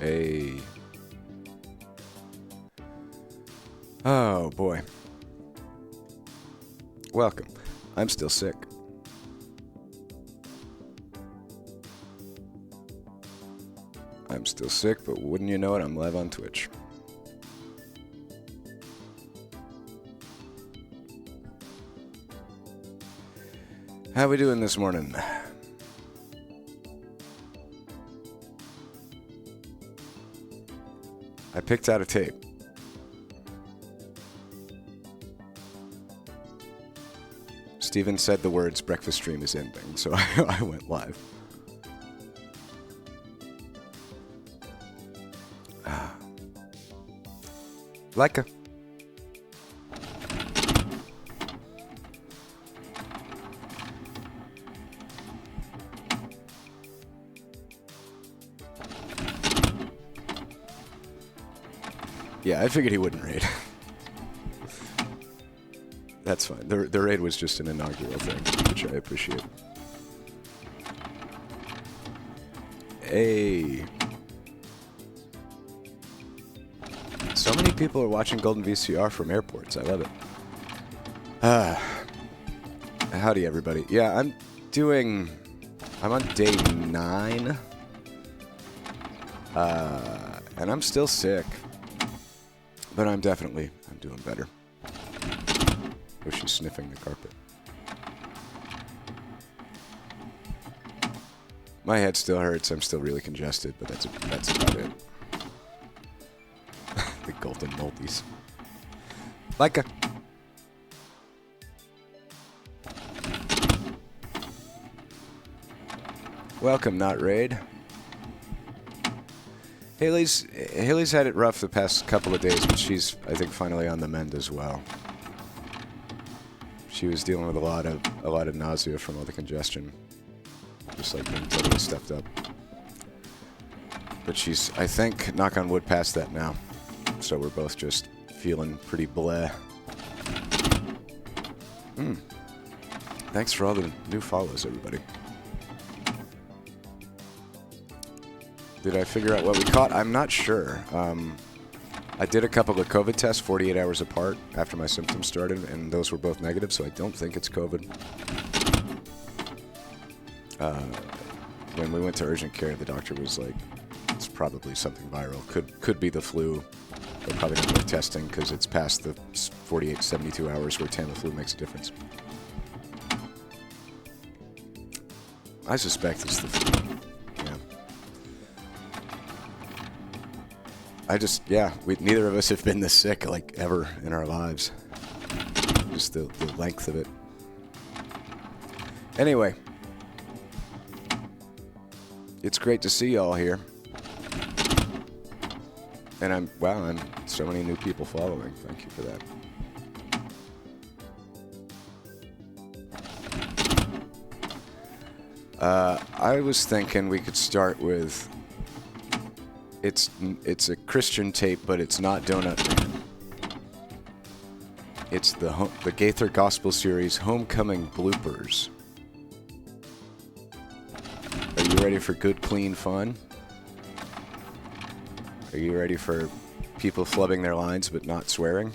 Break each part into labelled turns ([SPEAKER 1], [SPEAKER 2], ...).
[SPEAKER 1] Hey. Oh, boy. Welcome. I'm still sick. I'm still sick, but wouldn't you know it, I'm live on Twitch. How we doing this morning? I picked out a tape. Steven said the words breakfast stream is ending, so I went live. Leica. Yeah, I figured he wouldn't raid. That's fine. The raid was just an inaugural thing, which I appreciate. Hey. So many people are watching Golden VCR from airports. I love it. Howdy, everybody. Yeah, I'm on day 9. And I'm still sick. But I'm doing better. Oh, she's sniffing the carpet. My head still hurts. I'm still really congested, but that's about it. The golden multis. Leica. Welcome, Not Raid. Haley's had it rough the past couple of days, but she's, I think, finally on the mend as well. She was dealing with a lot of nausea from all the congestion, just like being totally stuffed up. But she's, I think, knock on wood, past that now. So we're both just feeling pretty bleh. Thanks for all the new follows, everybody. Did I figure out what we caught? I'm not sure. I did a couple of COVID tests 48 hours apart after my symptoms started, and those were both negative, so I don't think it's COVID. When we went to urgent care, the doctor was like, it's probably something viral. Could be the flu, but probably not worth testing because it's past the 48, 72 hours where Tamiflu makes a difference. I suspect it's the flu. Neither of us have been this sick, like, ever in our lives. Just the length of it. Anyway. It's great to see y'all here. And I'm so many new people following. Thank you for that. I was thinking we could start with... It's a Christian tape, but it's not Donut Man. It's the Gaither Gospel Series Homecoming Bloopers. Are you ready for good, clean fun? Are you ready for people flubbing their lines but not swearing?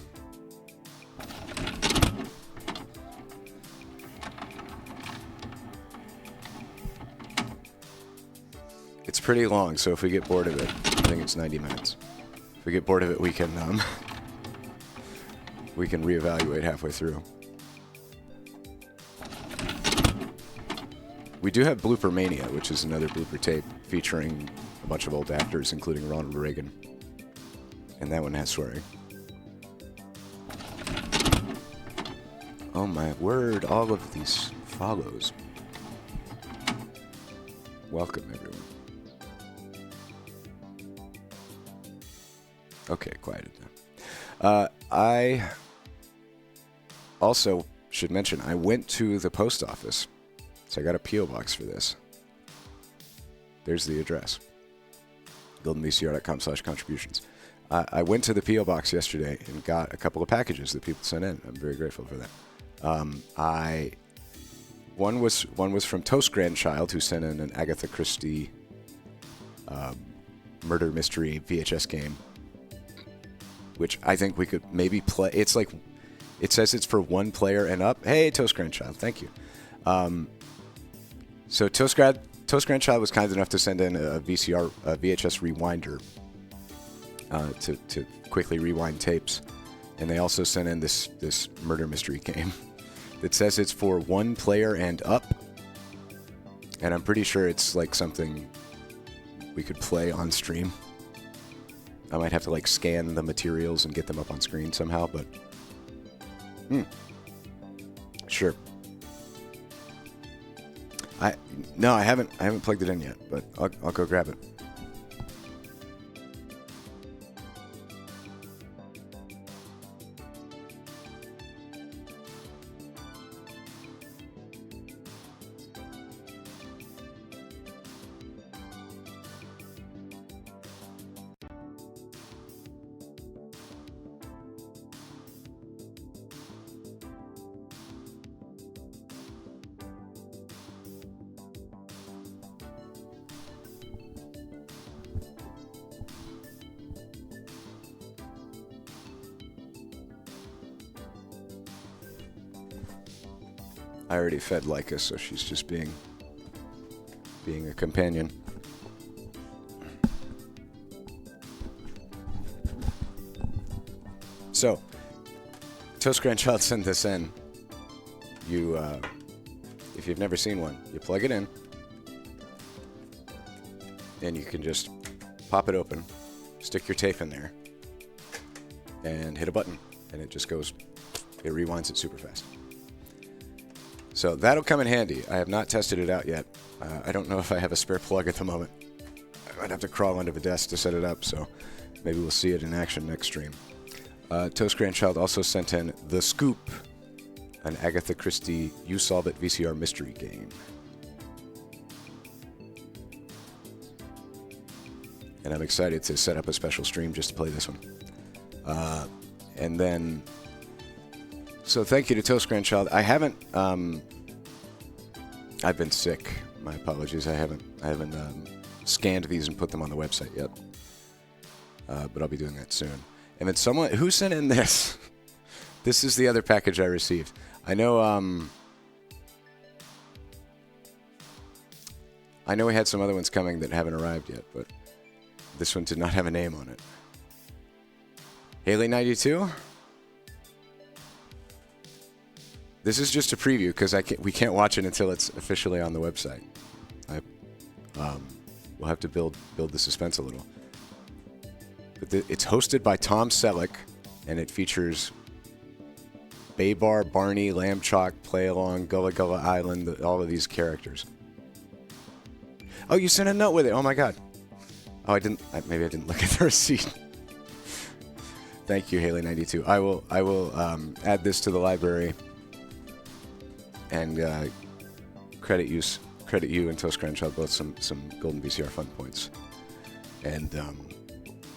[SPEAKER 1] It's pretty long, so if we get bored of it, I think it's 90 minutes. If we get bored of it, we can reevaluate halfway through. We do have Blooper Mania, which is another blooper tape featuring a bunch of old actors, including Ronald Reagan. And that one has swearing. Oh my word, all of these follows. Welcome, everyone. Okay, quieted down. I also should mention, I went to the post office. So I got a P.O. box for this. There's the address. goldenvcr.com/contributions. I went to the P.O. box yesterday and got a couple of packages that people sent in. I'm very grateful for that. One was from Toast Grandchild, who sent in an Agatha Christie murder mystery VHS game, which I think we could maybe play. It's like, it says it's for 1 player and up. Hey, Toast Grandchild, thank you. So Toast Grandchild was kind enough to send in a VCR, a VHS rewinder to quickly rewind tapes. And they also sent in this murder mystery game that says it's for 1 player and up. And I'm pretty sure it's like something we could play on stream. I might have to like scan the materials and get them up on screen somehow, but sure. No, I haven't plugged it in yet, but I'll go grab it. I already fed Leica, so she's just being a companion. So, Toast Grandchild sent this in. You, if you've never seen one, you plug it in, and you can just pop it open, stick your tape in there, and hit a button, and it just goes, it rewinds it super fast. So that'll come in handy. I have not tested it out yet. I don't know if I have a spare plug at the moment. I might have to crawl under the desk to set it up, so maybe we'll see it in action next stream. Toast Grandchild also sent in The Scoop, an Agatha Christie You Solve It VCR mystery game. And I'm excited to set up a special stream just to play this one. And then, so thank you to Toast Grandchild. I haven't, I've been sick. My apologies. I haven't scanned these and put them on the website yet. But I'll be doing that soon. And then someone, who sent in this? This is the other package I received. I know we had some other ones coming that haven't arrived yet, but this one did not have a name on it. Haley92? This is just a preview because we can't watch it until it's officially on the website. We'll have to build the suspense a little. But it's hosted by Tom Selleck, and it features Baybar, Barney, Lamb Chalk, Play Along, Gullah Gullah Island, all of these characters. Oh, you sent a note with it. Oh my God. Oh, maybe I didn't look at the receipt. Thank you, Haley92. I will add this to the library and credit you and Toast Grandchild both some golden VCR fun points. And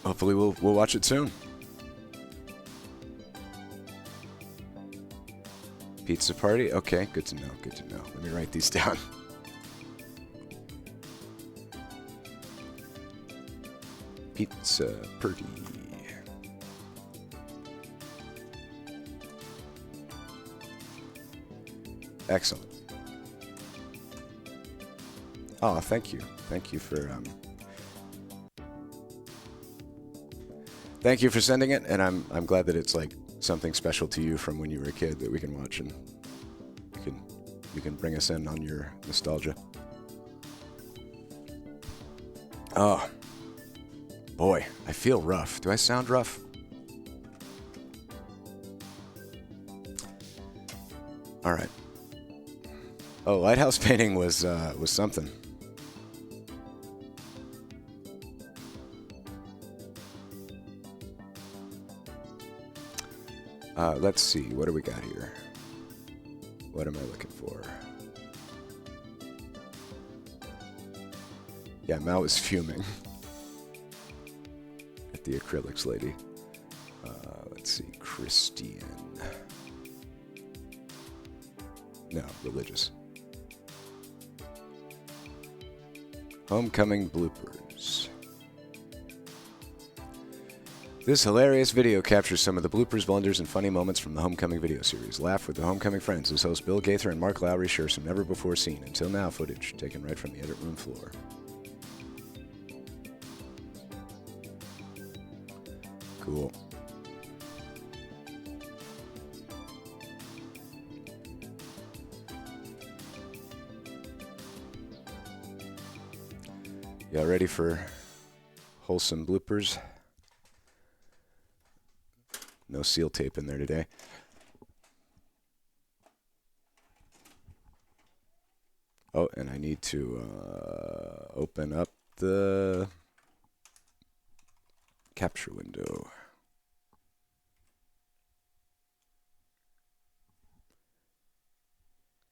[SPEAKER 1] hopefully we'll watch it soon. Pizza party? Okay, good to know. Good to know. Let me write these down. Pizza party. Excellent. Oh, thank you. Thank you for thank you for sending it, and I'm glad that it's like something special to you from when you were a kid that we can watch, and you can bring us in on your nostalgia. Oh, boy, I feel rough. Do I sound rough? All right. Oh, lighthouse painting was something. Let's see. What do we got here? What am I looking for? Yeah, Mao is fuming at the acrylics lady. Let's see. Christian. No, religious. Homecoming bloopers. This hilarious video captures some of the bloopers, blunders, and funny moments from the Homecoming video series. Laugh with the Homecoming friends as hosts Bill Gaither and Mark Lowry share some never-before-seen, until now footage taken right from the edit room floor. Cool. Y'all ready for wholesome bloopers? No seal tape in there today. Oh, and I need to open up the capture window.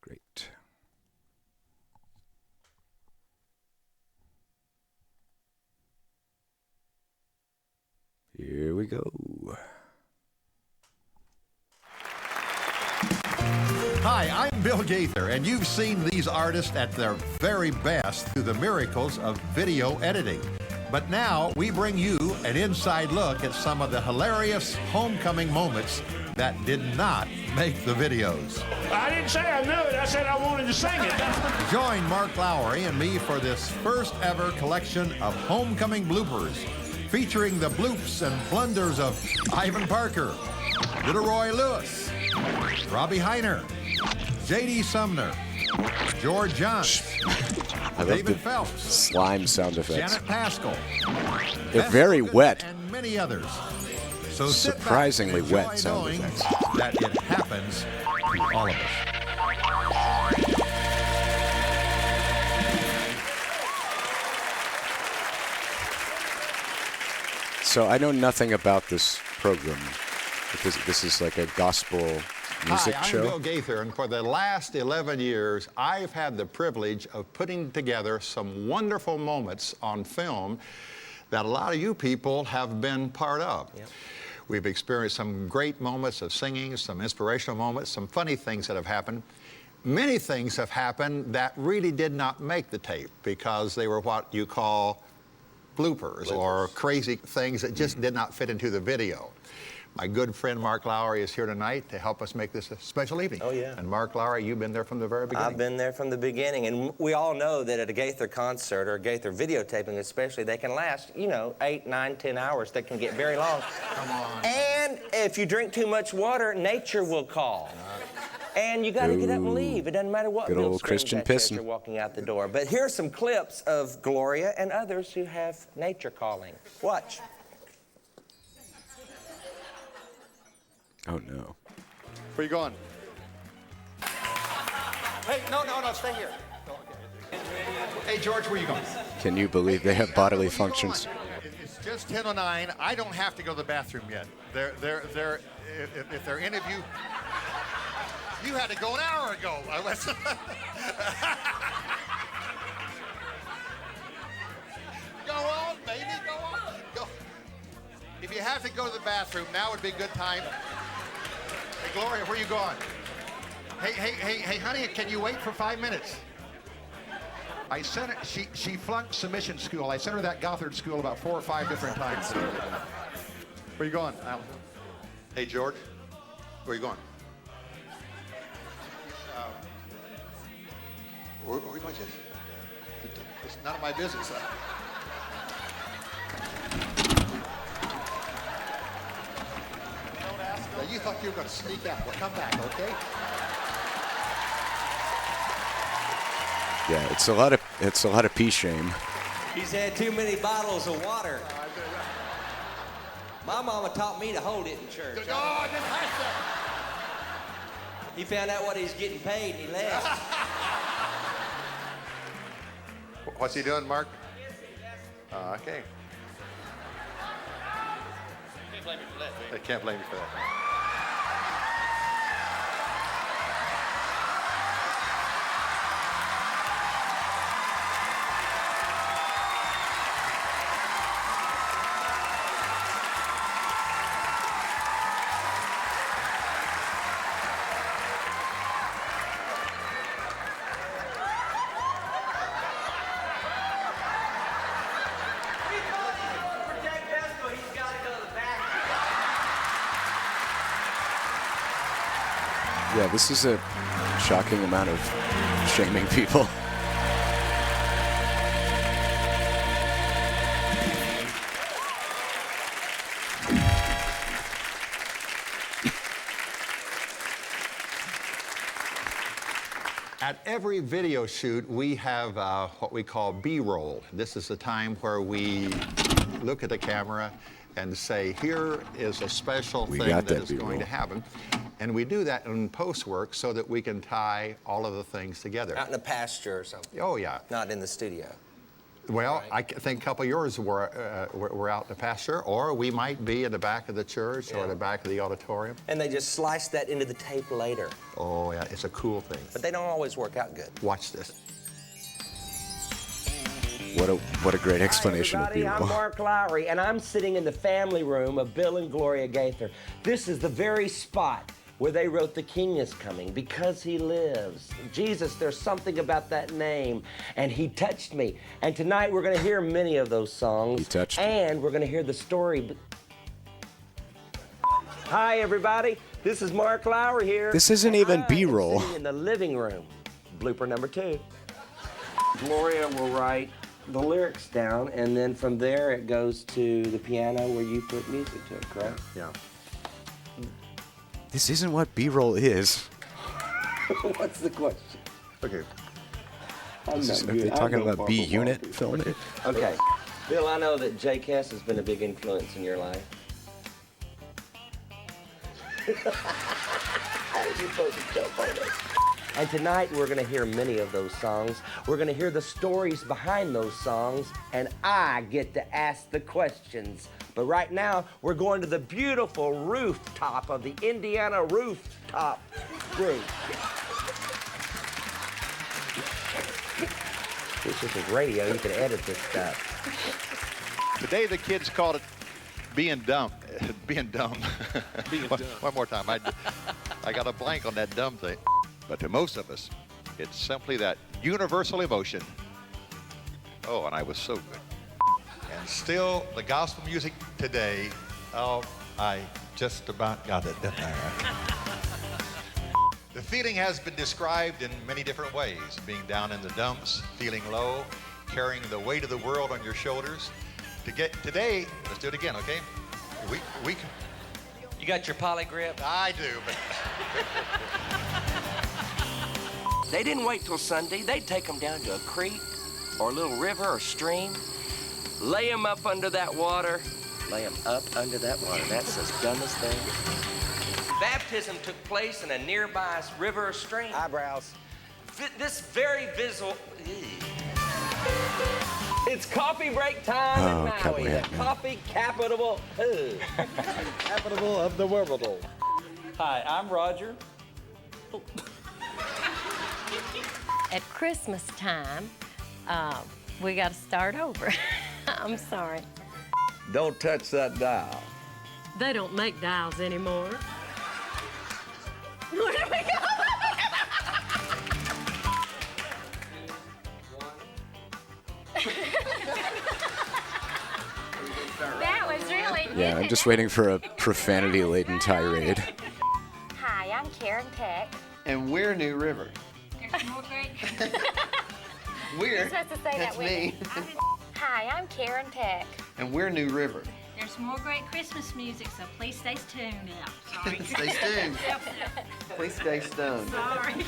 [SPEAKER 1] Great. Here we go.
[SPEAKER 2] Hi, I'm Bill Gaither, and you've seen these artists at their very best through the miracles of video editing. But now we bring you an inside look at some of the hilarious homecoming moments that did not make the videos.
[SPEAKER 3] I didn't say I knew it. I said I wanted to sing it.
[SPEAKER 2] Join Mark Lowry and me for this first ever collection of homecoming bloopers, featuring the bloops and blunders of Ivan Parker, Little Roy Lewis, Robbie Heiner, J.D. Sumner, George Johns, David Phelps,
[SPEAKER 1] slime sound effects.
[SPEAKER 2] Janet Pascal.
[SPEAKER 1] They're very wet.
[SPEAKER 2] And many others. So
[SPEAKER 1] Surprisingly
[SPEAKER 2] sit back and
[SPEAKER 1] wet
[SPEAKER 2] enjoy
[SPEAKER 1] sound
[SPEAKER 2] knowing
[SPEAKER 1] effects.
[SPEAKER 2] that it happens to all of us.
[SPEAKER 1] So I know nothing about this program because this is like a gospel music show.
[SPEAKER 2] Hi, I'm Bill Gaither, and for the last 11 years, I've had the privilege of putting together some wonderful moments on film that a lot of you people have been part of. Yep. We've experienced some great moments of singing, some inspirational moments, some funny things that have happened. Many things have happened that really did not make the tape because they were what you call bloopers. Or crazy things that just did not fit into the video. My good friend Mark Lowry is here tonight to help us make this a special evening.
[SPEAKER 4] Oh, yeah.
[SPEAKER 2] And Mark Lowry, you've been there from the very beginning.
[SPEAKER 4] I've been there from the beginning, and we all know that at a Gaither concert, or a Gaither videotaping especially, they can last, 8, 9, 10 hours. They can get very long.
[SPEAKER 2] Come on.
[SPEAKER 4] And if you drink too much water, nature will call. And you got to get up and leave. It doesn't matter what
[SPEAKER 1] Good
[SPEAKER 4] Bill
[SPEAKER 1] old
[SPEAKER 4] screams
[SPEAKER 1] Christian
[SPEAKER 4] at you as
[SPEAKER 1] pissing.
[SPEAKER 4] you're walking out the door. But here's some clips of Gloria and others who have nature calling. Watch.
[SPEAKER 1] Oh no.
[SPEAKER 2] Where you going?
[SPEAKER 4] Hey, no, stay here.
[SPEAKER 2] Hey, George, where you going?
[SPEAKER 1] Can you believe they have bodily functions?
[SPEAKER 2] It's just 10:09. I don't have to go to the bathroom yet. If they're any of you, you had to go an hour ago. Go on, baby, go on. Go. If you have to go to the bathroom, now would be a good time. Hey, Gloria, where you going? Hey, honey, can you wait for 5 minutes? I sent her, she flunked submission school. I sent her that Gothard school about 4 or 5 different times. Where you going, Al? Hey, George, where you going? Where are we going? It's none of my business. Now, you thought you were going to sneak out. Well, come back, okay?
[SPEAKER 1] Yeah, it's a lot of pee shame.
[SPEAKER 4] He's had too many bottles of water. My mama taught me to hold it in church.
[SPEAKER 2] No, I didn't have
[SPEAKER 4] He found out what he's getting paid and he left.
[SPEAKER 2] What's he doing, Mark? Okay.
[SPEAKER 5] You can't blame me for that,
[SPEAKER 2] They can't blame you for that.
[SPEAKER 1] Yeah, this is a shocking amount of shaming people.
[SPEAKER 2] At every video shoot, we have what we call B-roll. This is the time where we look at the camera and say, here is a special thing that is going to happen. And we do that in post-work so that we can tie all of the things together.
[SPEAKER 4] Out in the pasture or something.
[SPEAKER 2] Oh, yeah.
[SPEAKER 4] Not in the studio.
[SPEAKER 2] Well, I think a couple of yours were out in the pasture, or we might be in the back of the church or the back of the auditorium.
[SPEAKER 4] And they just slice that into the tape later.
[SPEAKER 2] Oh, yeah, it's a cool thing.
[SPEAKER 4] But they don't always work out good.
[SPEAKER 2] Watch this.
[SPEAKER 1] What a great explanation of B-roll.
[SPEAKER 6] I'm Mark Lowry, and I'm sitting in the family room of Bill and Gloria Gaither. This is the very spot where they wrote The King is Coming, Because He Lives. Jesus, there's something about that name, and He touched me. And tonight we're gonna hear many of those songs.
[SPEAKER 1] He touched me.
[SPEAKER 6] And we're gonna hear the story. Hi, everybody. This is Mark Lowry here.
[SPEAKER 1] This isn't even B-roll.
[SPEAKER 6] In the living room. Blooper number 2. Gloria will write the lyrics down, and then from there it goes to the piano where you put music to it, correct?
[SPEAKER 2] Yeah.
[SPEAKER 1] This isn't what B-roll is.
[SPEAKER 6] What's the question?
[SPEAKER 2] Okay.
[SPEAKER 6] I'm not
[SPEAKER 1] Are
[SPEAKER 6] good.
[SPEAKER 1] they
[SPEAKER 6] I'm
[SPEAKER 1] talking
[SPEAKER 6] no
[SPEAKER 1] about B-unit
[SPEAKER 6] Barbara
[SPEAKER 1] filming?
[SPEAKER 6] Okay. Bill, I know that Jake Hess has been a big influence in your life. How did you supposed to jump on this? And tonight we're going to hear many of those songs. We're going to hear the stories behind those songs, and I get to ask the questions. But right now, we're going to the beautiful rooftop of the Indiana Rooftop Group. This is radio. You can edit this stuff.
[SPEAKER 2] Today the kids called it being dumb. Being dumb. One more time. I got a blank on that dumb thing. But to most of us, it's simply that universal emotion. Oh, and I was so good. And still, the gospel music today, oh, I just about got it, didn't I? The feeling has been described in many different ways. Being down in the dumps, feeling low, carrying the weight of the world on your shoulders. Today, let's do it again, okay? We can.
[SPEAKER 5] You got your poly grip?
[SPEAKER 2] I do, but.
[SPEAKER 6] They didn't wait till Sunday. They'd take them down to a creek or a little river or stream, lay them up under that water, lay them up under that water. That's the dumbest thing.
[SPEAKER 4] Baptism took place in a nearby river or stream.
[SPEAKER 6] Eyebrows.
[SPEAKER 4] This very visual.
[SPEAKER 6] It's coffee break time in Maui,
[SPEAKER 1] cowboy
[SPEAKER 6] the
[SPEAKER 1] hat, man.
[SPEAKER 6] coffee capital, capital of the world.
[SPEAKER 7] Hi, I'm Roger.
[SPEAKER 8] At Christmas time, we got to start over. I'm sorry.
[SPEAKER 6] Don't touch that dial.
[SPEAKER 8] They don't make dials anymore. Where do we go? That was really good.
[SPEAKER 1] Yeah, I'm just waiting for a profanity-laden tirade.
[SPEAKER 9] Hi, I'm Karen Peck.
[SPEAKER 7] And we're New River.
[SPEAKER 9] There's more great.
[SPEAKER 7] We're.
[SPEAKER 9] You're supposed to say
[SPEAKER 7] That's
[SPEAKER 9] that with
[SPEAKER 7] me.
[SPEAKER 9] Hi, I'm Karen Peck.
[SPEAKER 7] And we're New River.
[SPEAKER 9] There's more great Christmas music, so please stay tuned out. Sorry.
[SPEAKER 7] Stay tuned. Please stay stoned.
[SPEAKER 9] Sorry.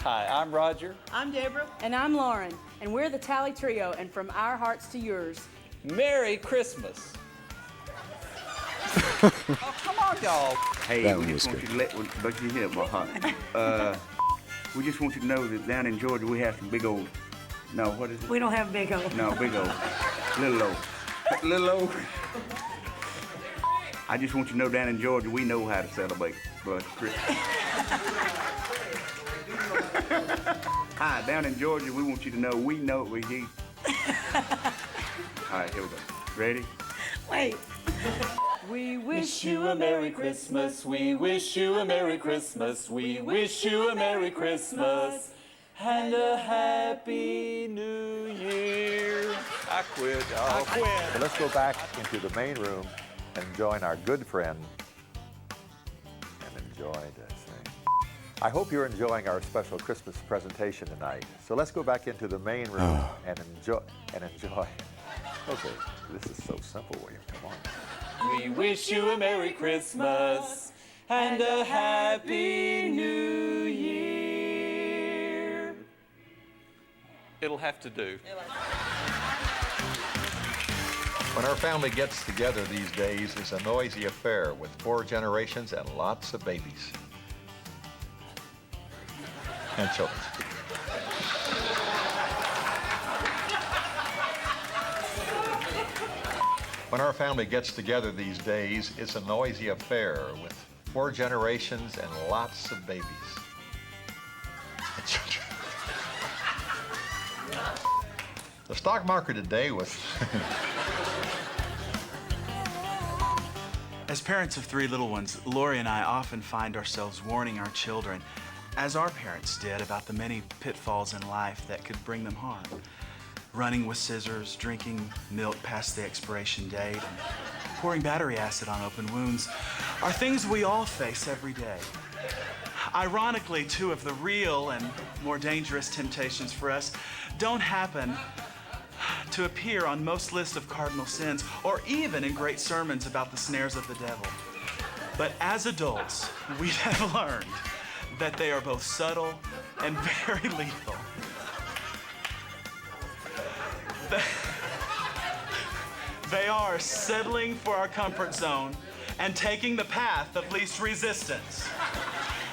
[SPEAKER 7] Hi, I'm Roger.
[SPEAKER 10] I'm Deborah. And I'm Lauren. And we're the Tally Trio, and from our hearts to yours.
[SPEAKER 7] Merry Christmas. Oh, come on, y'all.
[SPEAKER 11] Hey,
[SPEAKER 1] That
[SPEAKER 11] we
[SPEAKER 1] one
[SPEAKER 11] just
[SPEAKER 1] was
[SPEAKER 11] want you to let, but you hear my heart. We just want you to know that down in Georgia we have some big old, no, what is it?
[SPEAKER 10] We don't have big O.
[SPEAKER 11] No, big old, little old, little old. I just want you to know down in Georgia we know how to celebrate Christmas. Hi, down in Georgia we want you to know we know we do. All right, here we go. Ready?
[SPEAKER 10] Wait.
[SPEAKER 7] We wish you a Merry Christmas. We wish you a Merry Christmas. We wish you a Merry Christmas and a Happy New Year.
[SPEAKER 2] I quit.
[SPEAKER 7] I quit.
[SPEAKER 2] But let's go back into the main room and join our good friend,
[SPEAKER 12] enjoying this thing. I hope you're enjoying our special Christmas presentation tonight. So let's go back into the main room and enjoy. Okay, this is so simple, William. Come on.
[SPEAKER 7] We wish you a Merry Christmas and a Happy New Year. It'll have to do.
[SPEAKER 2] When our family gets together these days, it's a noisy affair with 4 generations and lots of babies. And children. When our family gets together these days, it's a noisy affair with 4 generations and lots of babies. And children. The stock market today was...
[SPEAKER 13] As parents of 3 little ones, Lori and I often find ourselves warning our children, as our parents did, about the many pitfalls in life that could bring them harm. Running with scissors, drinking milk past the expiration date, and pouring battery acid on open wounds are things we all face every day. Ironically, 2 of the real and more dangerous temptations for us don't happen to appear on most lists of cardinal sins or even in great sermons about the snares of the devil. But as adults, we have learned that they are both subtle and very lethal. They are settling for our comfort zone and taking the path of least resistance.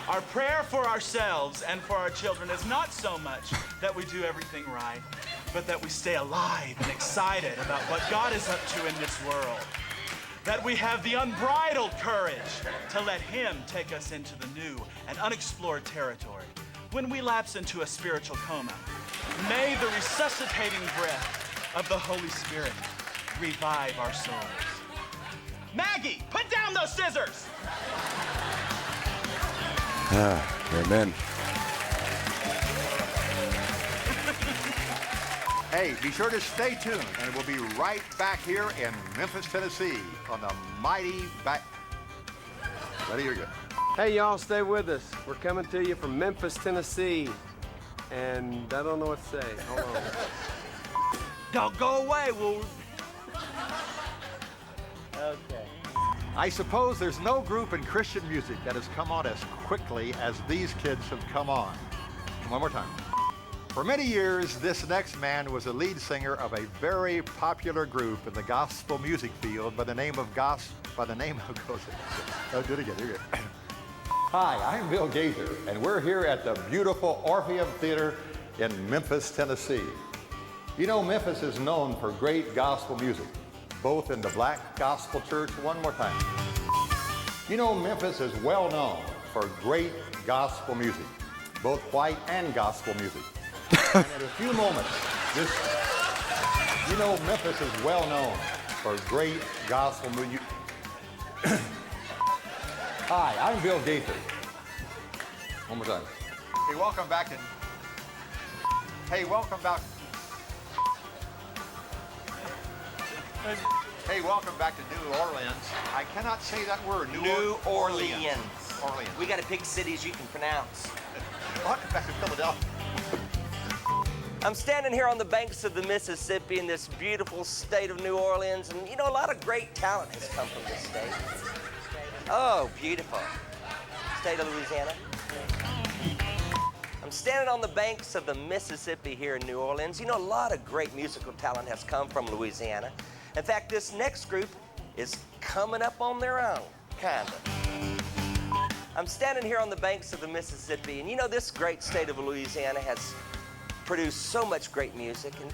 [SPEAKER 13] Our prayer for ourselves and for our children is not so much that we do everything right, but that we stay alive and excited about what God is up to in this world. That we have the unbridled courage to let Him take us into the new and unexplored territory. When we lapse into a spiritual coma, may the resuscitating breath of the Holy Spirit revive our souls. Maggie, put down those scissors!
[SPEAKER 1] Amen.
[SPEAKER 2] Hey, be sure to stay tuned, and we'll be right back here in Memphis, Tennessee on the mighty back... Ready, you're good.
[SPEAKER 14] Hey, y'all, stay with us. We're coming to you from Memphis, Tennessee. And I don't know what to say. Hold on.
[SPEAKER 13] Don't go away, we'll...
[SPEAKER 14] Okay.
[SPEAKER 2] I suppose there's no group in Christian music that has come on as quickly as these kids have come on. One more time. For many years, this next man was the lead singer of a very popular group in the gospel music field by the name of Oh, do it again, you're good. Hi, I'm Bill Gaither, and we're here at the beautiful Orpheum Theater in Memphis, Tennessee. You know, Memphis is known for great gospel music, both in the black gospel church. One more time. You know, Memphis is well known for great gospel music, both white and gospel music. And in a few moments, you know, Memphis is well known for great gospel music. Hi, I'm Bill Gaither. One more time. Hey, welcome back. Hey, welcome back. Hey, welcome back to New Orleans. I cannot say that word.
[SPEAKER 4] New Orleans. We got to pick cities you can pronounce.
[SPEAKER 2] Welcome back to Philadelphia.
[SPEAKER 4] I'm standing here on the banks of the Mississippi in this beautiful state of New Orleans, and you know, a lot of great talent has come from this state. Oh, beautiful. State of Louisiana. I'm standing on the banks of the Mississippi here in New Orleans. You know, a lot of great musical talent has come from Louisiana. In fact, this next group is coming up on their own, kind of. I'm standing here on the banks of the Mississippi, and you know, this great state of Louisiana has produced so much great music. And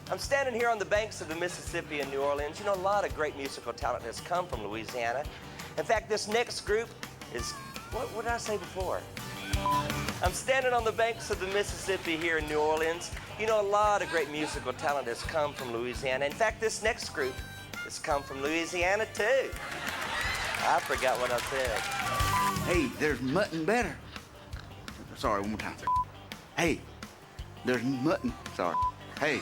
[SPEAKER 4] I'm standing here on the banks of the Mississippi in New Orleans. You know, a lot of great musical talent has come from Louisiana. In fact, this next group is, what did I say before? I'm standing on the banks of the Mississippi here in New Orleans. You know, a lot of great musical talent has come from Louisiana. In fact, this next group has come from Louisiana, too. I forgot what I said.
[SPEAKER 11] Hey, there's mutton better. Sorry, one more time. Hey, there's mutton. Sorry. Hey,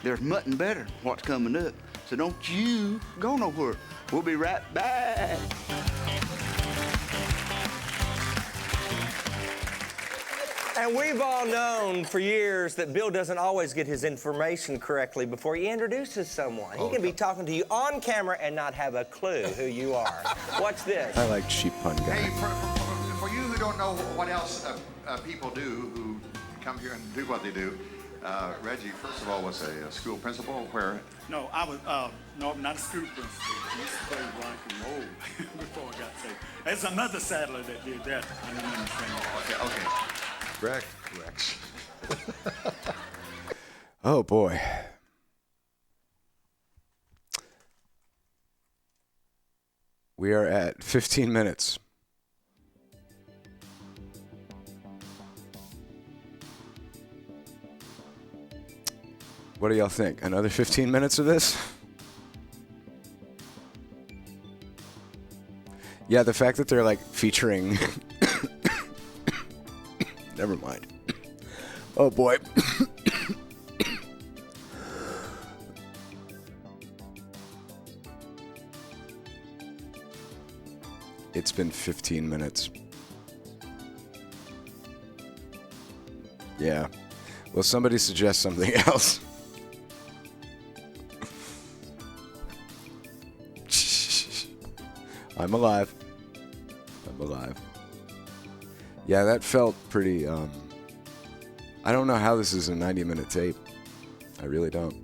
[SPEAKER 11] there's mutton better. What's coming up? So don't you go nowhere. We'll be right back.
[SPEAKER 6] And we've all known for years that Bill doesn't always get his information correctly before he introduces someone. He can be talking to you on camera and not have a clue who you are. Watch this.
[SPEAKER 1] I like cheap pun guy.
[SPEAKER 15] Hey, for you who don't know what else people do who come here and do what they do, Reggie, first of all, was a school principal where?
[SPEAKER 16] No, I was, no, not a school principal. I used to play rock and roll before I got saved. There's another saddler that did that. I didn't understand that.
[SPEAKER 15] Okay.
[SPEAKER 2] Rex.
[SPEAKER 1] Oh, boy. We are at 15 minutes. What do y'all think? Another 15 minutes of this? Yeah, the fact that they're like featuring... Never mind. Oh boy. It's been 15 minutes. Yeah. Will somebody suggest something else? I'm alive. Yeah, that felt pretty, I don't know how this is a 90-minute tape. I really don't.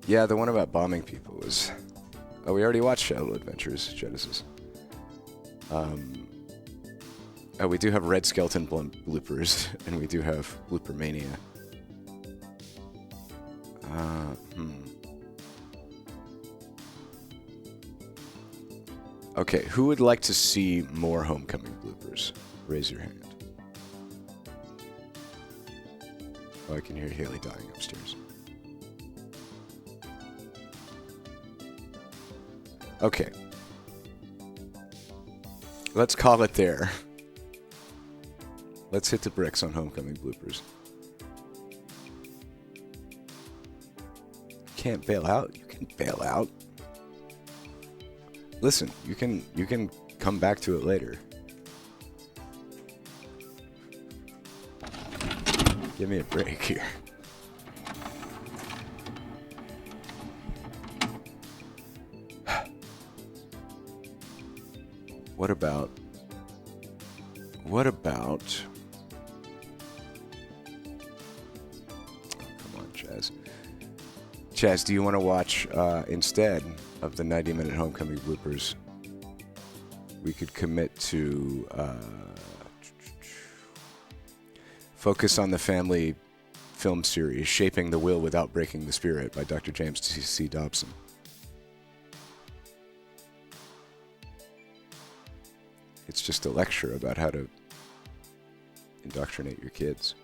[SPEAKER 1] Yeah, the one about bombing people was... Oh, we already watched Shadow Adventures, Genesis. Oh, we do have Red Skeleton bloopers, and we do have Blooper Mania. Okay, who would like to see more Homecoming bloopers? Raise your hand. Oh, I can hear Haley dying upstairs. Okay. Let's call it there. Let's hit the bricks on Homecoming bloopers. Can't bail out. You can bail out. Listen, you can come back to it later. Give me a break here. What about... Oh, come on, Chaz. Chaz, do you want to watch, instead of the 90-minute Homecoming bloopers, we could commit to focus on the family film series, Shaping the Will Without Breaking the Spirit by Dr. James C. Dobson. It's just a lecture about how to indoctrinate your kids.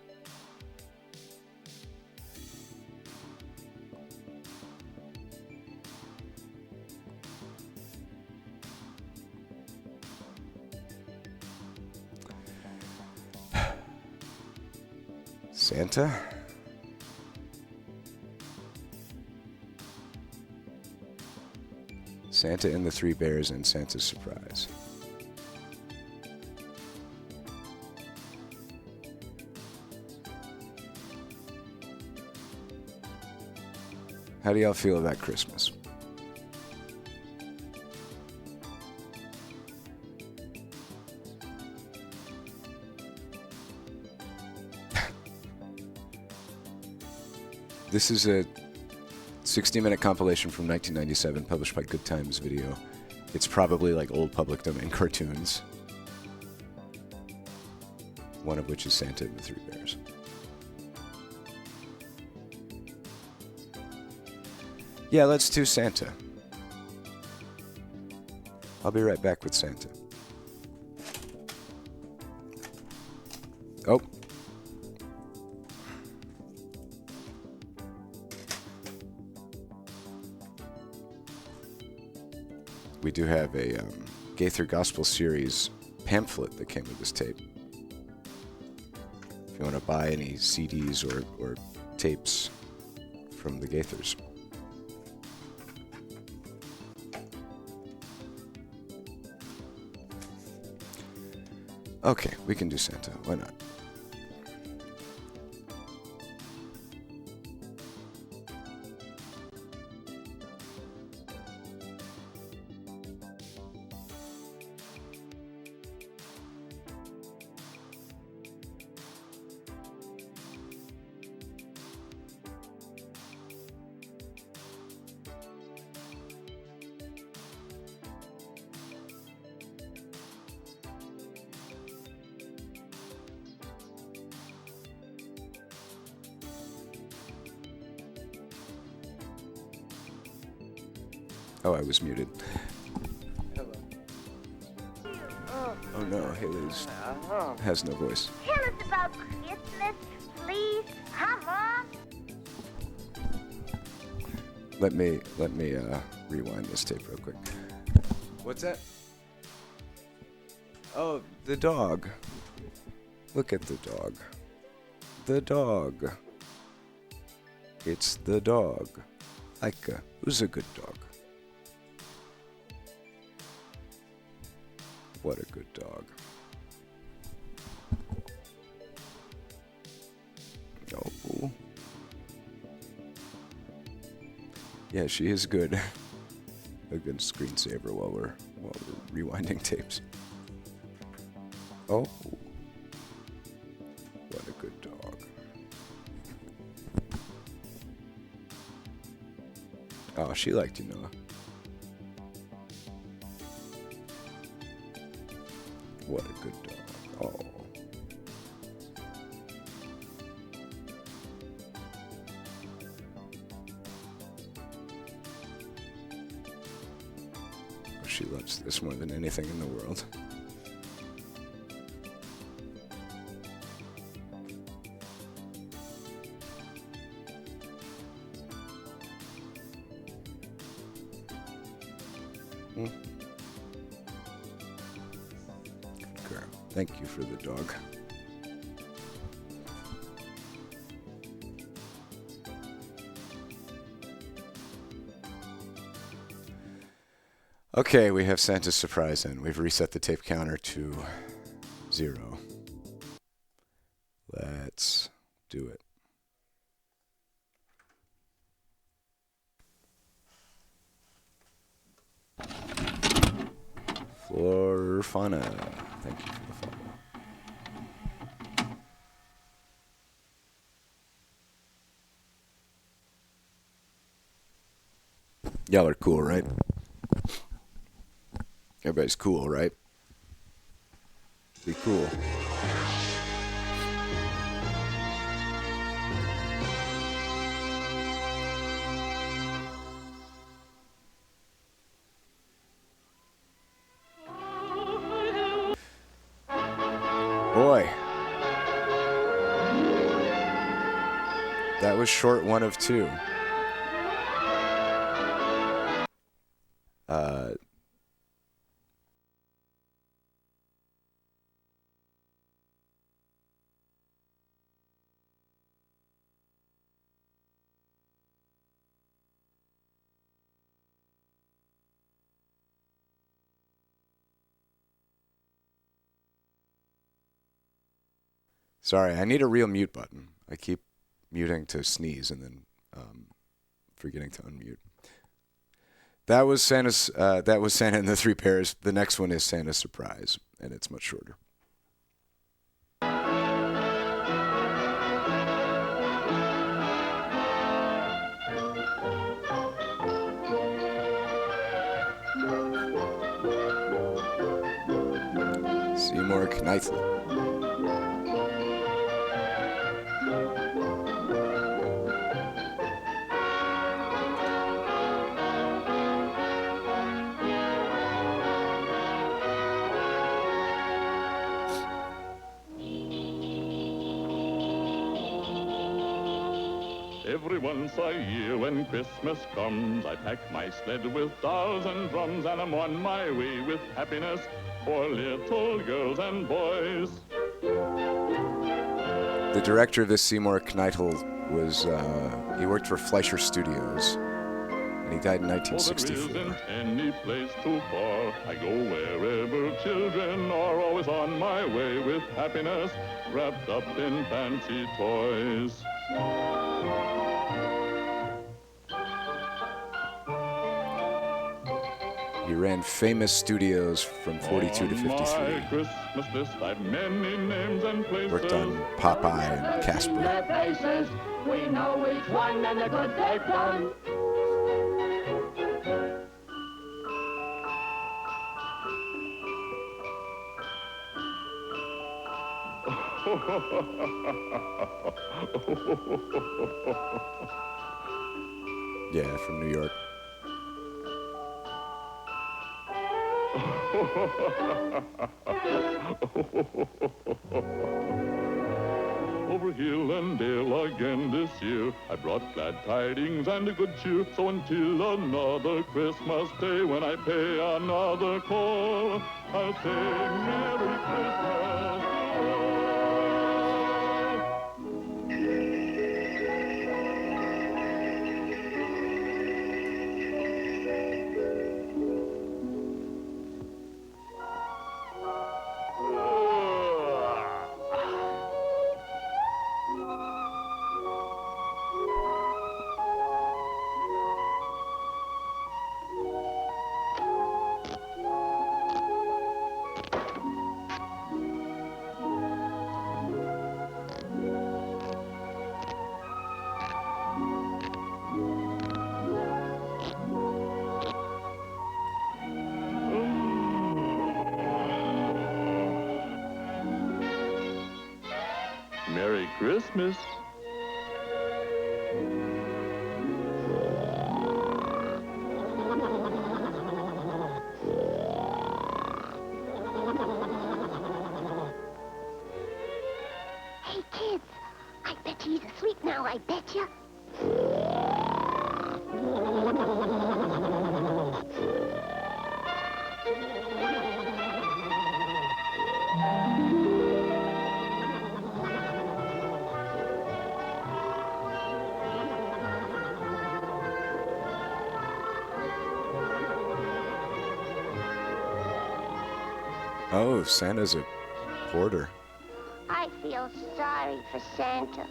[SPEAKER 1] Santa? Santa and the Three Bears and Santa's Surprise. How do y'all feel about Christmas? This is a 60-minute compilation from 1997 published by Good Times Video. It's probably like old public domain cartoons. One of which is Santa and the Three Bears. Yeah, let's do Santa. I'll be right back with Santa. Oh. We do have a Gaither Gospel Series pamphlet that came with this tape. If you you want to buy any CDs or tapes from the Gaithers. Okay, we can do Santa. Why not? Oh, I was muted.
[SPEAKER 17] Hello.
[SPEAKER 1] Oh no, Haley's has no voice.
[SPEAKER 17] Tell us about Christmas, please. Huh, Mom?
[SPEAKER 1] Let me rewind this tape real quick. What's that? Oh, the dog. Look at the dog. The dog. It's the dog. Ika, who's a good dog? What a good dog. Oh. Yeah, she is good. A good screensaver while we're rewinding tapes. Oh. What a good dog. Oh, she liked you, Noah. What a good dog. Oh. She loves this more than anything in the world. Thank you for the dog. Okay, we have Santa's surprise in. We've reset the tape counter to 0. Let's do it. Florfana, thank you for the follow. Y'all are cool, right? Everybody's cool, right? Be cool. Boy. That was short one of 2. Sorry, I need a real mute button. I keep muting to sneeze and then forgetting to unmute. That was Santa's. That was Santa and the 3 Pairs. The next one is Santa's Surprise, and it's much shorter. Seymour Kneifel.
[SPEAKER 18] Every once a year when Christmas comes, I pack my sled with dolls and drums, and I'm on my way with happiness for little girls and boys.
[SPEAKER 1] The director of this, Seymour Kneitel, was he worked for Fleischer Studios, and he died in 1964.
[SPEAKER 18] There isn't any place too far. I go wherever children are, always on my way with happiness wrapped up in fancy toys.
[SPEAKER 1] He ran famous studios from 42 to 53.
[SPEAKER 18] My Christmas list, I've many names and places.
[SPEAKER 1] Worked on Popeye and Casper.
[SPEAKER 3] Their faces, we know each one and the good they've done.
[SPEAKER 1] Yeah, from New York.
[SPEAKER 18] Over hill and dale again this year, I brought glad tidings and a good cheer. So until another Christmas day, when I pay another call, I'll say Merry Christmas. Merry Christmas.
[SPEAKER 17] Hey, kids, I bet he's asleep now, I bet you.
[SPEAKER 1] Oh, Santa's a hoarder.
[SPEAKER 17] I feel sorry for Santa.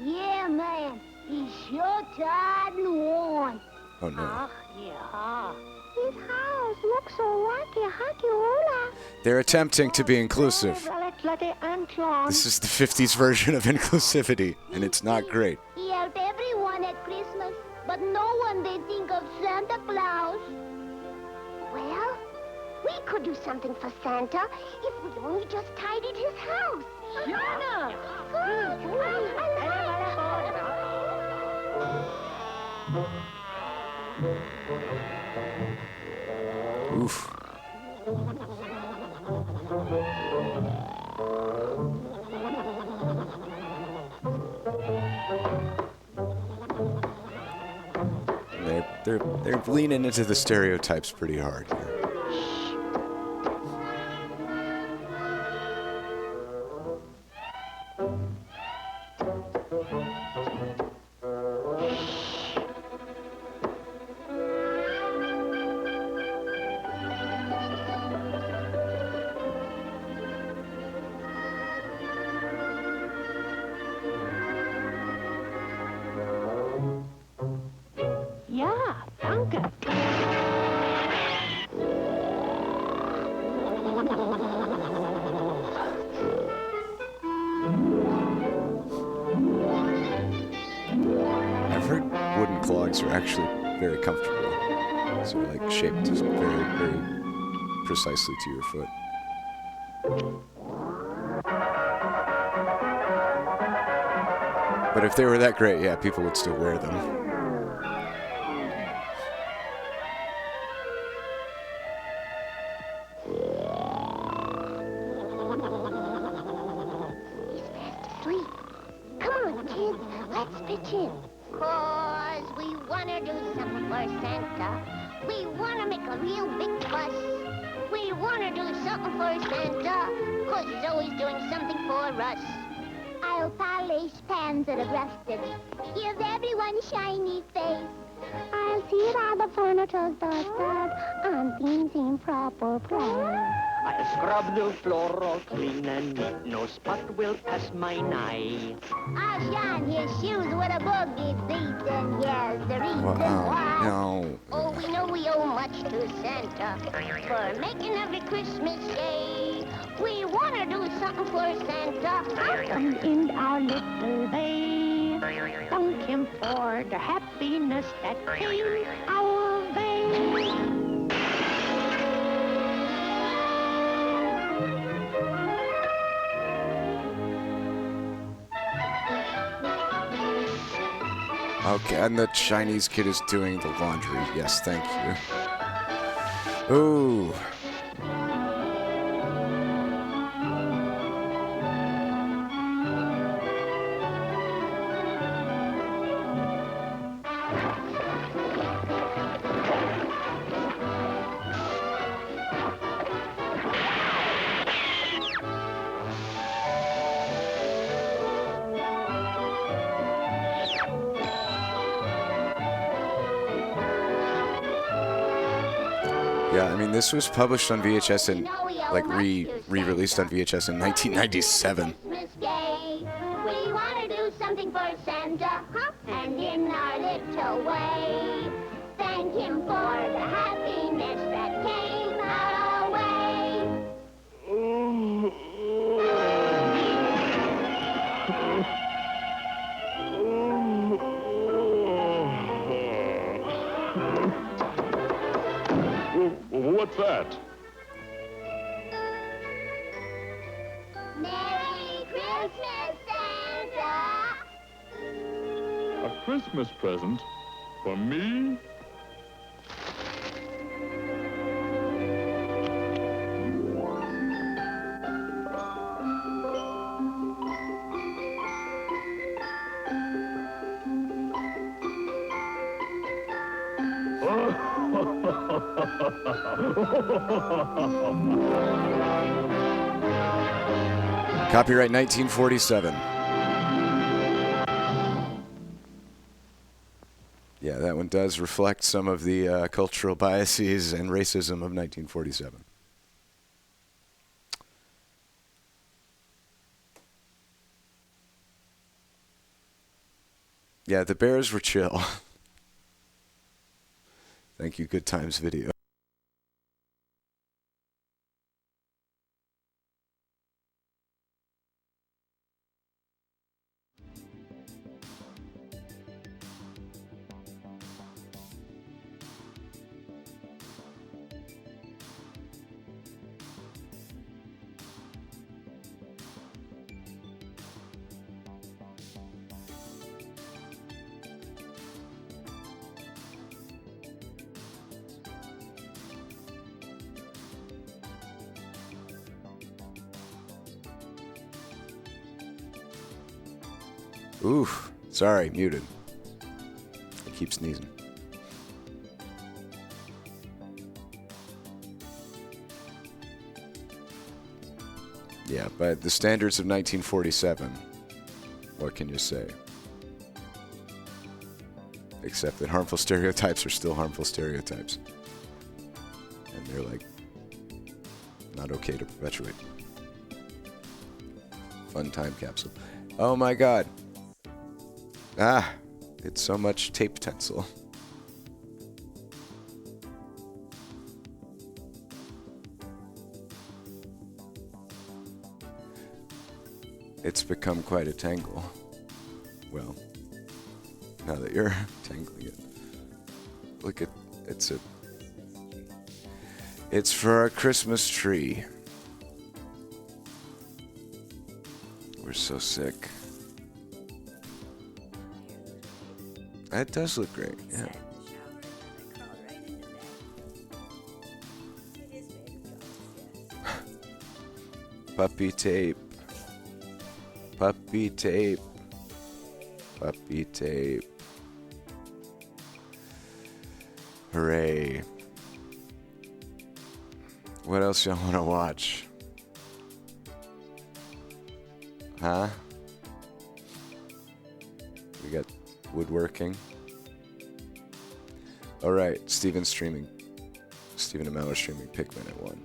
[SPEAKER 17] Yeah, man. He's sure tired and worn.
[SPEAKER 1] Oh, no.
[SPEAKER 17] Yeah. His house looks so wacky, hacky,
[SPEAKER 1] They're attempting to be inclusive. This is the 50s version of inclusivity, and it's not great.
[SPEAKER 17] He helped everyone at Christmas, but no one they think of Santa Claus. Well, we could do something for Santa if we only just tidied his house. Santa!
[SPEAKER 1] Oof. They're leaning into the stereotypes pretty hard here.
[SPEAKER 17] Ja, danke.
[SPEAKER 1] I've heard wooden clogs are actually very comfortable. So they're like shaped just very, very precisely to your foot. But if they were that great, yeah, people would still wear them.
[SPEAKER 17] Sleep. Come on, kids. Let's pitch in. 'Cause we want to do something for Santa. We want to make a real big fuss. We want to do something for Santa. 'Cause he's always doing something for us. I style polished pans that are rusted. Give everyone shiny face. I'll see that the furniture's dusted and things in proper place.
[SPEAKER 3] I'll scrub the floor all clean and neat, no spot will pass my nigh.
[SPEAKER 17] I'll shine his shoes with a boogie beat, and here's the reason why.
[SPEAKER 1] No.
[SPEAKER 17] Oh, we know we owe much to Santa for making every Christmas day. We want to do something for Santa. How come in our little bay? Thank him for the happiness that came our way.
[SPEAKER 1] Okay, and the Chinese kid is doing the laundry. Yes, thank you. Ooh. Yeah, I mean, this was published on VHS and like re-released on VHS in 1997.
[SPEAKER 17] Christmas Day, we want to do something for Santa, huh? And in our little way, thank him for the happiness that came our way.
[SPEAKER 18] What's that?
[SPEAKER 17] Merry Christmas, Santa!
[SPEAKER 18] A Christmas present for me?
[SPEAKER 1] Copyright 1947. Yeah, that one does reflect some of the cultural biases and racism of 1947. Yeah, the Bears were chill. Thank you, Good Times Video. Oof, sorry, muted. I keep sneezing. Yeah, by the standards of 1947, what can you say? Except that harmful stereotypes are still harmful stereotypes. And they're like, not okay to perpetuate. Fun time capsule. Oh my god. Ah, it's so much tape tensile. It's become quite a tangle. Well, now that you're tangling it. Look at, it's for our Christmas tree. We're so sick. That does look great, yeah. Puppy tape. Puppy tape. Puppy tape. Hooray. What else y'all want to watch? Huh? We got woodworking. All right, Stephen and Mel are streaming Pikmin at 1.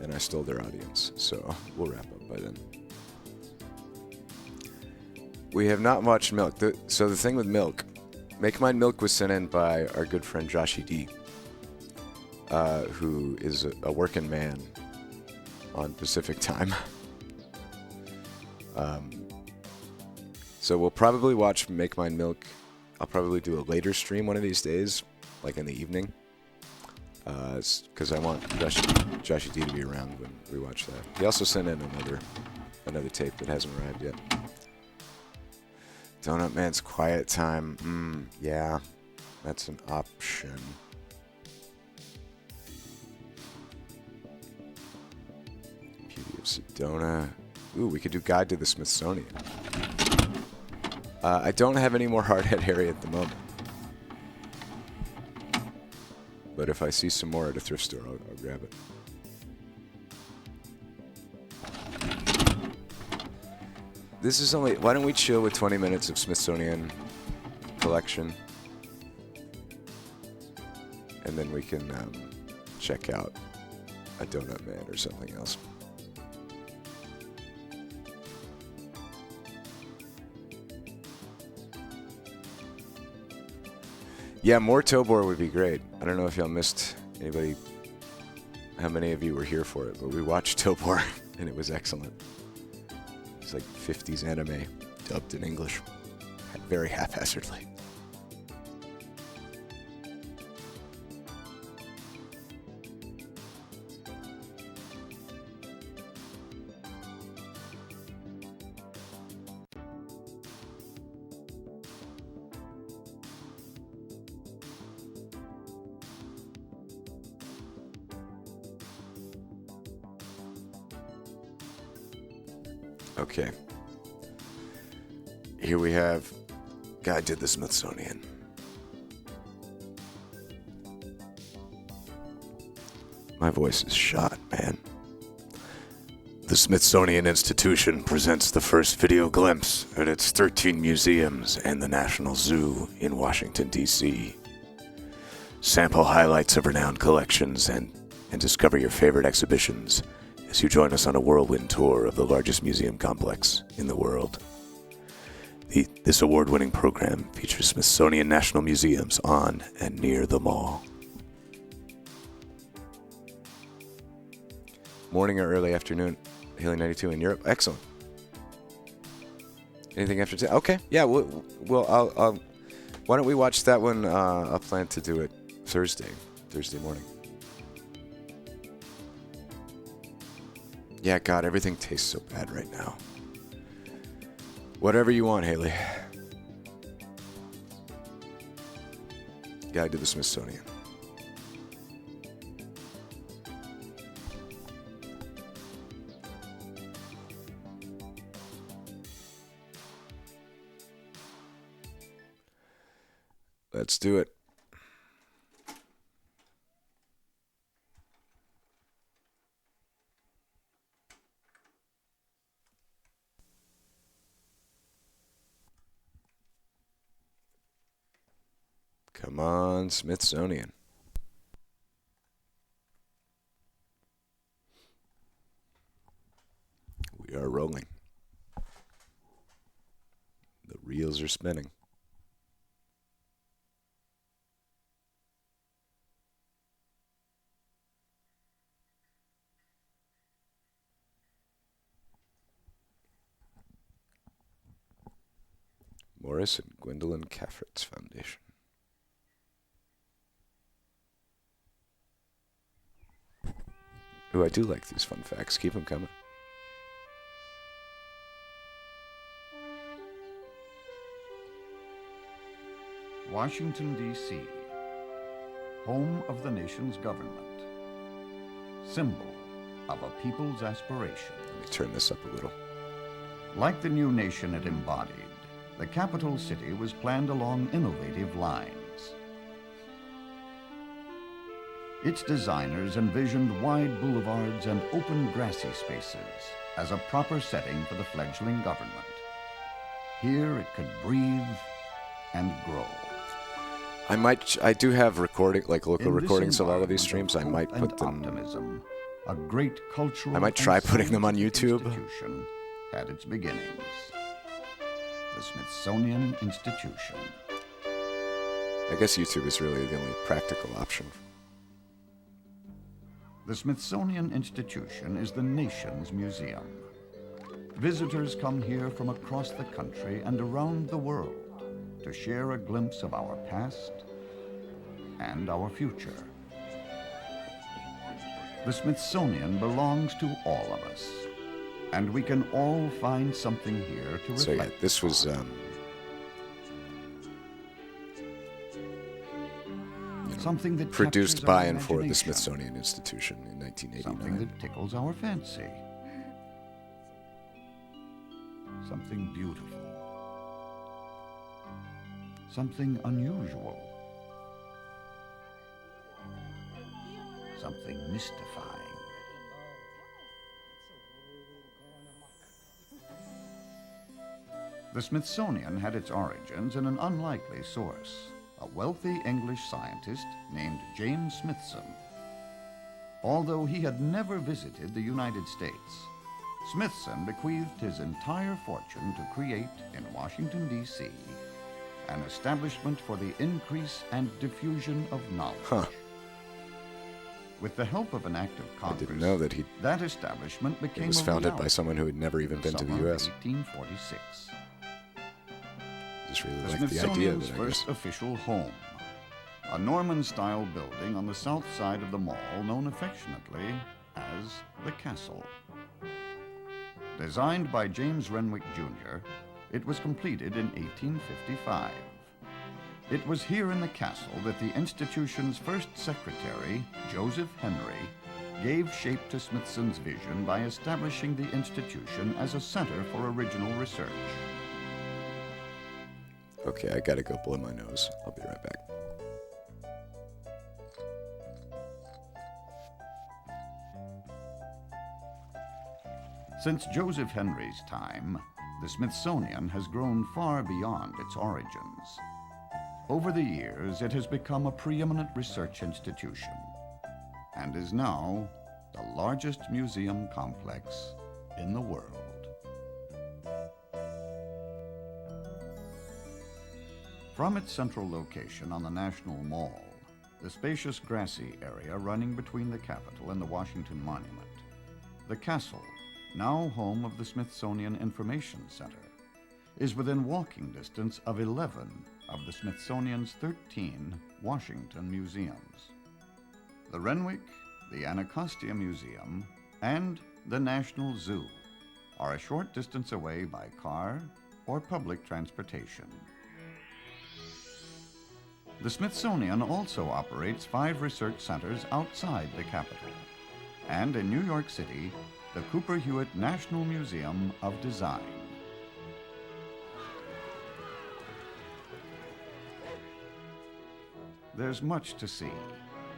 [SPEAKER 1] And I stole their audience, so we'll wrap up by then. We have not watched Milk. So the thing with Milk, Make Mine Milk was sent in by our good friend Joshy D, who is a working man on Pacific time. So we'll probably watch Make Mine Milk. I'll probably do a later stream one of these days, like in the evening. Because I want Joshy D to be around when we watch that. He also sent in another tape that hasn't arrived yet. Donut Man's Quiet Time. Yeah, that's an option. Beauty of Sedona. Ooh, we could do Guide to the Smithsonian. I don't have any more Hardhead Harry at the moment. But if I see some more at a thrift store, I'll grab it. This is only... Why don't we chill with 20 minutes of Smithsonian collection? And then we can check out a Donut Man or something else. Yeah, more Tobor would be great. I don't know if y'all missed anybody, how many of you were here for it, but we watched Tobor, and it was excellent. It's like 50s anime, dubbed in English, very haphazardly. Okay. Here we have Guide to the Smithsonian. My voice is shot, man. The Smithsonian Institution presents the first video glimpse at its 13 museums and the National Zoo in Washington, D.C. Sample highlights of renowned collections and discover your favorite exhibitions as you join us on a whirlwind tour of the largest museum complex in the world. This award-winning program features Smithsonian National Museums on and near the mall. Morning or early afternoon, Haley 92 in Europe. Excellent. Anything after 10? Okay, yeah. I'll why don't we watch that one? I'll plan to do it Thursday morning. Yeah, God, everything tastes so bad right now. Whatever you want, Haley. Guide to the Smithsonian. Let's do it. Come on, Smithsonian. We are rolling. The reels are spinning. Morris and Gwendolyn Caffert's Foundation. Ooh, I do like these fun facts. Keep them coming.
[SPEAKER 19] Washington, D.C., home of the nation's government, symbol of a people's aspiration.
[SPEAKER 1] Let me turn this up a little.
[SPEAKER 19] Like the new nation it embodied, the capital city was planned along innovative lines. Its designers envisioned wide boulevards and open grassy spaces as a proper setting for the fledgling government. Here it could breathe and grow.
[SPEAKER 1] I do have local
[SPEAKER 19] In this
[SPEAKER 1] recordings of all of these
[SPEAKER 19] environment
[SPEAKER 1] streams. I might
[SPEAKER 19] hope
[SPEAKER 1] put
[SPEAKER 19] and
[SPEAKER 1] them.
[SPEAKER 19] optimism, a great cultural
[SPEAKER 1] I might try
[SPEAKER 19] and
[SPEAKER 1] putting them on
[SPEAKER 19] scientific
[SPEAKER 1] YouTube.
[SPEAKER 19] institution had its beginnings. The Smithsonian Institution.
[SPEAKER 1] I guess YouTube is really the only practical option.
[SPEAKER 19] The Smithsonian Institution is the nation's museum. Visitors come here from across the country and around the world to share a glimpse of our past and our future. The Smithsonian belongs to all of us, and we can all find something here to reflect.
[SPEAKER 1] So yeah, this was
[SPEAKER 19] something that
[SPEAKER 1] produced
[SPEAKER 19] captures
[SPEAKER 1] by
[SPEAKER 19] our
[SPEAKER 1] and for the
[SPEAKER 19] imagination.
[SPEAKER 1] Smithsonian Institution in 1989.
[SPEAKER 19] Something that tickles our fancy. Something beautiful. Something unusual. Something mystifying. The Smithsonian had its origins in an unlikely source, a wealthy English scientist named James Smithson. Although he had never visited the United States, Smithson bequeathed his entire fortune to create, in Washington, D.C., an establishment for the increase and diffusion of knowledge. With the help of an act of Congress,
[SPEAKER 1] I didn't know that
[SPEAKER 19] that establishment became
[SPEAKER 1] it was
[SPEAKER 19] a
[SPEAKER 1] founded by
[SPEAKER 19] reality
[SPEAKER 1] someone who had never even
[SPEAKER 19] in
[SPEAKER 1] been to the
[SPEAKER 19] summer of
[SPEAKER 1] U.S.
[SPEAKER 19] 1846.
[SPEAKER 1] Just really
[SPEAKER 19] The
[SPEAKER 1] like the idea of
[SPEAKER 19] Smithsonian's
[SPEAKER 1] it, I
[SPEAKER 19] first
[SPEAKER 1] guess.
[SPEAKER 19] official home, a Norman-style building on the south side of the mall known affectionately as the Castle. Designed by James Renwick, Jr., it was completed in 1855. It was here in the castle that the institution's first secretary, Joseph Henry, gave shape to Smithson's vision by establishing the institution as a center for original research.
[SPEAKER 1] Okay, I gotta go blow my nose. I'll be right back.
[SPEAKER 19] Since Joseph Henry's time, the Smithsonian has grown far beyond its origins. Over the years, it has become a preeminent research institution and is now the largest museum complex in the world. From its central location on the National Mall, the spacious grassy area running between the Capitol and the Washington Monument, the Castle, now home of the Smithsonian Information Center, is within walking distance of 11 of the Smithsonian's 13 Washington museums. The Renwick, the Anacostia Museum, and the National Zoo are a short distance away by car or public transportation. The Smithsonian also operates 5 research centers outside the Capitol, and in New York City, the Cooper Hewitt National Museum of Design. There's much to see,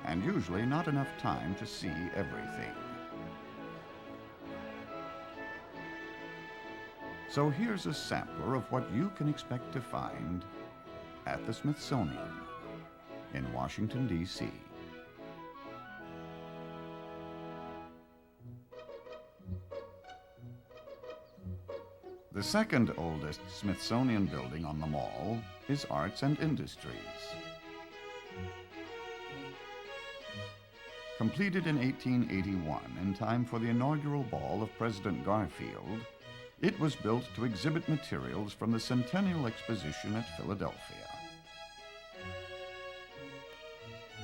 [SPEAKER 19] and usually not enough time to see everything. So here's a sampler of what you can expect to find at the Smithsonian in Washington, D.C. The second oldest Smithsonian building on the mall is Arts and Industries. Completed in 1881 in time for the inaugural ball of President Garfield, it was built to exhibit materials from the Centennial Exposition at Philadelphia.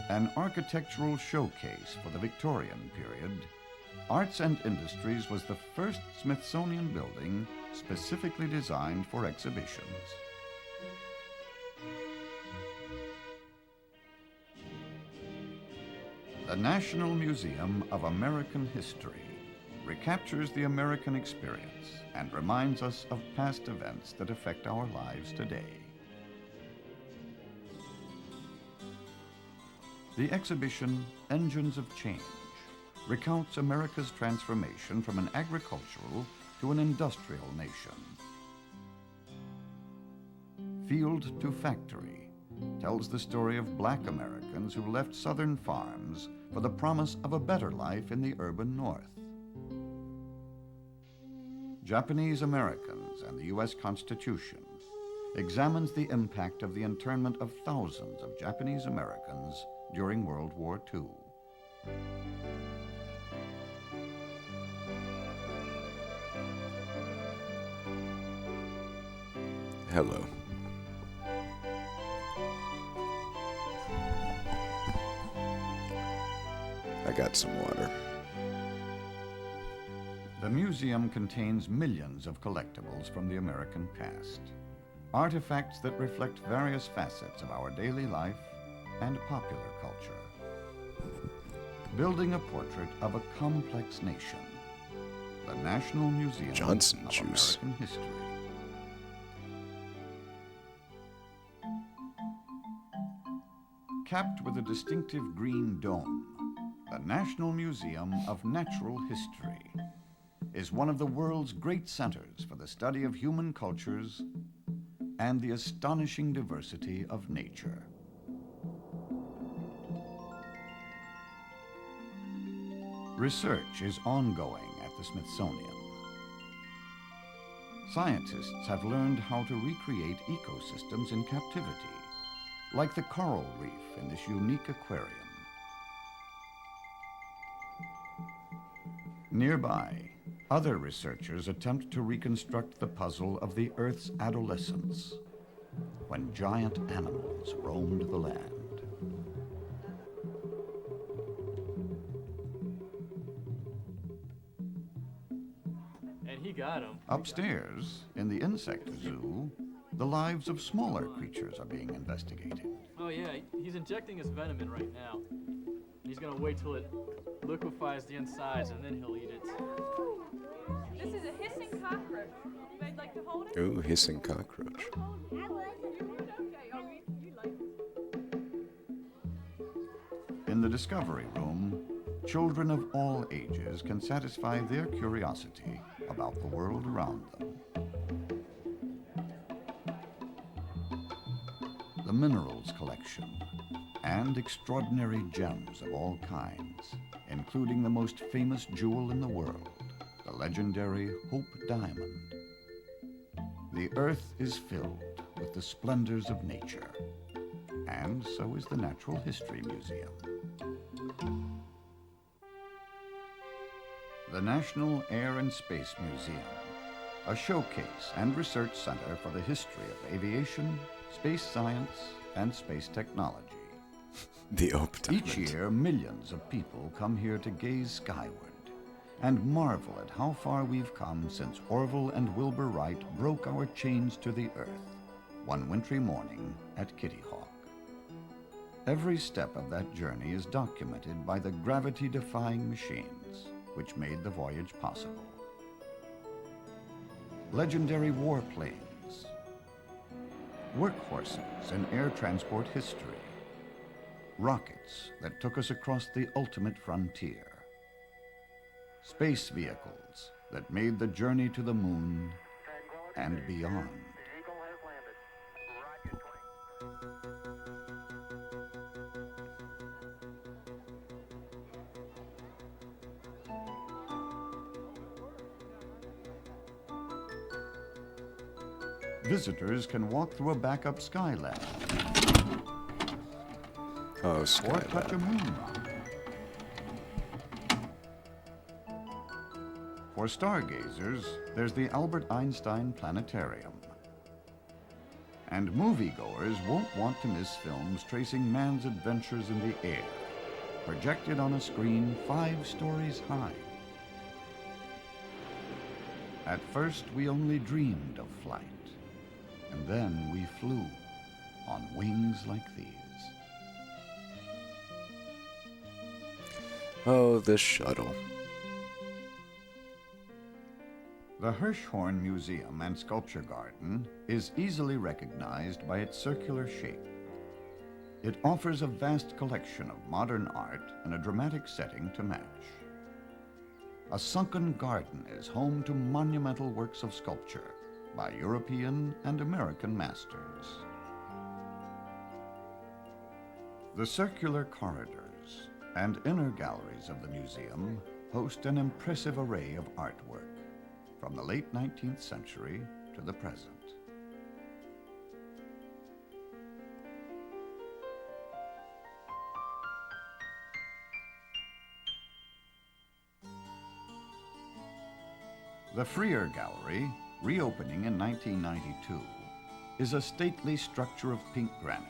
[SPEAKER 19] An architectural showcase for the Victorian period, Arts and Industries was the first Smithsonian building specifically designed for exhibitions. The National Museum of American History recaptures the American experience and reminds us of past events that affect our lives today. The exhibition, Engines of Change, recounts America's transformation from an agricultural to an industrial nation. Field to Factory tells the story of black Americans who left southern farms for the promise of a better life in the urban north. Japanese Americans and the U.S. Constitution examines the impact of the internment of thousands of Japanese Americans during World War II.
[SPEAKER 1] Hello. I got some water.
[SPEAKER 19] The museum contains millions of collectibles from the American past. Artifacts that reflect various facets of our daily life and popular culture. Building a portrait of a complex nation. The National Museum
[SPEAKER 1] Johnson
[SPEAKER 19] of
[SPEAKER 1] juice.
[SPEAKER 19] American History. Capped with a distinctive green dome, the National Museum of Natural History is one of the world's great centers for the study of human cultures and the astonishing diversity of nature. Research is ongoing at the Smithsonian. Scientists have learned how to recreate ecosystems in captivity, like the coral reef in this unique aquarium. Nearby, other researchers attempt to reconstruct the puzzle of the Earth's adolescence, when giant animals roamed the land.
[SPEAKER 20] And he got him.
[SPEAKER 19] Upstairs, in the insect zoo, the lives of smaller creatures are being investigated.
[SPEAKER 20] Oh yeah, he's injecting his venom in right now. He's gonna wait till it liquefies the insides and then he'll eat it.
[SPEAKER 10] This is a hissing cockroach. You guys like to hold it?
[SPEAKER 1] Ooh, hissing cockroach.
[SPEAKER 19] In the discovery room, children of all ages can satisfy their curiosity about the world around them. The minerals collection and extraordinary gems of all kinds, including the most famous jewel in the world, the legendary Hope Diamond. The earth is filled with the splendors of nature, and so is the Natural History Museum. The National Air and Space Museum, a showcase and research center for the history of aviation, space science, and space technology.
[SPEAKER 1] The Hope Diamond.
[SPEAKER 19] Each year, millions of people come here to gaze skyward and marvel at how far we've come since Orville and Wilbur Wright broke our chains to the earth one wintry morning at Kitty Hawk. Every step of that journey is documented by the gravity-defying machines which made the voyage possible. Legendary warplanes, workhorses in air transport history, rockets that took us across the ultimate frontier, space vehicles that made the journey to the moon and beyond. Visitors can walk through a backup Skylab.
[SPEAKER 1] Oh,
[SPEAKER 19] Or
[SPEAKER 1] Skylab.
[SPEAKER 19] touch a moon rock. For stargazers, there's the Albert Einstein Planetarium. And moviegoers won't want to miss films tracing man's adventures in the air, projected on a screen 5 stories high. At first, we only dreamed of flight. And then we flew on wings like these.
[SPEAKER 1] Oh, the shuttle.
[SPEAKER 19] The Hirshhorn Museum and Sculpture Garden is easily recognized by its circular shape. It offers a vast collection of modern art and a dramatic setting to match. A sunken garden is home to monumental works of sculpture, by European and American masters. The circular corridors and inner galleries of the museum host an impressive array of artwork from the late 19th century to the present. The Freer Gallery, reopening in 1992, is a stately structure of pink granite,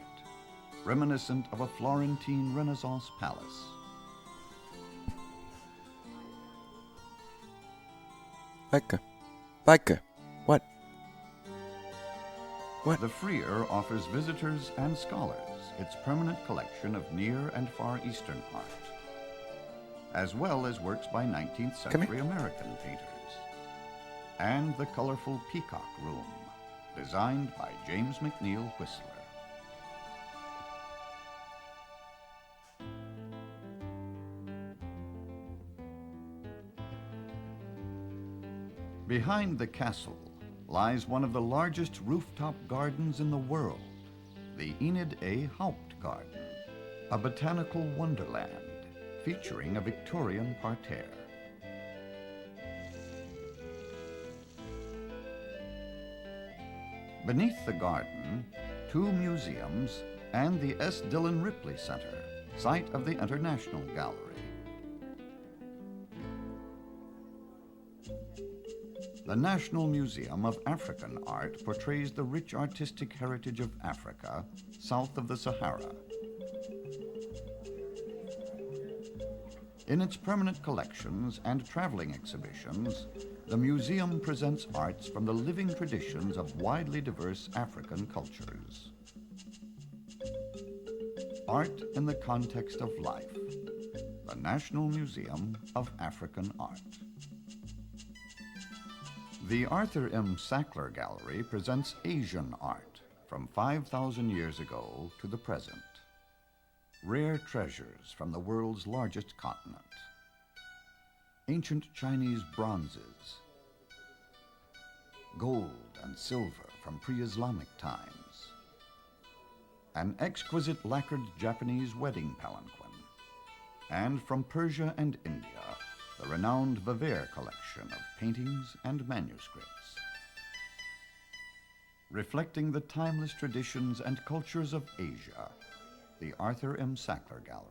[SPEAKER 19] reminiscent of a Florentine Renaissance palace.
[SPEAKER 1] What? What?
[SPEAKER 19] The Freer offers visitors and scholars its permanent collection of Near and Far Eastern art, as well as works by 19th century American painters, and the colorful Peacock Room, designed by James McNeill Whistler. Behind the castle lies one of the largest rooftop gardens in the world, the Enid A. Haupt Garden, a botanical wonderland featuring a Victorian parterre. Beneath the garden, 2 museums and the S. Dillon Ripley Center, site of the International Gallery. The National Museum of African Art portrays the rich artistic heritage of Africa south of the Sahara. In its permanent collections and traveling exhibitions, the museum presents arts from the living traditions of widely diverse African cultures. Art in the context of life. The National Museum of African Art. The Arthur M. Sackler Gallery presents Asian art from 5,000 years ago to the present. Rare treasures from the world's largest continent. Ancient Chinese bronzes. Gold and silver from pre-Islamic times. An exquisite lacquered Japanese wedding palanquin. And from Persia and India, the renowned Viver collection of paintings and manuscripts. Reflecting the timeless traditions and cultures of Asia, the Arthur M. Sackler Gallery.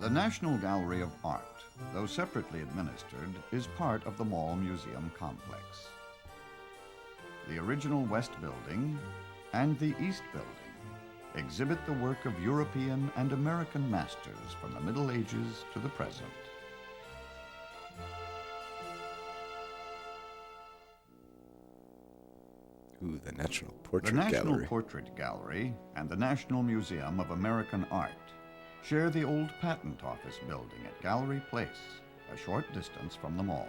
[SPEAKER 19] The National Gallery of Art, though separately administered, is part of the Mall Museum complex. The original West Building and the East Building exhibit the work of European and American masters from the Middle Ages to the present.
[SPEAKER 1] Ooh, the National Portrait
[SPEAKER 19] The National
[SPEAKER 1] Gallery.
[SPEAKER 19] Portrait Gallery and the National Museum of American Art share the old patent office building at Gallery Place, a short distance from the mall.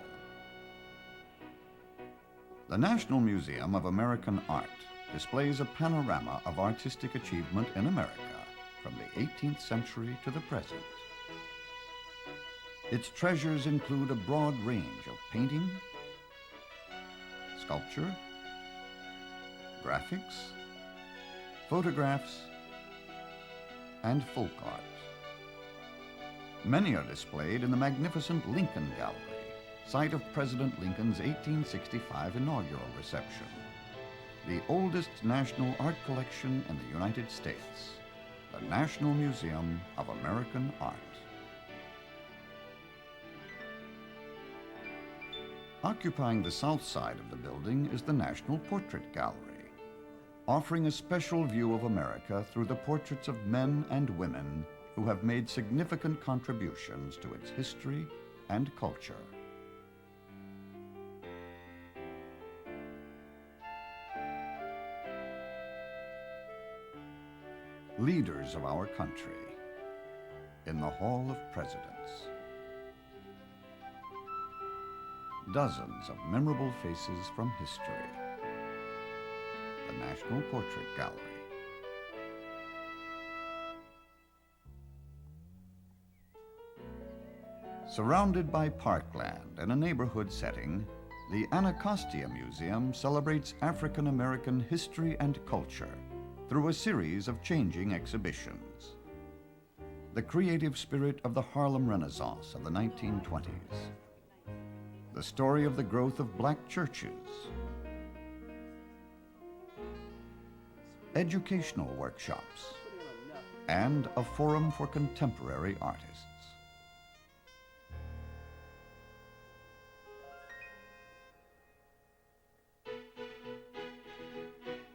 [SPEAKER 19] The National Museum of American Art displays a panorama of artistic achievement in America from the 18th century to the present. Its treasures include a broad range of painting, sculpture, graphics, photographs, and folk art. Many are displayed in the magnificent Lincoln Gallery, site of President Lincoln's 1865 inaugural reception, the oldest national art collection in the United States, the National Museum of American Art. Occupying the south side of the building is the National Portrait Gallery, offering a special view of America through the portraits of men and women who have made significant contributions to its history and culture. Leaders of our country in the Hall of Presidents. Dozens of memorable faces from history. The National Portrait Gallery. Surrounded by parkland and a neighborhood setting, the Anacostia Museum celebrates African American history and culture through a series of changing exhibitions. The creative spirit of the Harlem Renaissance of the 1920s. The story of the growth of black churches. Educational workshops. And a forum for contemporary artists.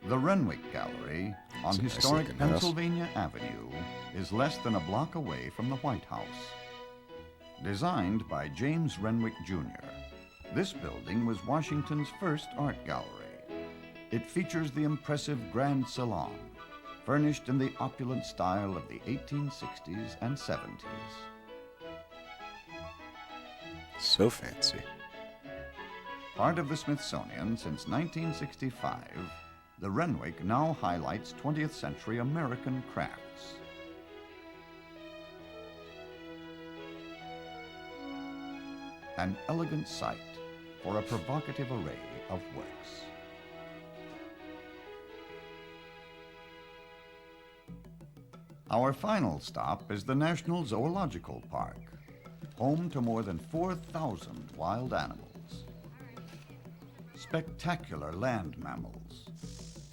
[SPEAKER 19] The Renwick Gallery on
[SPEAKER 1] It's a nice
[SPEAKER 19] historic
[SPEAKER 1] looking house.
[SPEAKER 19] Pennsylvania Avenue is less than a block away from the White House. Designed by James Renwick Jr., this building was Washington's first art gallery. It features the impressive Grand Salon, furnished in the opulent style of the 1860s and 70s.
[SPEAKER 1] So fancy.
[SPEAKER 19] Part of the Smithsonian since 1965, the Renwick now highlights 20th century American crafts. An elegant site for a provocative array of works. Our final stop is the National Zoological Park, home to more than 4,000 wild animals. Spectacular land mammals,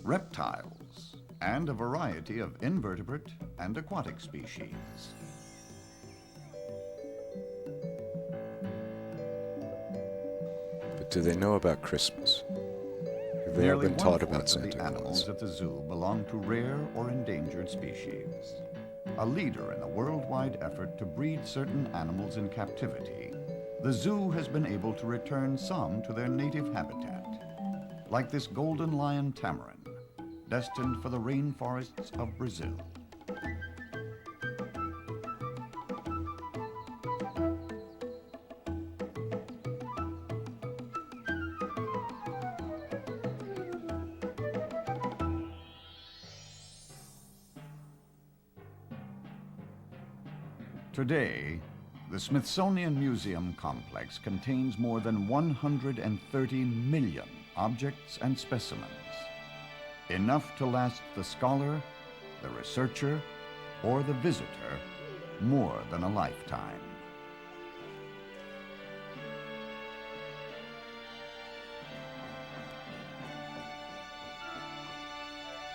[SPEAKER 19] reptiles, and a variety of invertebrate and aquatic species.
[SPEAKER 1] But do they know about Christmas? Have they all
[SPEAKER 19] Nearly
[SPEAKER 1] been taught
[SPEAKER 19] 1/4
[SPEAKER 1] about
[SPEAKER 19] of
[SPEAKER 1] Santa
[SPEAKER 19] the
[SPEAKER 1] Claus?
[SPEAKER 19] animals at the zoo belong to rare or endangered species. A leader in a worldwide effort to breed certain animals in captivity, the zoo has been able to return some to their native habitat, like this golden lion tamarin, destined for the rainforests of Brazil. Today, the Smithsonian Museum complex contains more than 130 million objects and specimens, enough to last the scholar, the researcher, or the visitor more than a lifetime.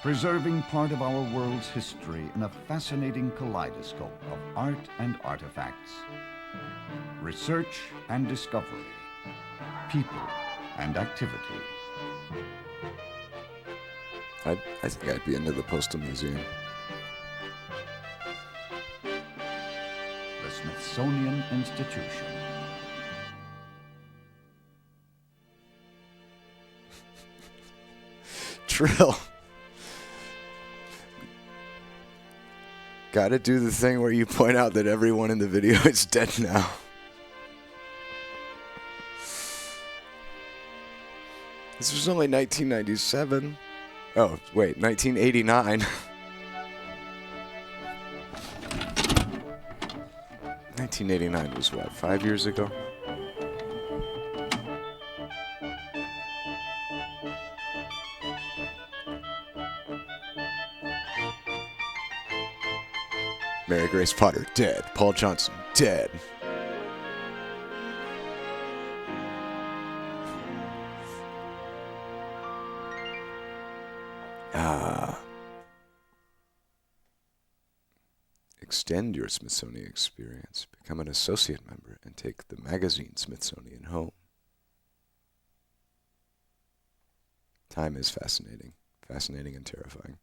[SPEAKER 19] Preserving part of our world's history in a fascinating kaleidoscope of art and artifacts, research and discovery, people and activity.
[SPEAKER 1] I think I'd be into the Postal Museum.
[SPEAKER 19] The Smithsonian Institution.
[SPEAKER 1] Trill. Gotta do the thing where you point out that everyone in the video is dead now. This was only 1997. Oh, wait, 1989. 1989 was what, 5 years ago? Mary Grace Potter, dead. Paul Johnson, dead. Extend your Smithsonian experience. Become an associate member and take the magazine Smithsonian home. Time is fascinating. Fascinating and terrifying.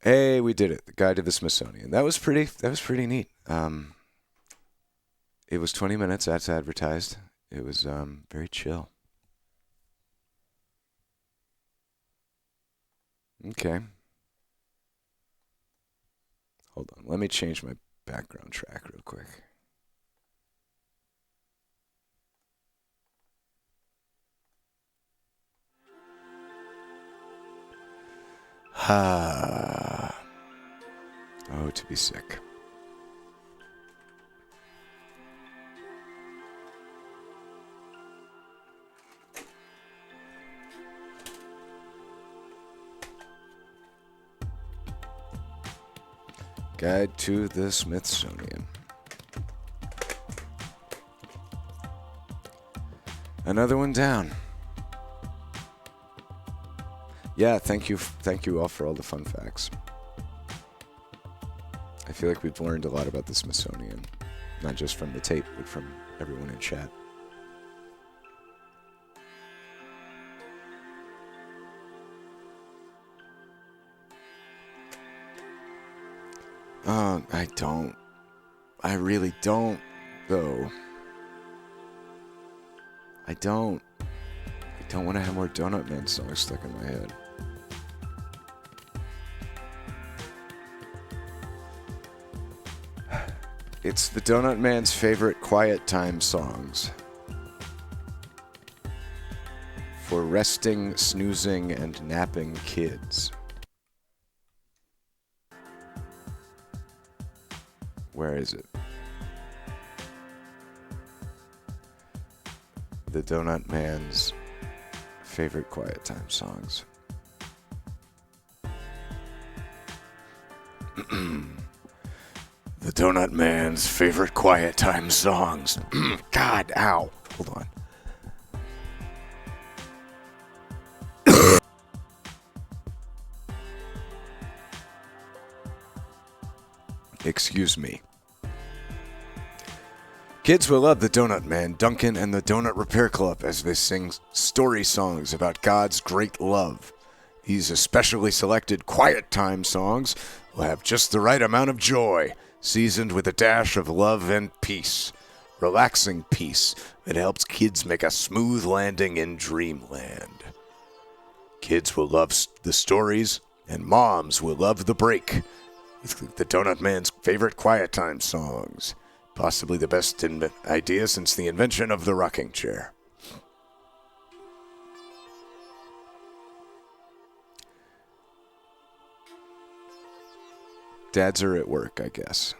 [SPEAKER 1] Hey, we did it. The Guide to the Smithsonian. That was pretty neat. It was 20 minutes as advertised. It was very chill. Okay. Hold on. Let me change my background track real quick. Oh, to be sick. Guide to the Smithsonian. Another one down. Yeah, thank you all for all the fun facts. I feel like we've learned a lot about the Smithsonian, not just from the tape, but from everyone in chat. I really don't, though. I don't want to have more Donut Man songs stuck in my head. It's the Donut Man's favorite quiet time songs. For resting, snoozing, and napping kids. Where is it? The Donut Man's favorite quiet time songs. The Donut Man's favorite quiet time songs. God, ow. Hold on. Excuse me. Kids will love the Donut Man, Duncan, and the Donut Repair Club as they sing story songs about God's great love. These especially selected quiet time songs will have just the right amount of joy, seasoned with a dash of love and peace. Relaxing peace that helps kids make a smooth landing in dreamland. Kids will love the stories, and moms will love the break with the Donut Man's favorite quiet time songs. Possibly the best idea since the invention of the rocking chair. Dads are at work, I guess.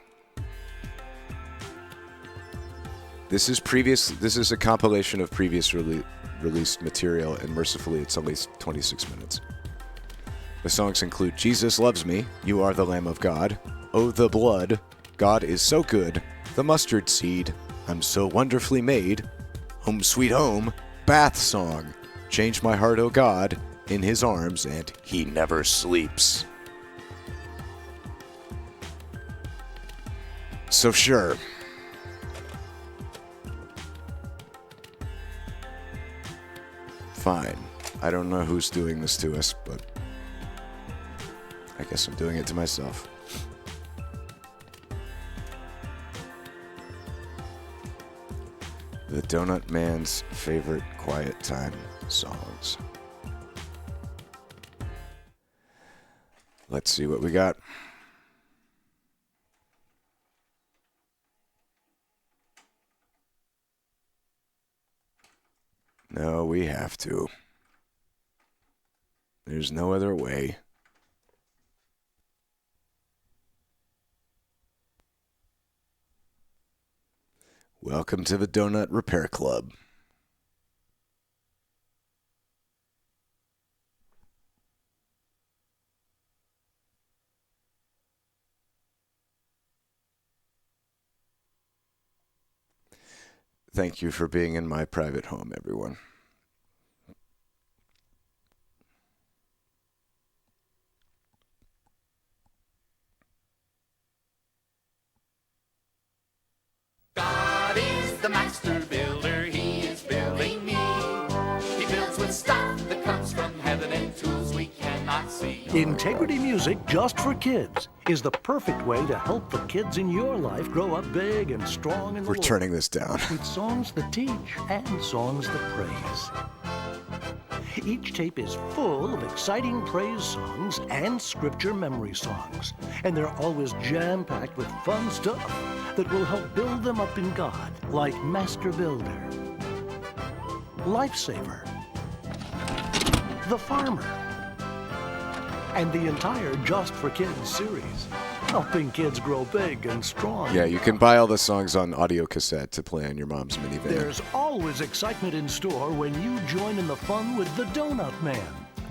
[SPEAKER 1] This is a compilation of previous released material, and mercifully it's only 26 minutes. The songs include Jesus Loves Me, You Are the Lamb of God, Oh the Blood, God is So Good, The Mustard Seed, I'm So Wonderfully Made, Home Sweet Home, Bath Song, Change My Heart, O God, In His Arms, and He Never Sleeps. So sure. Fine. I don't know who's doing this to us, but I guess I'm doing it to myself. The Donut Man's favorite quiet time songs. Let's see what we got. No, we have to. There's no other way. Welcome to the Donut Repair Club. Thank you for being in my private home, everyone.
[SPEAKER 7] God is the master builder, he is building me. He builds with stuff that comes from heaven and tools we cannot see.
[SPEAKER 21] Integrity Music Just for Kids is the perfect way to help the kids in your life grow up big and strong in the
[SPEAKER 1] We're
[SPEAKER 21] Lord.
[SPEAKER 1] turning this down.
[SPEAKER 21] With songs that teach and songs that praise. Each tape is full of exciting praise songs and scripture memory songs, and they're always jam-packed with fun stuff that will help build them up in God, like Master Builder, Lifesaver, The Farmer, and the entire Just for Kids series, helping kids grow big and strong.
[SPEAKER 1] Yeah, you can buy all the songs on audio cassette to play on your mom's minivan.
[SPEAKER 21] There's always excitement in store when you join in the fun with the Donut Man,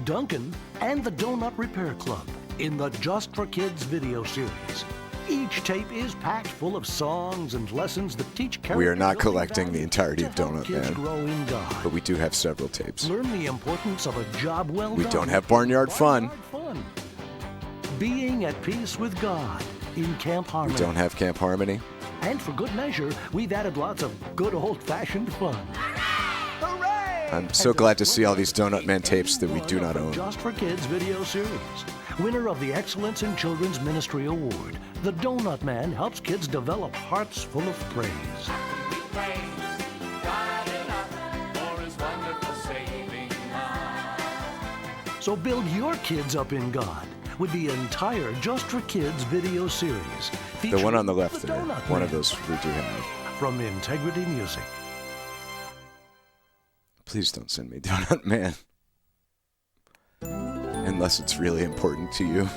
[SPEAKER 21] Duncan, and the Donut Repair Club in the Just for Kids video series. Each tape is packed full of songs and lessons that teach character.
[SPEAKER 1] We are not
[SPEAKER 21] building
[SPEAKER 1] collecting the
[SPEAKER 21] values
[SPEAKER 1] entirety
[SPEAKER 21] to
[SPEAKER 1] of
[SPEAKER 21] help
[SPEAKER 1] Donut
[SPEAKER 21] kids
[SPEAKER 1] Man,
[SPEAKER 21] grow in God.
[SPEAKER 1] but we do have several tapes.
[SPEAKER 21] Learn the importance of a job well
[SPEAKER 1] We
[SPEAKER 21] done.
[SPEAKER 1] don't have Barnyard Fun.
[SPEAKER 21] Being at peace with God in Camp Harmony.
[SPEAKER 1] We don't have Camp Harmony.
[SPEAKER 21] And for good measure, we've added lots of good old-fashioned fun.
[SPEAKER 1] I'm so glad to see all these Donut Man tapes that we do not own.
[SPEAKER 21] Just for Kids video series. Winner of the Excellence in Children's Ministry Award, the Donut Man helps kids develop hearts full of praise. So build your kids up in God with the entire Just for Kids video series.
[SPEAKER 1] The one on the left
[SPEAKER 21] the
[SPEAKER 1] there,
[SPEAKER 21] Donut
[SPEAKER 1] one
[SPEAKER 21] Man.
[SPEAKER 1] of those we do have.
[SPEAKER 21] From Integrity Music.
[SPEAKER 1] Please don't send me Donut Man. Unless it's really important to you.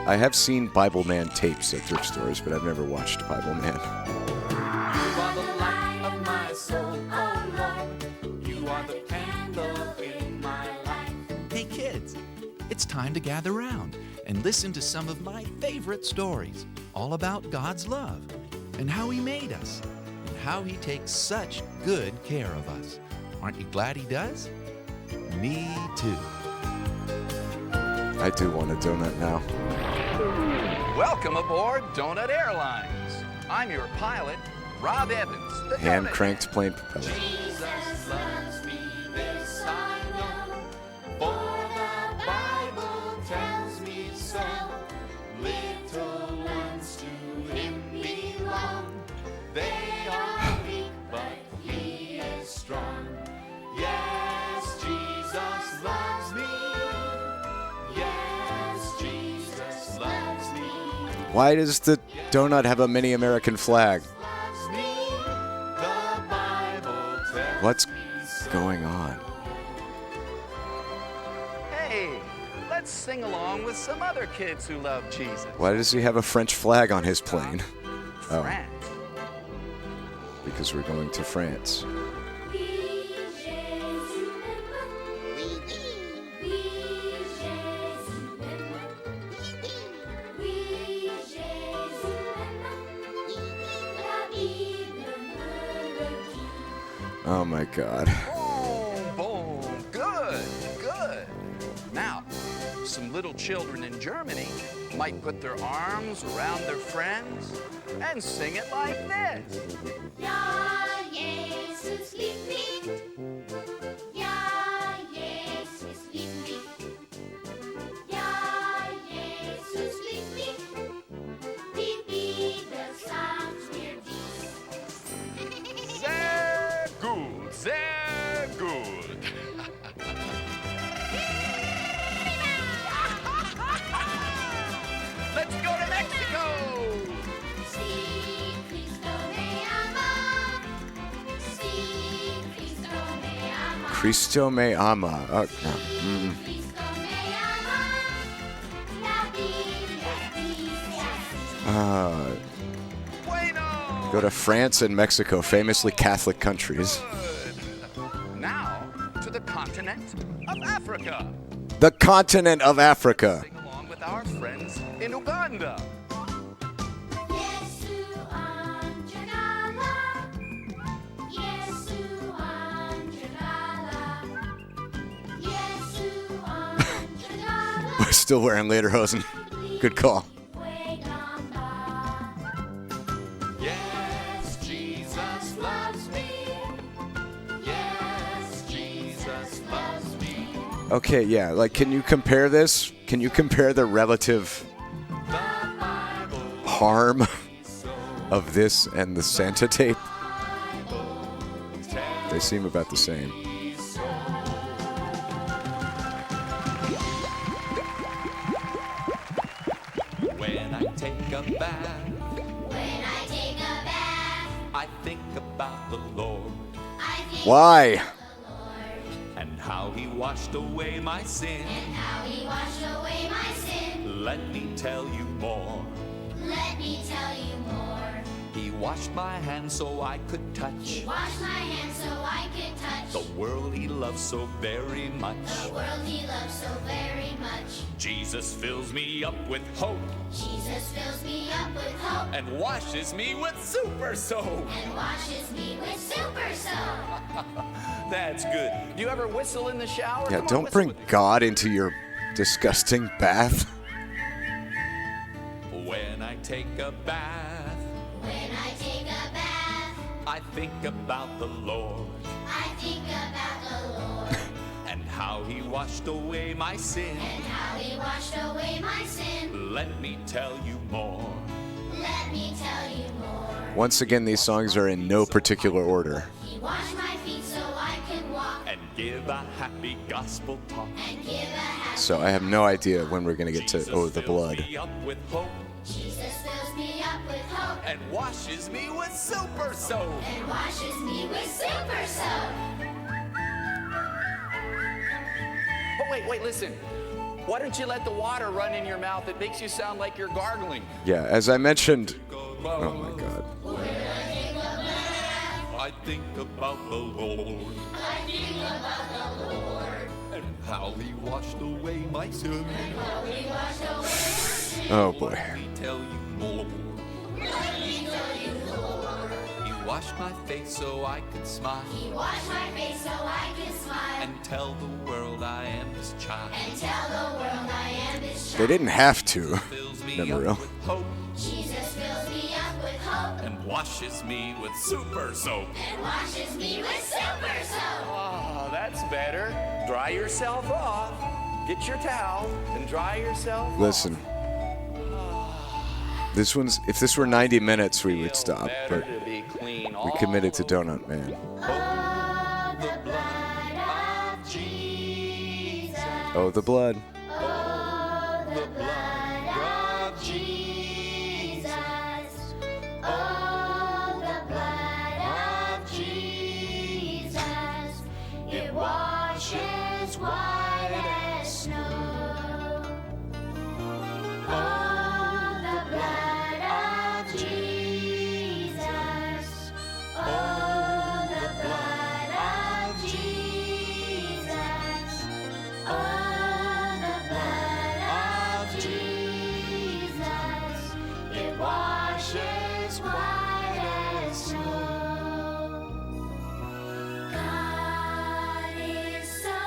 [SPEAKER 1] I have seen Bible Man tapes at thrift stores, but I've never watched Bible Man.
[SPEAKER 7] You are the light of my soul, oh Lord. You are the candle in my life.
[SPEAKER 5] Hey kids, it's time to gather round and listen to some of my favorite stories, all about God's love and how He made us and how He takes such good care of us. Aren't you glad He does? Me too.
[SPEAKER 1] I do want a donut now.
[SPEAKER 22] Welcome aboard Donut Airlines. I'm your pilot, Rob Evans. The
[SPEAKER 1] Hand
[SPEAKER 22] Donut
[SPEAKER 1] cranked plane propeller.
[SPEAKER 7] Jesus loves me, this I know, for the Bible tells me so. Little ones to Him belong. They are weak, but He is strong. Yes, Jesus loves me. Yes, Jesus loves me.
[SPEAKER 1] Why does the donut have a mini American flag? What's going on?
[SPEAKER 22] Hey, let's sing along with some other kids who love Jesus.
[SPEAKER 1] Why does he have a French flag on his plane? Oh,
[SPEAKER 22] France.
[SPEAKER 1] because we're going to France. Oh my God.
[SPEAKER 22] Boom, boom. Good, good. Now, some little children in Germany might put their arms around their friends and sing it like this.
[SPEAKER 7] Ja, Jesus liebt mich. Ja, Jesus liebt mich. Ja, Jesus liebt mich. Die Bibel sagt mir dies.
[SPEAKER 22] Sehr gut, sehr gut. Let's go to Mexico.
[SPEAKER 7] Si Cristo me ama. Si Cristo me ama.
[SPEAKER 1] Cristo me ama. Oh, no.
[SPEAKER 7] Cristo me ama. La Biblia dice así.
[SPEAKER 1] Go to France and Mexico, famously Catholic countries.
[SPEAKER 22] Now to the continent of Africa.
[SPEAKER 1] The continent of Africa.
[SPEAKER 22] Along with our friends in Uganda.
[SPEAKER 7] Yesu anjagala. Yesu anjagala. Yesu anjagala.
[SPEAKER 1] We're still wearing lederhosen. Good call.
[SPEAKER 7] Yes, Jesus loves me. Yes, Jesus loves me.
[SPEAKER 1] Okay, yeah, like, can you compare this? Can you compare the relative harm of this and the Santa tape? They seem about the same.
[SPEAKER 5] When I take a bath,
[SPEAKER 7] When I take a bath,
[SPEAKER 5] I think about the Lord
[SPEAKER 7] I think
[SPEAKER 1] Why?
[SPEAKER 5] and how He washed away my sin.
[SPEAKER 7] how He washed away my sin.
[SPEAKER 5] Let me tell you more.
[SPEAKER 7] Let me tell you more.
[SPEAKER 8] He washed my hands so I could touch.
[SPEAKER 9] He washed my hands so I could touch.
[SPEAKER 8] The world he loves so very much.
[SPEAKER 9] The world he loves so very much.
[SPEAKER 8] Jesus fills me up with hope.
[SPEAKER 9] Jesus fills me up with hope.
[SPEAKER 8] And washes me with super soap.
[SPEAKER 9] And washes me with super soap.
[SPEAKER 22] That's good. Do you ever whistle in the shower?
[SPEAKER 1] Yeah,
[SPEAKER 22] Come on,
[SPEAKER 1] don't
[SPEAKER 22] whistle
[SPEAKER 1] bring
[SPEAKER 22] with me.
[SPEAKER 1] God into your disgusting bath.
[SPEAKER 8] When I take a bath,
[SPEAKER 9] When I take a bath,
[SPEAKER 8] I think about the Lord.
[SPEAKER 9] I think about the Lord.
[SPEAKER 8] And how he washed away my sin.
[SPEAKER 9] And how he washed away my sin.
[SPEAKER 8] Let me tell you more.
[SPEAKER 9] Let me tell you more.
[SPEAKER 1] Once again, these songs are in no particular order.
[SPEAKER 9] He washed my feet so I can walk.
[SPEAKER 8] And give a happy gospel talk.
[SPEAKER 9] And give a happy
[SPEAKER 1] So I have no idea when we're going to get to Oh, the Blood.
[SPEAKER 8] Me up with hope.
[SPEAKER 9] Jesus fills me up with hope.
[SPEAKER 8] And washes me with super soap.
[SPEAKER 9] And washes me with super soap.
[SPEAKER 22] Oh, wait, listen. Why don't you let the water run in your mouth? It makes you sound like you're gargling.
[SPEAKER 1] Yeah, as I mentioned. Oh my God.
[SPEAKER 8] I think about the Lord.
[SPEAKER 9] I think about the Lord.
[SPEAKER 8] And how he washed away my sin.
[SPEAKER 9] And how he washed away my sin.
[SPEAKER 1] Oh boy.
[SPEAKER 8] Let me tell you more.
[SPEAKER 9] Let me tell you more.
[SPEAKER 8] He washed my face so I could smile.
[SPEAKER 9] He washed my face so I can smile.
[SPEAKER 8] And tell the world I am his child.
[SPEAKER 9] And tell the world I am his child.
[SPEAKER 1] They didn't have to. Memorial.
[SPEAKER 9] Jesus fills me up with hope.
[SPEAKER 8] And washes me with super soap.
[SPEAKER 9] And washes me with super soap.
[SPEAKER 22] Oh, that's better. Dry yourself off. Get your towel and dry yourself off.
[SPEAKER 1] Listen. This one's, if this were 90 minutes, we would stop,
[SPEAKER 22] Better
[SPEAKER 1] but
[SPEAKER 22] to be clean
[SPEAKER 1] we committed to Donut Man.
[SPEAKER 9] Oh, the blood of Jesus.
[SPEAKER 1] Oh, the blood.
[SPEAKER 9] Oh, the blood of Jesus. Oh, the blood of Jesus. It washes white as snow. Oh, the blood of Jesus. Oh, the blood of Jesus. Oh, the blood of Jesus. It washes white as snow. God is so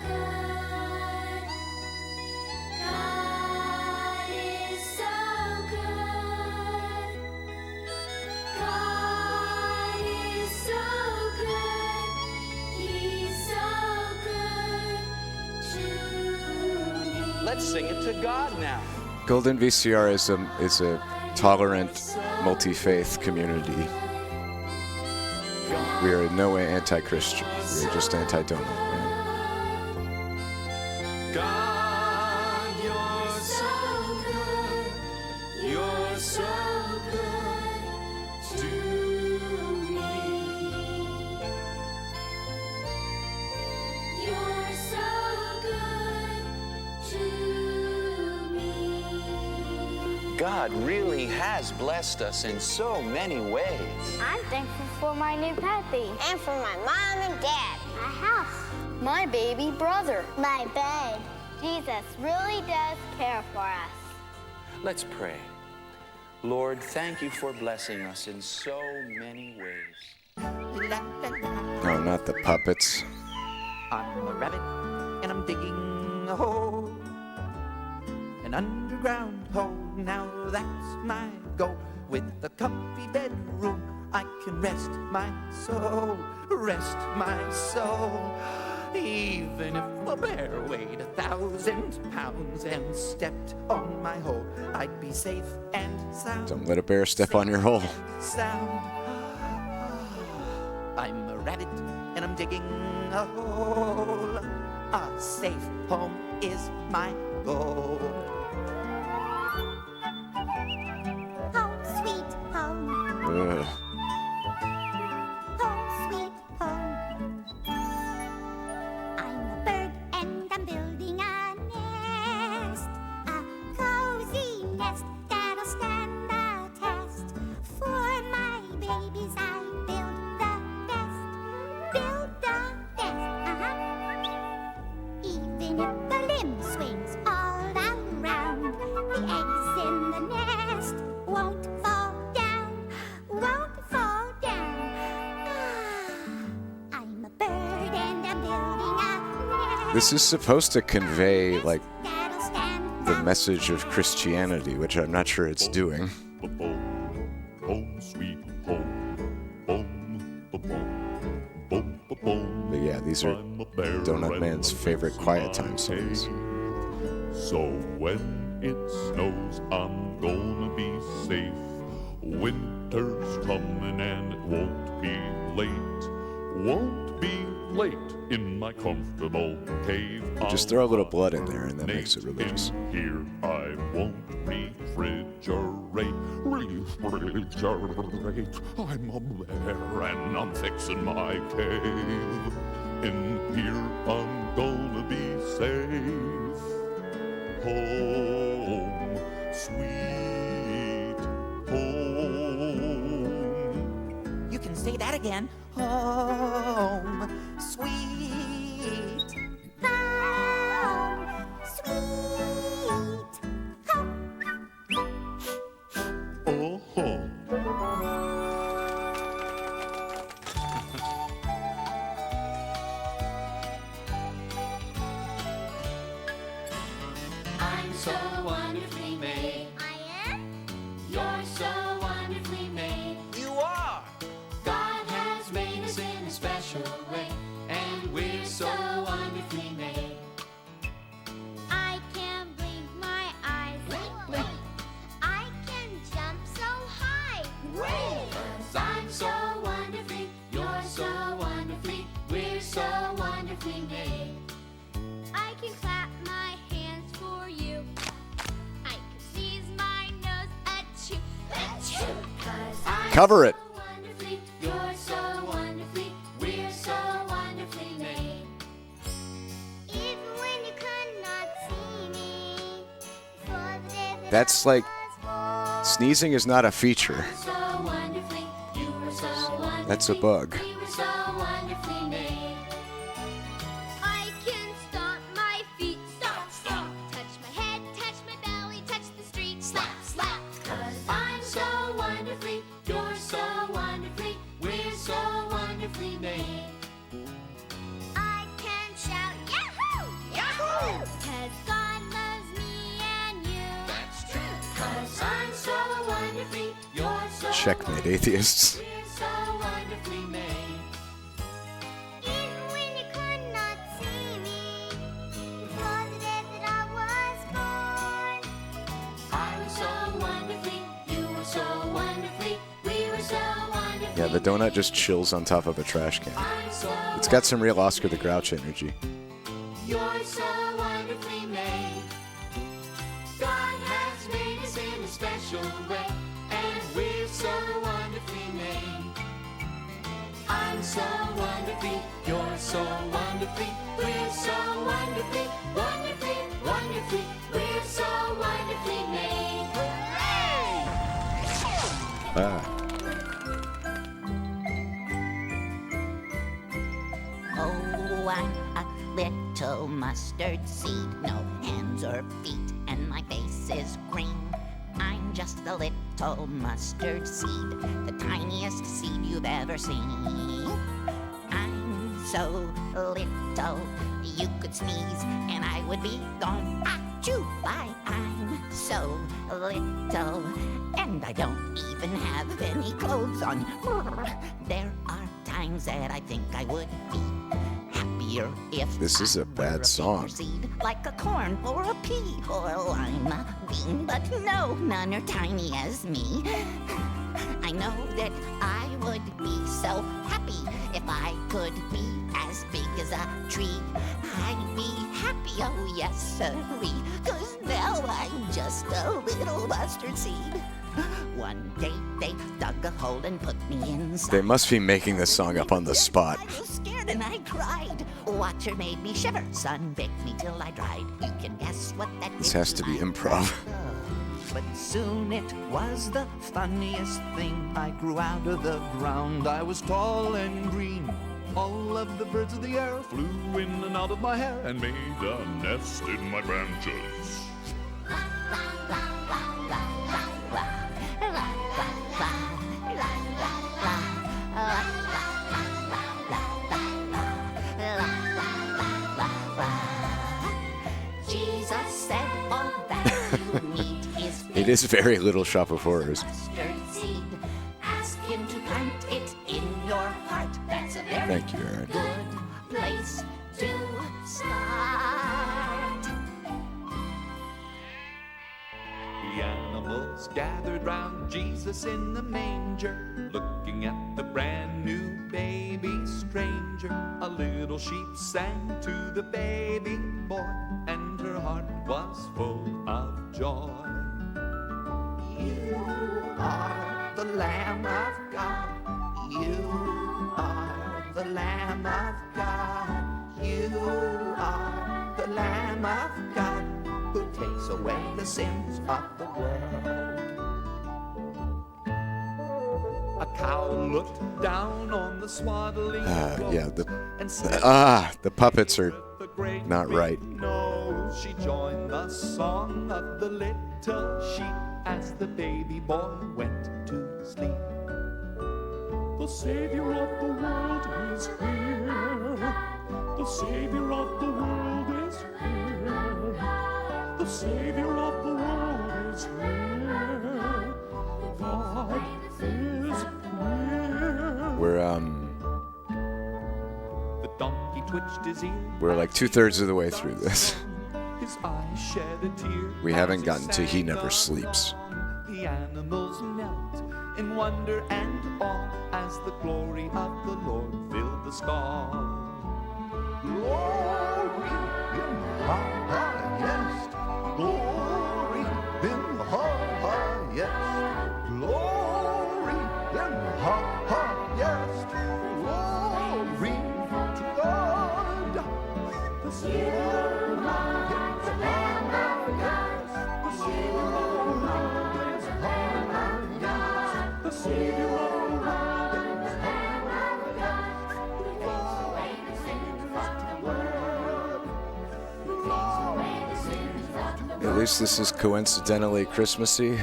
[SPEAKER 9] good. God is so good. God is so good. He's so good to me.
[SPEAKER 22] Let's sing it to God now.
[SPEAKER 1] Golden VCR is a tolerant, multi-faith community. We are in no way anti-Christian. We are just anti-Donut Man.
[SPEAKER 8] God, you're so good. You're so good to me.
[SPEAKER 9] You're so good to me.
[SPEAKER 22] God really has blessed us in so many ways.
[SPEAKER 17] I'm thankful for my new puppy. And for my mom and dad. My house. My baby brother. My bed. Jesus really does care for us.
[SPEAKER 22] Let's pray. Lord, thank you for blessing us in so many ways.
[SPEAKER 1] No, not the puppets.
[SPEAKER 23] I'm a rabbit and I'm digging a hole. An underground hole, now that's my goal. With a comfy bedroom, I can rest my soul, rest my soul. Even if a bear weighed 1,000 pounds and stepped on my hole, I'd be safe and sound.
[SPEAKER 1] Don't let a bear step on your hole.
[SPEAKER 23] Sound. I'm a rabbit and I'm digging a hole. A safe home is my goal.
[SPEAKER 17] Home sweet home.
[SPEAKER 1] Ugh.
[SPEAKER 17] Home sweet home. I'm a bird and I'm building a nest. A cozy nest that'll stand the test. For my
[SPEAKER 1] This is supposed to convey, like, the message of Christianity, which I'm not sure it's doing.
[SPEAKER 18] Home, sweet home.
[SPEAKER 1] But yeah, these are Donut Man's favorite quiet time songs.
[SPEAKER 18] So when it snows, I'm gonna be safe. Winter's coming and it won't be late. Won't be late in my comfortable cave.
[SPEAKER 1] Just throw a little blood in there and that makes it religious.
[SPEAKER 18] Here I won't refrigerate. I'm a bear and I'm fixing my cave. In here I'm gonna be safe. Home, sweet home.
[SPEAKER 23] You can say that again. Home, sweet home, sweet home.
[SPEAKER 8] I'm so wonderfully made. I am? You're so wonderfully made.
[SPEAKER 23] You are.
[SPEAKER 8] God has made us in a special way, and we're so wonderfully made.
[SPEAKER 17] I can blink my eyes. Blink, blink. I can jump so high.
[SPEAKER 8] Cause I'm so wonderfully, you're so wonderfully, we're so wonderfully made.
[SPEAKER 17] I can clap my hands for you. I can sneeze my nose at you.
[SPEAKER 1] Cover it.
[SPEAKER 8] Wonderfully, you're so wonderfully, we're so wonderfully made.
[SPEAKER 17] Even when you could not see me. For the day that
[SPEAKER 1] That's like, sneezing is not a feature.
[SPEAKER 8] So wonderfully, you were so wonderfully,
[SPEAKER 1] That's a bug.
[SPEAKER 8] we were so wonderfully made.
[SPEAKER 17] I can stomp my feet. Stomp, stomp. Touch my head, touch my belly, touch the street. Slap, slap.
[SPEAKER 8] Cause I'm so wonderfully, you're so wonderfully, we're so wonderfully made.
[SPEAKER 17] I can shout Yahoo! Yahoo! Cause God loves me and you.
[SPEAKER 8] That's true. Cause I'm so wonderfully, you're so
[SPEAKER 1] Checkmate, atheists.
[SPEAKER 8] we're so wonderfully made.
[SPEAKER 17] Even when you could not see me. Before the day that I was born.
[SPEAKER 8] I was so wonderfully, you were so wonderfully, we were so wonderfully.
[SPEAKER 1] Yeah, the donut just chills on top of a trash can. It's got some real Oscar the Grouch energy.
[SPEAKER 8] You're so wonderfully made. God has made us in a special way, and we're so wonderfully made. I'm so wonderfully, you're so wonderfully, we're so wonderfully, wonderfully, wonderfully, we're so wonderfully made. Hooray!
[SPEAKER 1] Ah.
[SPEAKER 12] Oh, I'm a little mustard seed, no hands or feet, and my face is green. I'm just a little mustard seed, the tiniest seed you've ever seen. I'm so little, you could sneeze and I would be gone. Achoo! I'm so little, and I don't even have any clothes on. There are times that I think I would be happier if
[SPEAKER 1] This is a bad song.
[SPEAKER 12] seed like a corn or a pea or a lima bean, but no, none are tiny as me. I know that I would be so happy if I could be as big as a tree. I'd be happy, oh yes, sirree, 'cause now I'm just a little mustard seed. One day they dug a hole and put me inside.
[SPEAKER 1] They must be making this song up on the spot.
[SPEAKER 12] I was scared and I cried. Water made me shiver, sun baked me till I dried. You can guess what that
[SPEAKER 1] This
[SPEAKER 12] did
[SPEAKER 1] has to be improv.
[SPEAKER 5] But soon it was the funniest thing. I grew out of the ground. I was tall and green. All of the birds of the air flew in and out of my hair and made a nest in my branches.
[SPEAKER 1] It is very Little Shop of Horrors.
[SPEAKER 12] Mustard seed. Ask him to plant it in your heart. That's a very
[SPEAKER 1] Thank you, Aaron.
[SPEAKER 12] good place to start.
[SPEAKER 5] The animals gathered round Jesus in the manger, looking at the brand new baby stranger. A little sheep sang to the baby boy, and her heart was full of joy. You are the Lamb of God. You are the Lamb of God. You are the Lamb of God, who takes away the sins of the world. A cow looked down on the swaddling
[SPEAKER 1] Yeah,
[SPEAKER 5] goat and said,
[SPEAKER 1] the puppets are not right.
[SPEAKER 5] no. She joined the song of the little sheep as the baby boy went to sleep. The Savior of the world is here. The Savior of the world is here. The Savior of the world is here. God is here. The donkey twitched his ear.
[SPEAKER 1] We're like 2/3 of the way through this.
[SPEAKER 5] His eyes shed a tear.
[SPEAKER 1] We haven't gotten to He Never Sleeps.
[SPEAKER 5] The animals knelt in wonder and awe as the glory of the Lord filled the sky.
[SPEAKER 11] Glory in the highest. Glory in the highest. Glory in the highest. Glory to God. The Savior is the Lamb of God. The Savior of the Lamb of God. The Savior of the Lamb of God. Who takes away the sins of the world. Who takes away the sins of the world.
[SPEAKER 1] At least this is coincidentally Christmassy. I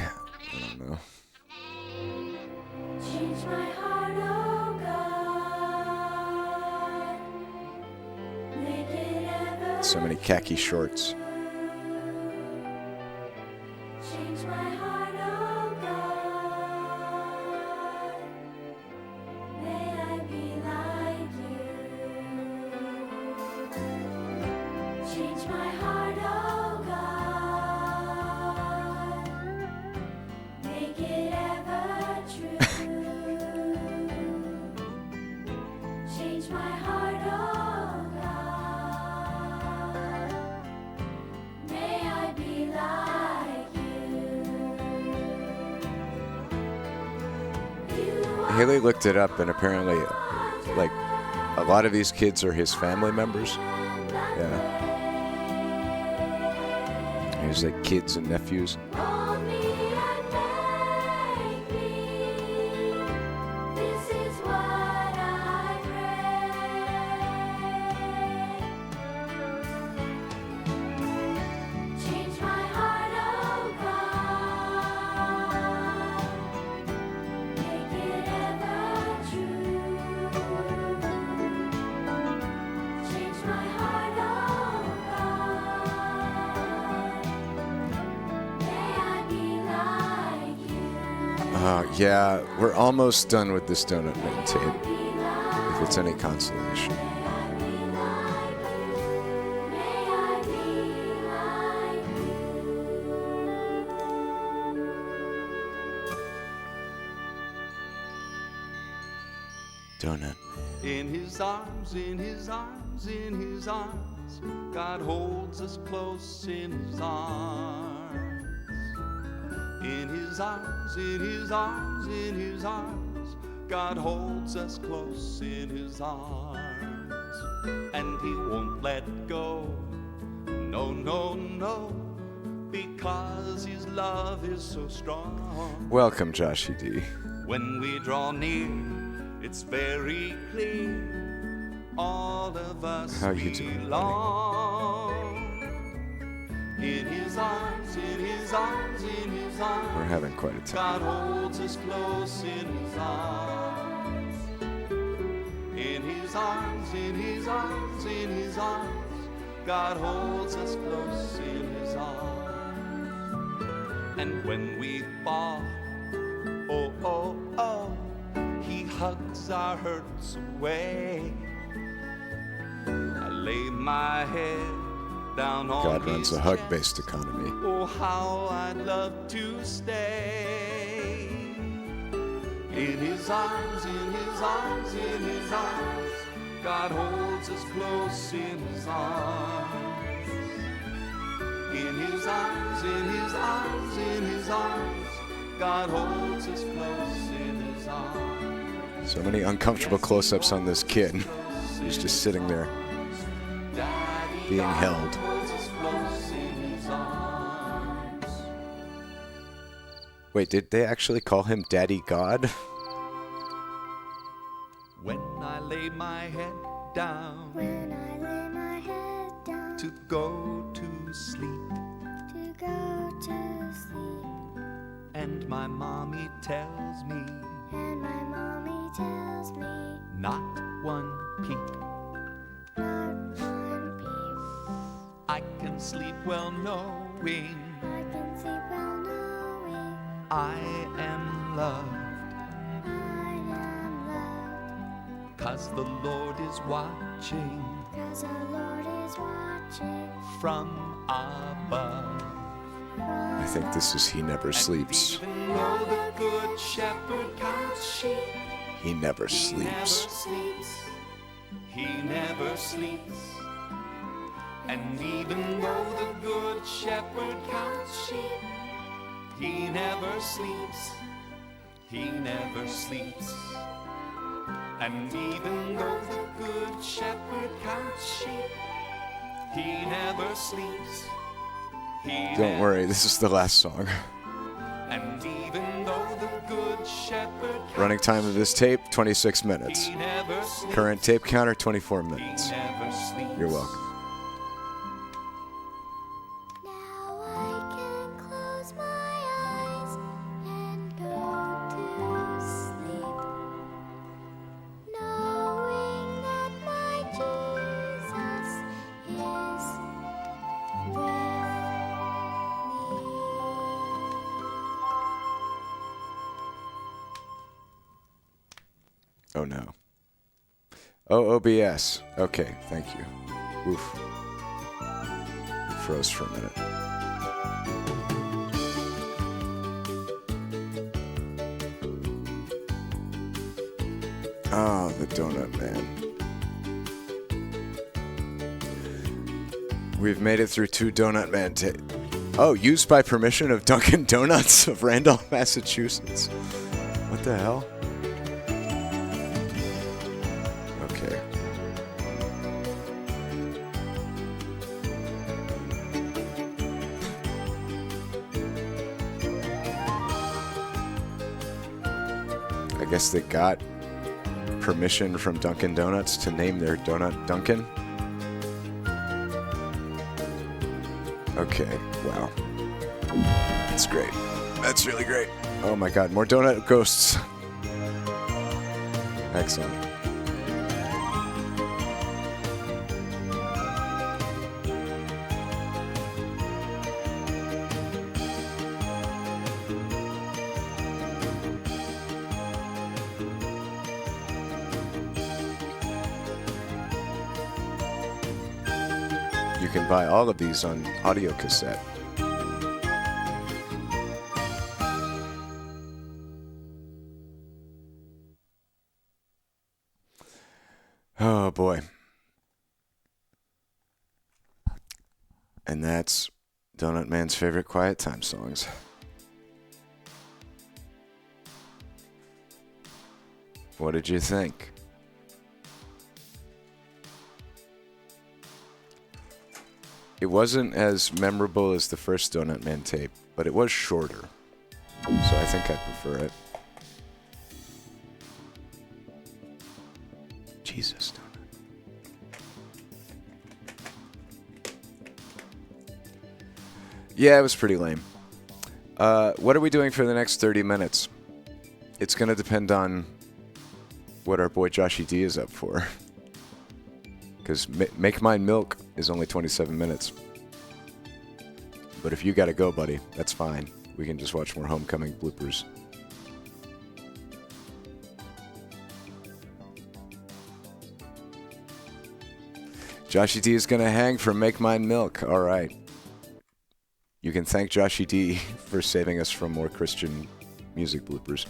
[SPEAKER 1] don't know.
[SPEAKER 8] Change my heart, oh God. Make it ever
[SPEAKER 1] So many khaki shorts.
[SPEAKER 8] change my heart, oh God. May I be like you. Change my heart, oh God. Make it ever true. Change my heart, oh God. May I be like you.
[SPEAKER 1] Haley looked it up, and apparently, like, a lot of these kids are his family members. Yeah. He's like kids and nephews.
[SPEAKER 8] Mold me and make me. This is what I pray. Change my heart, oh God. Make it ever true. Change my heart, oh God. May I be like you.
[SPEAKER 1] Yeah, we're almost done with this donut man tape. If it's any consolation. Donut.
[SPEAKER 5] In his arms, in his arms, in his arms, God holds us close in his arms. In his arms, in his arms, in his arms, God holds us close in his arms. And he won't let go, no, no, no, because his love is so strong.
[SPEAKER 1] Welcome, Joshy D.
[SPEAKER 5] When we draw near, it's very clear, all of us
[SPEAKER 1] How you doing,
[SPEAKER 5] belong. In his arms, in his arms, in his arms.
[SPEAKER 1] We're having quite a time.
[SPEAKER 5] God holds us close in his arms. In his arms, in his arms, in his arms. God holds us close in his arms.
[SPEAKER 22] And when we fall, oh, oh, oh, he hugs our hurts away. I lay my head down on
[SPEAKER 1] God runs
[SPEAKER 22] his
[SPEAKER 1] a hug-based economy.
[SPEAKER 22] Oh, how I'd love to stay in his arms, in his arms, in his arms. God holds us close in his arms. In his arms, in his arms, in his arms. God holds us close in his arms.
[SPEAKER 1] So many uncomfortable close-ups on this kid. He's just sitting there, being held. Wait, did they actually call him Daddy God?
[SPEAKER 22] When I lay my head down,
[SPEAKER 8] When I lay my head down
[SPEAKER 22] to go to sleep,
[SPEAKER 8] to go to sleep,
[SPEAKER 22] and my mommy tells me,
[SPEAKER 8] and my mommy tells me,
[SPEAKER 22] not one peep,
[SPEAKER 8] not one peep,
[SPEAKER 22] I can sleep well knowing
[SPEAKER 8] I can sleep well knowing
[SPEAKER 22] I am loved.
[SPEAKER 8] I am loved,
[SPEAKER 22] 'Cause the Lord is watching
[SPEAKER 8] 'cause the Lord is watching
[SPEAKER 22] from above.
[SPEAKER 1] I think this is He Never Sleeps.
[SPEAKER 22] Even though the good shepherd counts sheep,
[SPEAKER 1] He never
[SPEAKER 22] he never
[SPEAKER 1] sleeps.
[SPEAKER 22] sleeps. He never sleeps. And even though the good shepherd counts sheep, he never sleeps. He never sleeps. And even though the good shepherd counts sheep, he never sleeps. He
[SPEAKER 1] Don't worry, this is the last song.
[SPEAKER 22] And even though the good shepherd
[SPEAKER 1] Running time of this tape, 26 minutes.
[SPEAKER 22] he never sleeps.
[SPEAKER 1] Current tape counter, 24 minutes.
[SPEAKER 22] He never sleeps.
[SPEAKER 1] You're welcome.
[SPEAKER 8] Now I can close my eyes and go to sleep, knowing that my Jesus is with me.
[SPEAKER 1] Oh no. Oh, OBS. Okay, thank you. Oof. It froze for a minute. Oh, the Donut Man. We've made it through 2 Donut Man tape. Oh, used by permission of Dunkin' Donuts of Randolph, Massachusetts. What the hell? Okay. I guess they got permission from Dunkin' Donuts to name their donut Dunkin'. Okay, wow. That's great. That's really great. Oh my god, more donut ghosts. Excellent. You can buy all of these on audio cassette. Oh boy. And that's Donut Man's favorite quiet time songs. What did you think? It wasn't as memorable as the first Donut Man tape, but it was shorter. So I think I prefer it. Jesus, Donut. Yeah, it was pretty lame. What are we doing for the next 30 minutes? It's going to depend on what our boy Joshy D is up for. Because Make Mine Milk is only 27 minutes. But if you got to go, buddy, that's fine. we can just watch more homecoming bloopers. Joshy D is going to hang for Make Mine Milk. All right. You can thank Joshy D for saving us from more Christian music bloopers.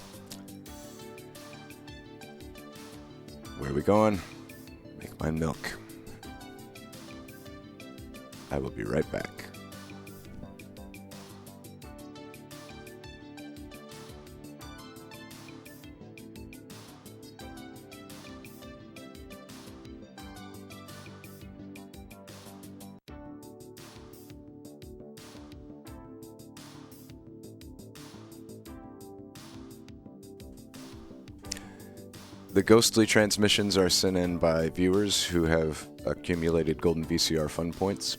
[SPEAKER 1] Where are we going? Make Mine Milk. I will be right back. The ghostly transmissions are sent in by viewers who have accumulated golden VCR fun points.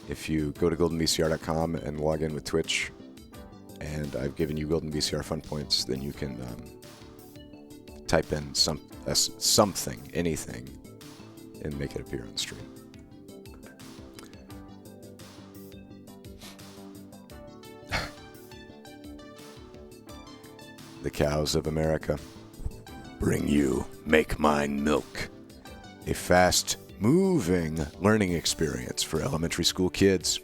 [SPEAKER 1] If you go to goldenvcr.com and log in with Twitch, and I've given you golden VCR fun points, then you can type in something, anything, and make it appear on stream. The cows of America bring you Make Mine Milk, a fast-moving learning experience for elementary school kids.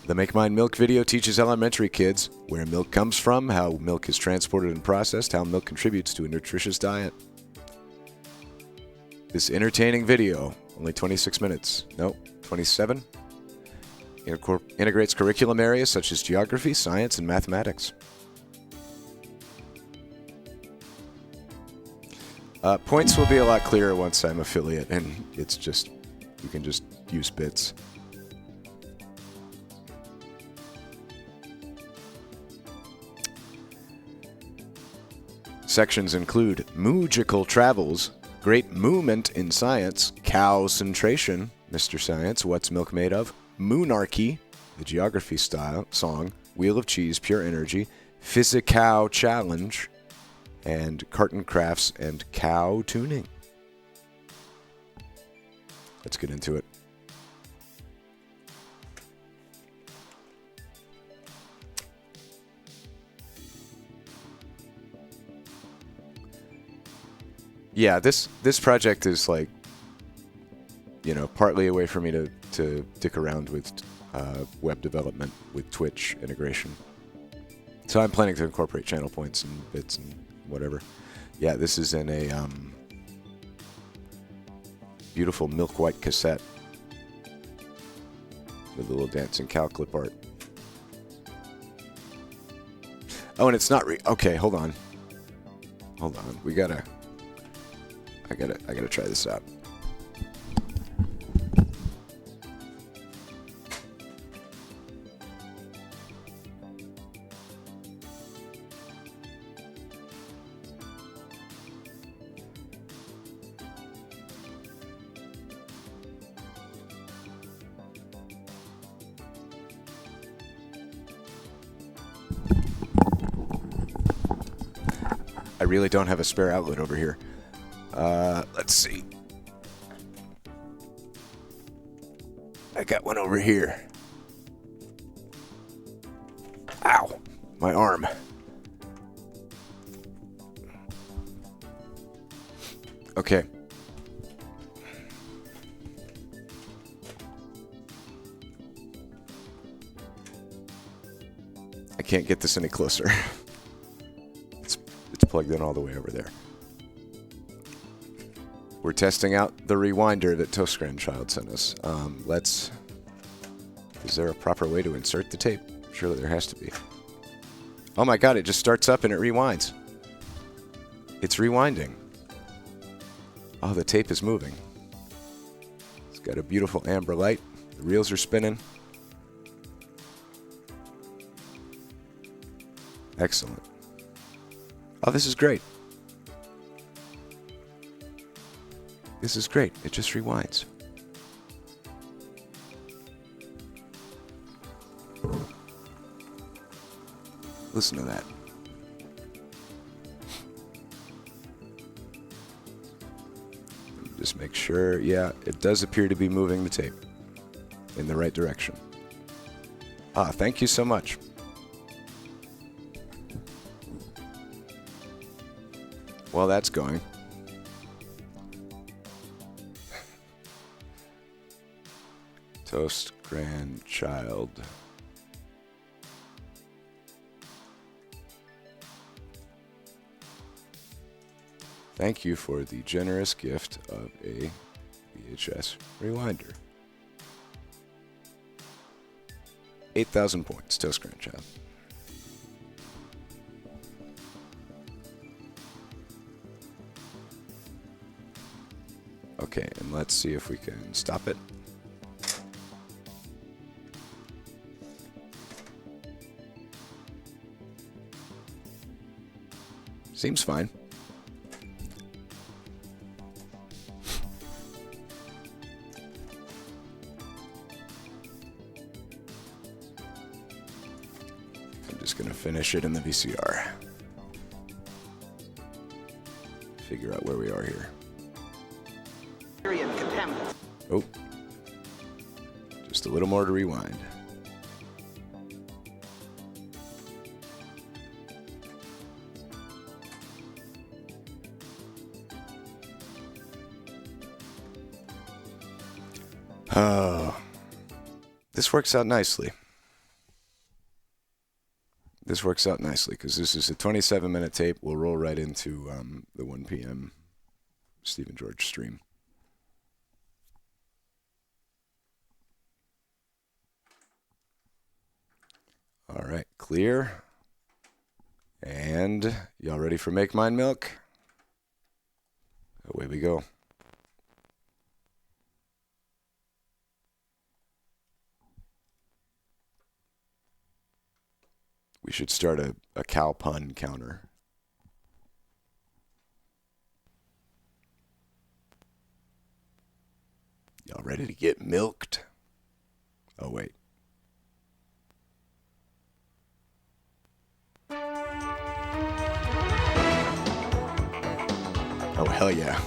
[SPEAKER 1] The Make Mine Milk video teaches elementary kids where milk comes from, how milk is transported and processed, how milk contributes to a nutritious diet. This entertaining video, only 26 minutes, no, 27, integrates curriculum areas such as geography, science, and mathematics. Points will be a lot clearer once I'm affiliate, and it's just, you can just use bits. Sections include Moogical Travels, Great Movement in Science, Cow-centration, Mr. Science, What's Milk Made Of, Moonarchy, the Geography style song, Wheel of Cheese, Pure Energy, Physicow Challenge, and Carton Crafts and Cow Tuning. Let's get into it. Yeah, this project is like, you know, partly a way for me to dick around with web development with Twitch integration. So I'm planning to incorporate channel points and bits and whatever. Yeah, this is in a beautiful milk white cassette with a little dancing cow clip art. Oh, and it's not okay, hold on. Hold on. I gotta try this out. I really don't have a spare outlet over here. Let's see. I got one over here. Ow, my arm. Okay. I can't get this any closer. It's plugged in all the way over there. We're testing out the rewinder that Toast Grandchild sent us. Is there a proper way to insert the tape? Surely there has to be. Oh my god, it just starts up and it rewinds. It's rewinding. Oh, the tape is moving. It's got a beautiful amber light. The reels are spinning. Excellent. Oh, this is great. This is great. It just rewinds. Listen to that. Just make sure. Yeah, it does appear to be moving the tape in the right direction. Ah, thank you so much. Well, that's going. Toast grandchild. Thank you for the generous gift of a VHS rewinder. 8,000 points, Toast grandchild. Okay, and let's see if we can stop it. Seems fine. I'm just going to finish it in the VCR. Figure out where we are here. Oh. Just a little more to rewind. Oh. This works out nicely. This works out nicely because this is a 27-minute tape. We'll roll right into the 1 p.m. Stephen George stream. All right, clear. And y'all ready for Make Mine Milk? Away we go. We should start a cow pun counter. Y'all ready to get milked? Oh, wait. Oh, hell yeah.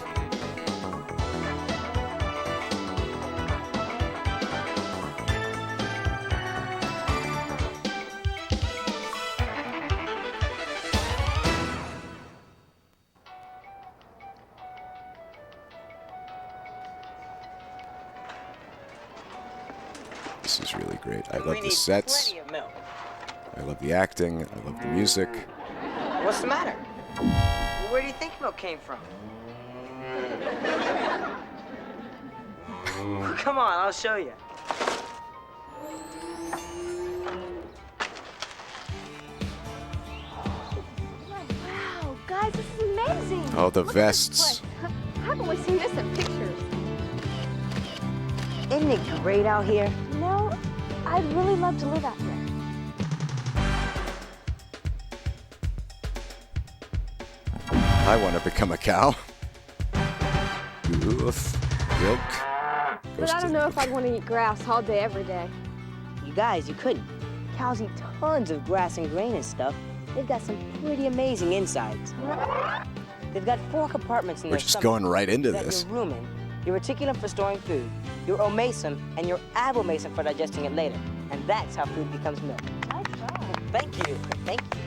[SPEAKER 1] This is really great. I love the sets. I love the acting. I love the music.
[SPEAKER 4] What's the matter? Where do you think milk came from? Come on, I'll show you.
[SPEAKER 13] Wow, guys, this is amazing.
[SPEAKER 1] Oh, the vests.
[SPEAKER 13] I've only seen this in pictures.
[SPEAKER 4] Isn't it great out here?
[SPEAKER 13] No, I'd really love to live out here.
[SPEAKER 1] I want to become a cow. Oof. Milk.
[SPEAKER 13] But I don't know if I'd want to eat grass all day, every day.
[SPEAKER 4] You guys, you couldn't. Cows eat tons of grass and grain and stuff. They've got some pretty amazing insides. They've got 4 compartments in
[SPEAKER 1] We're
[SPEAKER 4] their
[SPEAKER 1] just
[SPEAKER 4] stomach.
[SPEAKER 1] going right into
[SPEAKER 4] You've got
[SPEAKER 1] this.
[SPEAKER 4] Your rumen, your reticulum for storing food, your omasum, and your abomasum for digesting it later. And that's how food becomes milk.
[SPEAKER 13] Nice job.
[SPEAKER 4] Thank you. Thank you.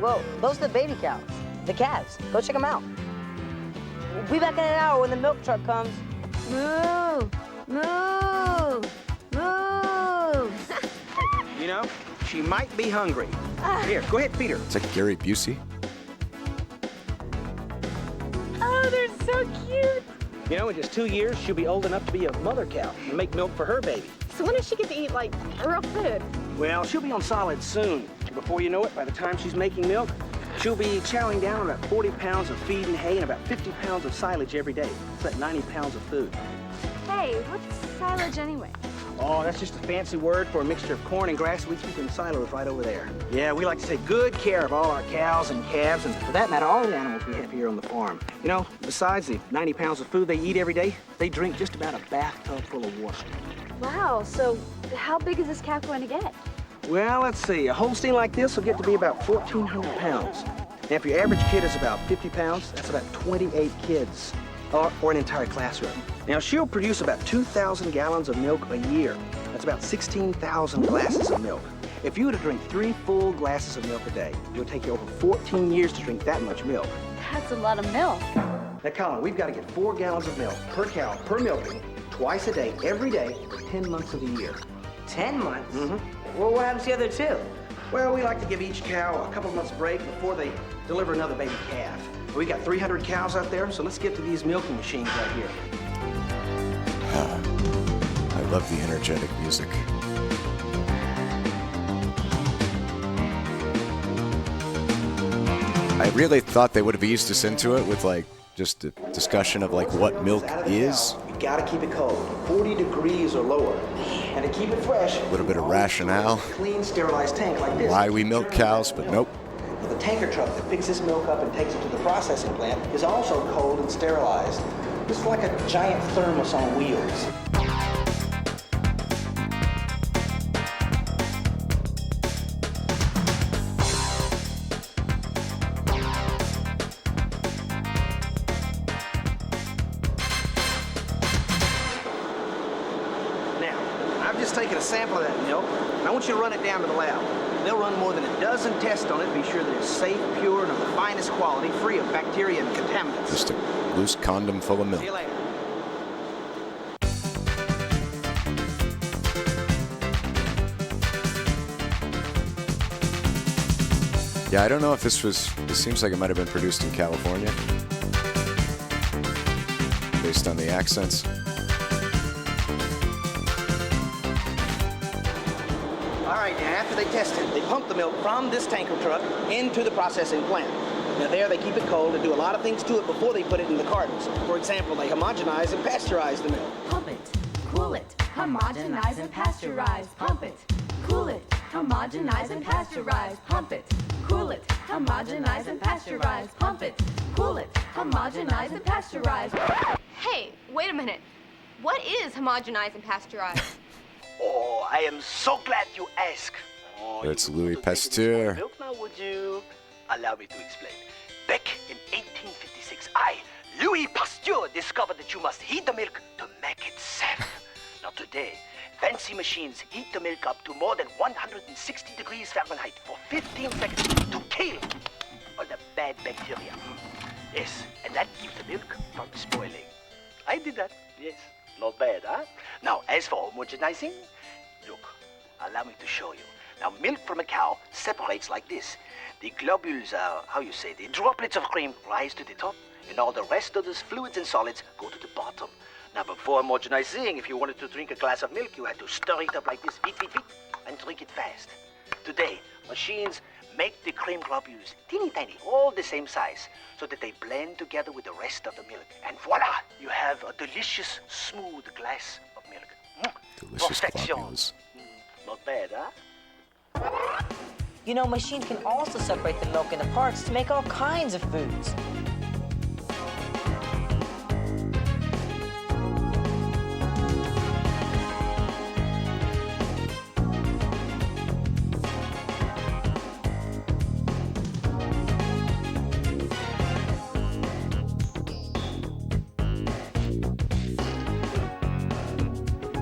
[SPEAKER 4] Well, those are the baby cows. The calves. Go check them out. We'll be back in an hour when the milk truck comes.
[SPEAKER 13] Moo! Moo! Moo!
[SPEAKER 4] You know, she might be hungry. Here, go ahead, feed her.
[SPEAKER 1] It's like Gary Busey.
[SPEAKER 13] Oh, they're so cute.
[SPEAKER 4] You know, in just 2 years, she'll be old enough to be a mother cow and make milk for her baby.
[SPEAKER 13] So when does she get to eat, like, real food?
[SPEAKER 4] Well, she'll be on solids soon. Before you know it, by the time she's making milk, she'll be chowing down on about 40 pounds of feed and hay and about 50 pounds of silage every day. That's 90 pounds of food.
[SPEAKER 13] Hey, what's silage anyway?
[SPEAKER 4] Oh, that's just a fancy word for a mixture of corn and grass we keep in silos right over there. Yeah, we like to take good care of all our cows and calves, and for that matter, all the animals we have here on the farm. You know, besides the 90 pounds of food they eat every day, they drink just about a bathtub full of water.
[SPEAKER 13] Wow, so how big is this cow going to get?
[SPEAKER 4] Well, let's see. A Holstein like this will get to be about 1,400 pounds. Now, if your average kid is about 50 pounds, that's about 28 kids, or an entire classroom. Now, she'll produce about 2,000 gallons of milk a year. That's That's about 16,000 glasses of milk. If you were to drink 3 full glasses of milk a day, it would take you over 14 years to drink that much milk.
[SPEAKER 10] That's a lot of milk.
[SPEAKER 4] Now, Colin, we've got to get 4 gallons of milk per cow, per milking, twice a day, every day, for 10 months of the year.
[SPEAKER 6] 10 months?
[SPEAKER 4] Mm-hmm.
[SPEAKER 6] Well, what happens to the other 2?
[SPEAKER 4] Well, we like to give each cow a couple of months break before they deliver another baby calf. We got 300 cows out there, so let's get to these milking machines right here.
[SPEAKER 1] I love the energetic music. I really thought they would have eased us into it with like just a discussion of like what milk is.
[SPEAKER 4] You gotta keep it cold, 40 degrees or lower. And to keep it fresh,
[SPEAKER 1] A little bit of rationale.
[SPEAKER 4] Clean, sterilized tank like this.
[SPEAKER 1] Why we milk cows, but nope.
[SPEAKER 4] The tanker truck that picks this milk up and takes it to the processing plant is also cold and sterilized. It's like a giant thermos on wheels. Taking a sample of that milk, and I want you to run it down to the lab. They'll run more than a dozen tests on it to be sure that it's safe, pure, and of the finest quality, free of bacteria and contaminants.
[SPEAKER 1] Just a loose condom full of milk.
[SPEAKER 4] See you later.
[SPEAKER 1] Yeah, I don't know if this seems like it might have been produced in California, based on the accents.
[SPEAKER 4] All right, now after they test it, they pump the milk from this tanker truck into the processing plant. Now there they keep it cold and do a lot of things to it before they put it in the cartons. For example, they homogenize and pasteurize the milk.
[SPEAKER 10] Pump it, cool it, homogenize and pasteurize. Pump it, cool it, homogenize and pasteurize. Pump it, cool it, homogenize and pasteurize. Pump it, cool it, homogenize and pasteurize.
[SPEAKER 13] Hey, wait a minute. What is homogenize and pasteurize?
[SPEAKER 21] Oh, I am so glad you asked.
[SPEAKER 1] It's Louis Pasteur.
[SPEAKER 21] Milk now, would you allow me to explain? Back in 1856, Louis Pasteur, discovered that you must heat the milk to make it safe. Now today, fancy machines heat the milk up to more than 160 degrees Fahrenheit for 15 seconds to kill all the bad bacteria. Yes, and that keeps the milk from spoiling. I did that, yes. Not bad, huh? Now, as for homogenizing, look, allow me to show you. Now, milk from a cow separates like this. The globules are, the droplets of cream rise to the top, and all the rest of those fluids and solids go to the bottom. Now, before homogenizing, if you wanted to drink a glass of milk, you had to stir it up like this, beat, and drink it fast. Today, machines make the cream globules teeny tiny, all the same size, so that they blend together with the rest of the milk. And voila, you have a delicious, smooth glass of milk.
[SPEAKER 1] Delicious
[SPEAKER 21] Perfection.
[SPEAKER 1] globules.
[SPEAKER 21] Not bad, huh?
[SPEAKER 6] You know, machines can also separate the milk into parts to make all kinds of foods.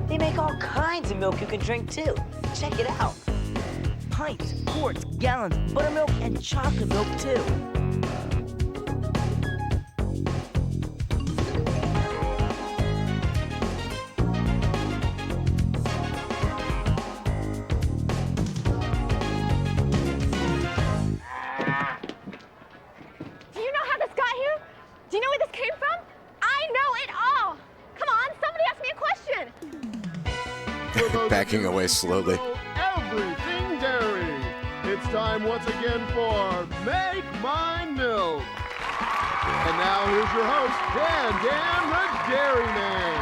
[SPEAKER 6] They make all kinds of milk you can drink too. Check it out. Pints, quarts, gallons, buttermilk, and chocolate milk too.
[SPEAKER 13] Do you know how this got here? Do you know where this came from? I know it all. Come on, somebody ask me a question.
[SPEAKER 1] Backing away slowly.
[SPEAKER 14] Everything dairy. It's time once again for Make Mine Milk. And now here's your host, Dan the Dairyman.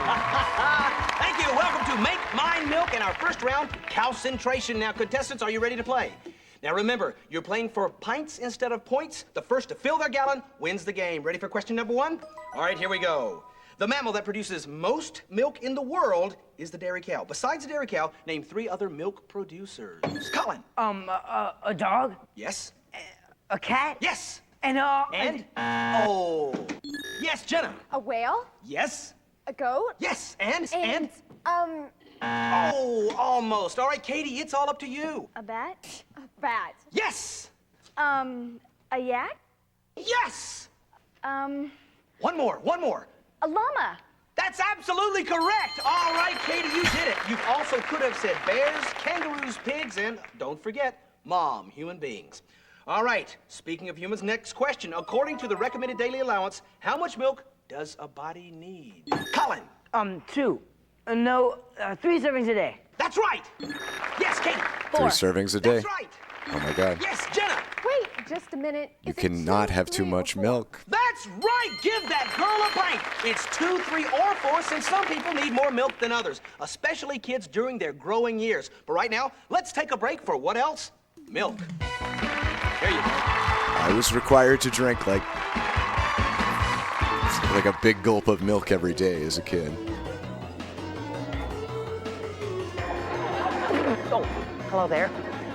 [SPEAKER 4] Thank you. Welcome to Make Mine Milk and our first round, calcentration. Now, contestants, are you ready to play? Now, remember, you're playing for pints instead of points. The first to fill their gallon wins the game. Ready for question number 1? All right, here we go. The mammal that produces most milk in the world is the dairy cow. Besides the dairy cow, name 3 other milk producers. Colin.
[SPEAKER 6] A dog?
[SPEAKER 4] Yes.
[SPEAKER 6] A cat?
[SPEAKER 4] Yes.
[SPEAKER 6] And
[SPEAKER 4] oh. Yes, Jenna.
[SPEAKER 13] A whale?
[SPEAKER 4] Yes.
[SPEAKER 13] A goat?
[SPEAKER 4] Yes. And? Oh, almost. All right, Katie, it's all up to you.
[SPEAKER 13] A bat? A bat.
[SPEAKER 4] Yes!
[SPEAKER 13] A yak?
[SPEAKER 4] Yes!
[SPEAKER 13] Um,
[SPEAKER 4] One more.
[SPEAKER 13] a llama.
[SPEAKER 4] That's absolutely correct. All right, Katie, you did it. You also could have said bears, kangaroos, pigs, and don't forget, mom, human beings. All right, speaking of humans, next question. According to the recommended daily allowance, how much milk does a body need? Colin.
[SPEAKER 6] 2. No, 3 servings a day.
[SPEAKER 4] That's right. Yes, Katie.
[SPEAKER 1] 3 servings a day.
[SPEAKER 4] That's right.
[SPEAKER 1] Oh my God.
[SPEAKER 4] Yes, Jenna.
[SPEAKER 13] Wait, just a minute.
[SPEAKER 1] You cannot have too much milk.
[SPEAKER 4] That's right. Give that girl a break. It's 2, 3, or 4 since some people need more milk than others, especially kids during their growing years. But right now, let's take a break for what else? Milk. Here you go.
[SPEAKER 1] I was required to drink like a big gulp of milk every day as a kid.
[SPEAKER 4] Oh, hello there.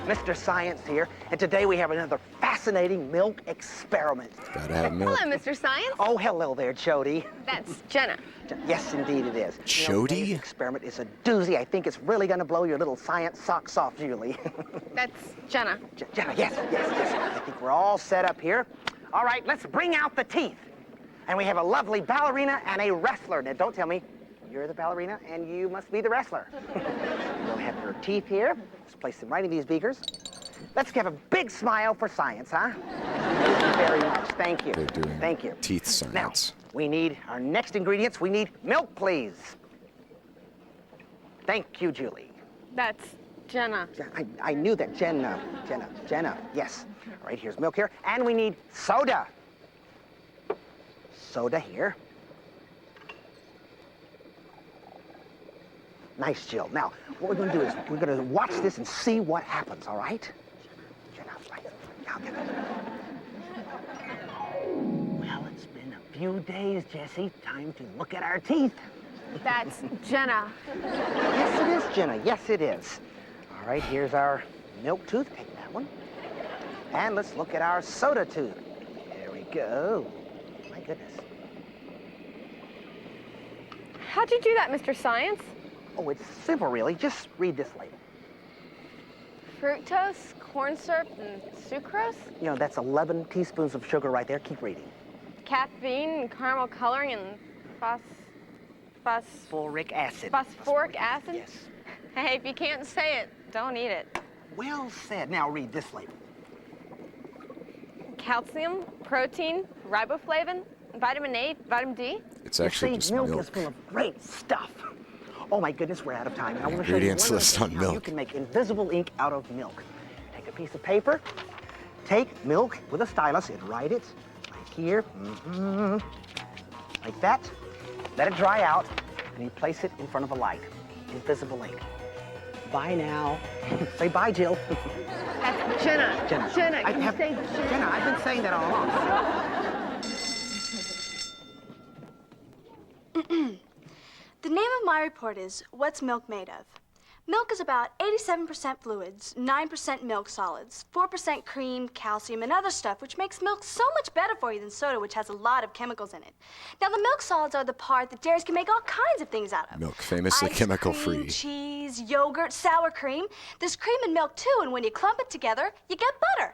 [SPEAKER 4] Mr. Science here, and today we have another fascinating milk experiment.
[SPEAKER 1] Gotta have milk.
[SPEAKER 13] Hello, Mr. Science.
[SPEAKER 4] Oh, hello there, Jody.
[SPEAKER 13] That's Jenna.
[SPEAKER 4] Yes, indeed it is.
[SPEAKER 1] Jody?
[SPEAKER 4] Today's experiment is a doozy. I think it's really going to blow your little science socks off, Julie.
[SPEAKER 13] That's Jenna.
[SPEAKER 4] Jenna, yes. I think we're all set up here. All right, let's bring out the teeth. And we have a lovely ballerina and a wrestler. Now, don't tell me you're the ballerina and you must be the wrestler. We'll have your teeth here. Let's place them right in these beakers. Let's give a big smile for science, huh? Thank you very much. Thank you.
[SPEAKER 1] They're doing
[SPEAKER 4] Thank you.
[SPEAKER 1] teeth science.
[SPEAKER 4] Now, we need our next ingredients. We need milk, please. Thank you, Julie.
[SPEAKER 13] That's Jenna.
[SPEAKER 4] I knew that. Jenna. Yes. All right, here's milk here. And we need soda. Soda here. Nice, Jill. Now, what we're going to do is we're going to watch this and see what happens, all right? Jenna, right. I'll get it. Well, it's been a few days, Jesse. Time to look at our teeth.
[SPEAKER 13] That's Jenna.
[SPEAKER 4] Yes, it is, Jenna. Yes, it is. All right, here's our milk tooth. Take that one. And let's look at our soda tooth. There we go. My goodness.
[SPEAKER 13] How'd you do that, Mr. Science?
[SPEAKER 4] Oh, it's simple, really. Just read this label.
[SPEAKER 13] Fructose, corn syrup, and sucrose?
[SPEAKER 4] You know, that's 11 teaspoons of sugar right there. Keep reading.
[SPEAKER 13] Caffeine, caramel coloring, and
[SPEAKER 4] phosphoric acid.
[SPEAKER 13] Phosphoric acid?
[SPEAKER 4] Yes.
[SPEAKER 13] Hey, if you can't say it, don't eat it.
[SPEAKER 4] Well said. Now read this label.
[SPEAKER 13] Calcium, protein, riboflavin, vitamin A, vitamin D.
[SPEAKER 1] It's actually just
[SPEAKER 4] milk
[SPEAKER 1] milk.
[SPEAKER 4] is full of great stuff. Oh my goodness, we're out of time. I want to show you
[SPEAKER 1] Ingredients
[SPEAKER 4] one
[SPEAKER 1] list
[SPEAKER 4] other
[SPEAKER 1] on
[SPEAKER 4] thing, how you
[SPEAKER 1] milk.
[SPEAKER 4] can make invisible ink out of milk. Take a piece of paper, take milk with a stylus and write it right here, like that. Let it dry out, and you place it in front of a light. Invisible ink. Bye now. Say bye, Jill.
[SPEAKER 13] That's Jenna.
[SPEAKER 4] Jenna.
[SPEAKER 13] Jenna, can you say Jenna?
[SPEAKER 4] Jenna, I've been saying that all along.
[SPEAKER 2] The name of my report is, What's Milk Made Of? Milk is about 87% fluids, 9% milk solids, 4% cream, calcium, and other stuff, which makes milk so much better for you than soda, which has a lot of chemicals in it. Now, the milk solids are the part that dairies can make all kinds of things out of.
[SPEAKER 1] Milk, famously
[SPEAKER 2] Ice
[SPEAKER 1] chemical-free.
[SPEAKER 2] cream, cheese, yogurt, sour cream. There's cream in milk, too, and when you clump it together, you get butter.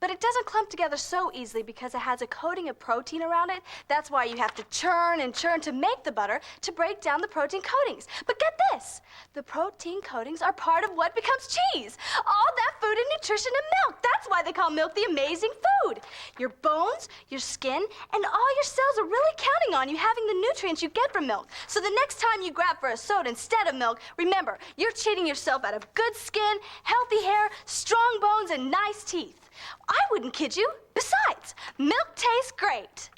[SPEAKER 2] But it doesn't clump together so easily because it has a coating of protein around it. That's why you have to churn and churn to make the butter to break down the protein coatings. But get this, the protein coatings are part of what becomes cheese. All that food and nutrition in milk. That's why they call milk the amazing food. Your bones, your skin, and all your cells are really counting on you having the nutrients you get from milk. So the next time you grab for a soda instead of milk, remember, you're cheating yourself out of good skin, healthy hair, strong bones, and nice teeth. I wouldn't kid you. Besides, milk tastes great.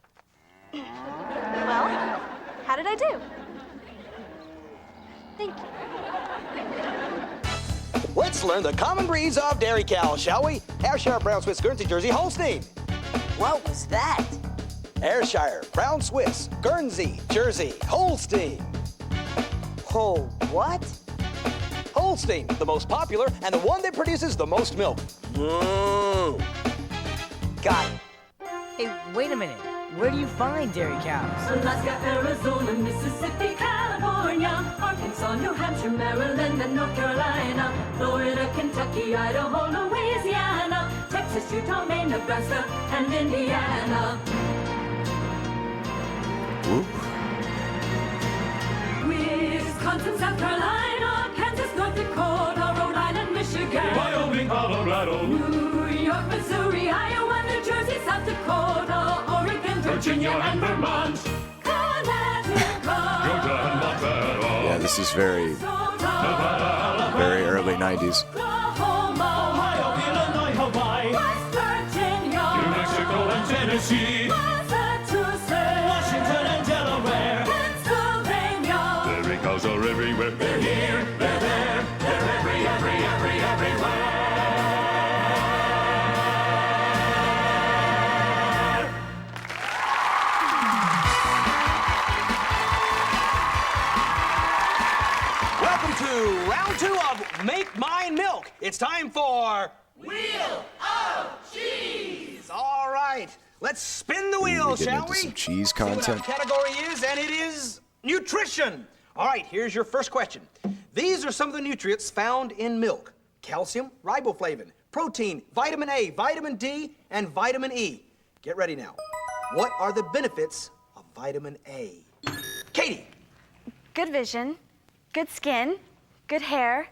[SPEAKER 2] Well, how did I do? Thank you.
[SPEAKER 4] Let's learn the common breeds of dairy cows, shall we? Ayrshire, Brown Swiss, Guernsey, Jersey, Holstein.
[SPEAKER 6] What was that?
[SPEAKER 4] Ayrshire, Brown Swiss, Guernsey, Jersey, Holstein.
[SPEAKER 6] Oh, what?
[SPEAKER 4] Holstein, the most popular and the one that produces the most milk.
[SPEAKER 6] Got it. Hey, wait a minute. Where do you find dairy cows?
[SPEAKER 10] Alaska, Arizona, Mississippi, California, Arkansas, New Hampshire, Maryland, and North Carolina, Florida, Kentucky, Idaho, Louisiana, Texas, Utah, Maine, Nebraska, and Indiana. Wisconsin, South Carolina, Kansas, North Dakota, Rhode Island, Michigan,
[SPEAKER 18] Wyoming, Colorado,
[SPEAKER 10] New York, Missouri, Iowa, New Jersey, South Dakota, Oregon, Virginia, and Vermont, Connecticut,
[SPEAKER 18] Georgia, and Montana.
[SPEAKER 1] Yeah, this is very early 90s.
[SPEAKER 10] Ohio, Illinois, Hawaii, West Virginia,
[SPEAKER 18] New Mexico and Tennessee,
[SPEAKER 10] Massachusetts, Washington and Delaware, Pennsylvania.
[SPEAKER 18] dairy cows are everywhere.
[SPEAKER 10] They're here, they're there, they're everywhere.
[SPEAKER 4] Welcome to round 2 of Make Mine Milk. It's time for
[SPEAKER 8] Wheel of Cheese.
[SPEAKER 4] All right, let's spin the wheel,
[SPEAKER 1] We're getting
[SPEAKER 4] shall
[SPEAKER 1] into
[SPEAKER 4] we?
[SPEAKER 1] some cheese
[SPEAKER 4] See what our
[SPEAKER 1] content.
[SPEAKER 4] category is, and it is nutrition. All right, here's your first question. These are some of the nutrients found in milk: calcium, riboflavin, protein, vitamin A, vitamin D, and vitamin E. Get ready now. What are the benefits of vitamin A? Katie.
[SPEAKER 2] Good vision, good skin, good hair,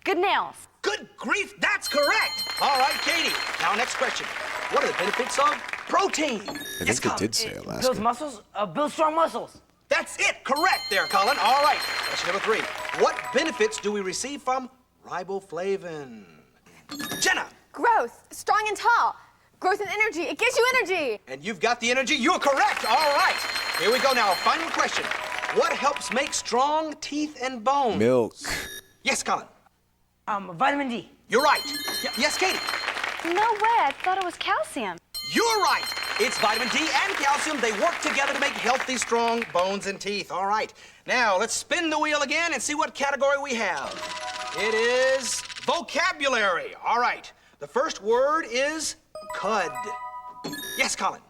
[SPEAKER 2] good nails.
[SPEAKER 4] Good grief, that's correct. All right, Katie. Now, next question. What are the benefits of protein?
[SPEAKER 1] I think they did say it last
[SPEAKER 6] Builds
[SPEAKER 1] time.
[SPEAKER 6] muscles, builds strong muscles.
[SPEAKER 4] That's it, correct there, Colin. All right, question number 3. What benefits do we receive from riboflavin? Jenna.
[SPEAKER 13] Growth, strong and tall. Growth and energy, it gives you energy.
[SPEAKER 4] And you've got the energy. You're correct. All right. Here we go now. Final question. What helps make strong teeth and bones?
[SPEAKER 1] Milk.
[SPEAKER 4] Yes, Colin.
[SPEAKER 6] Vitamin D.
[SPEAKER 4] You're right. Yes, Katie.
[SPEAKER 2] No way, I thought it was calcium.
[SPEAKER 4] You're right. It's vitamin D and calcium. They work together to make healthy, strong bones and teeth. All right. Now, let's spin the wheel again and see what category we have. It is vocabulary. All right. The first word is cud. Yes, Colin.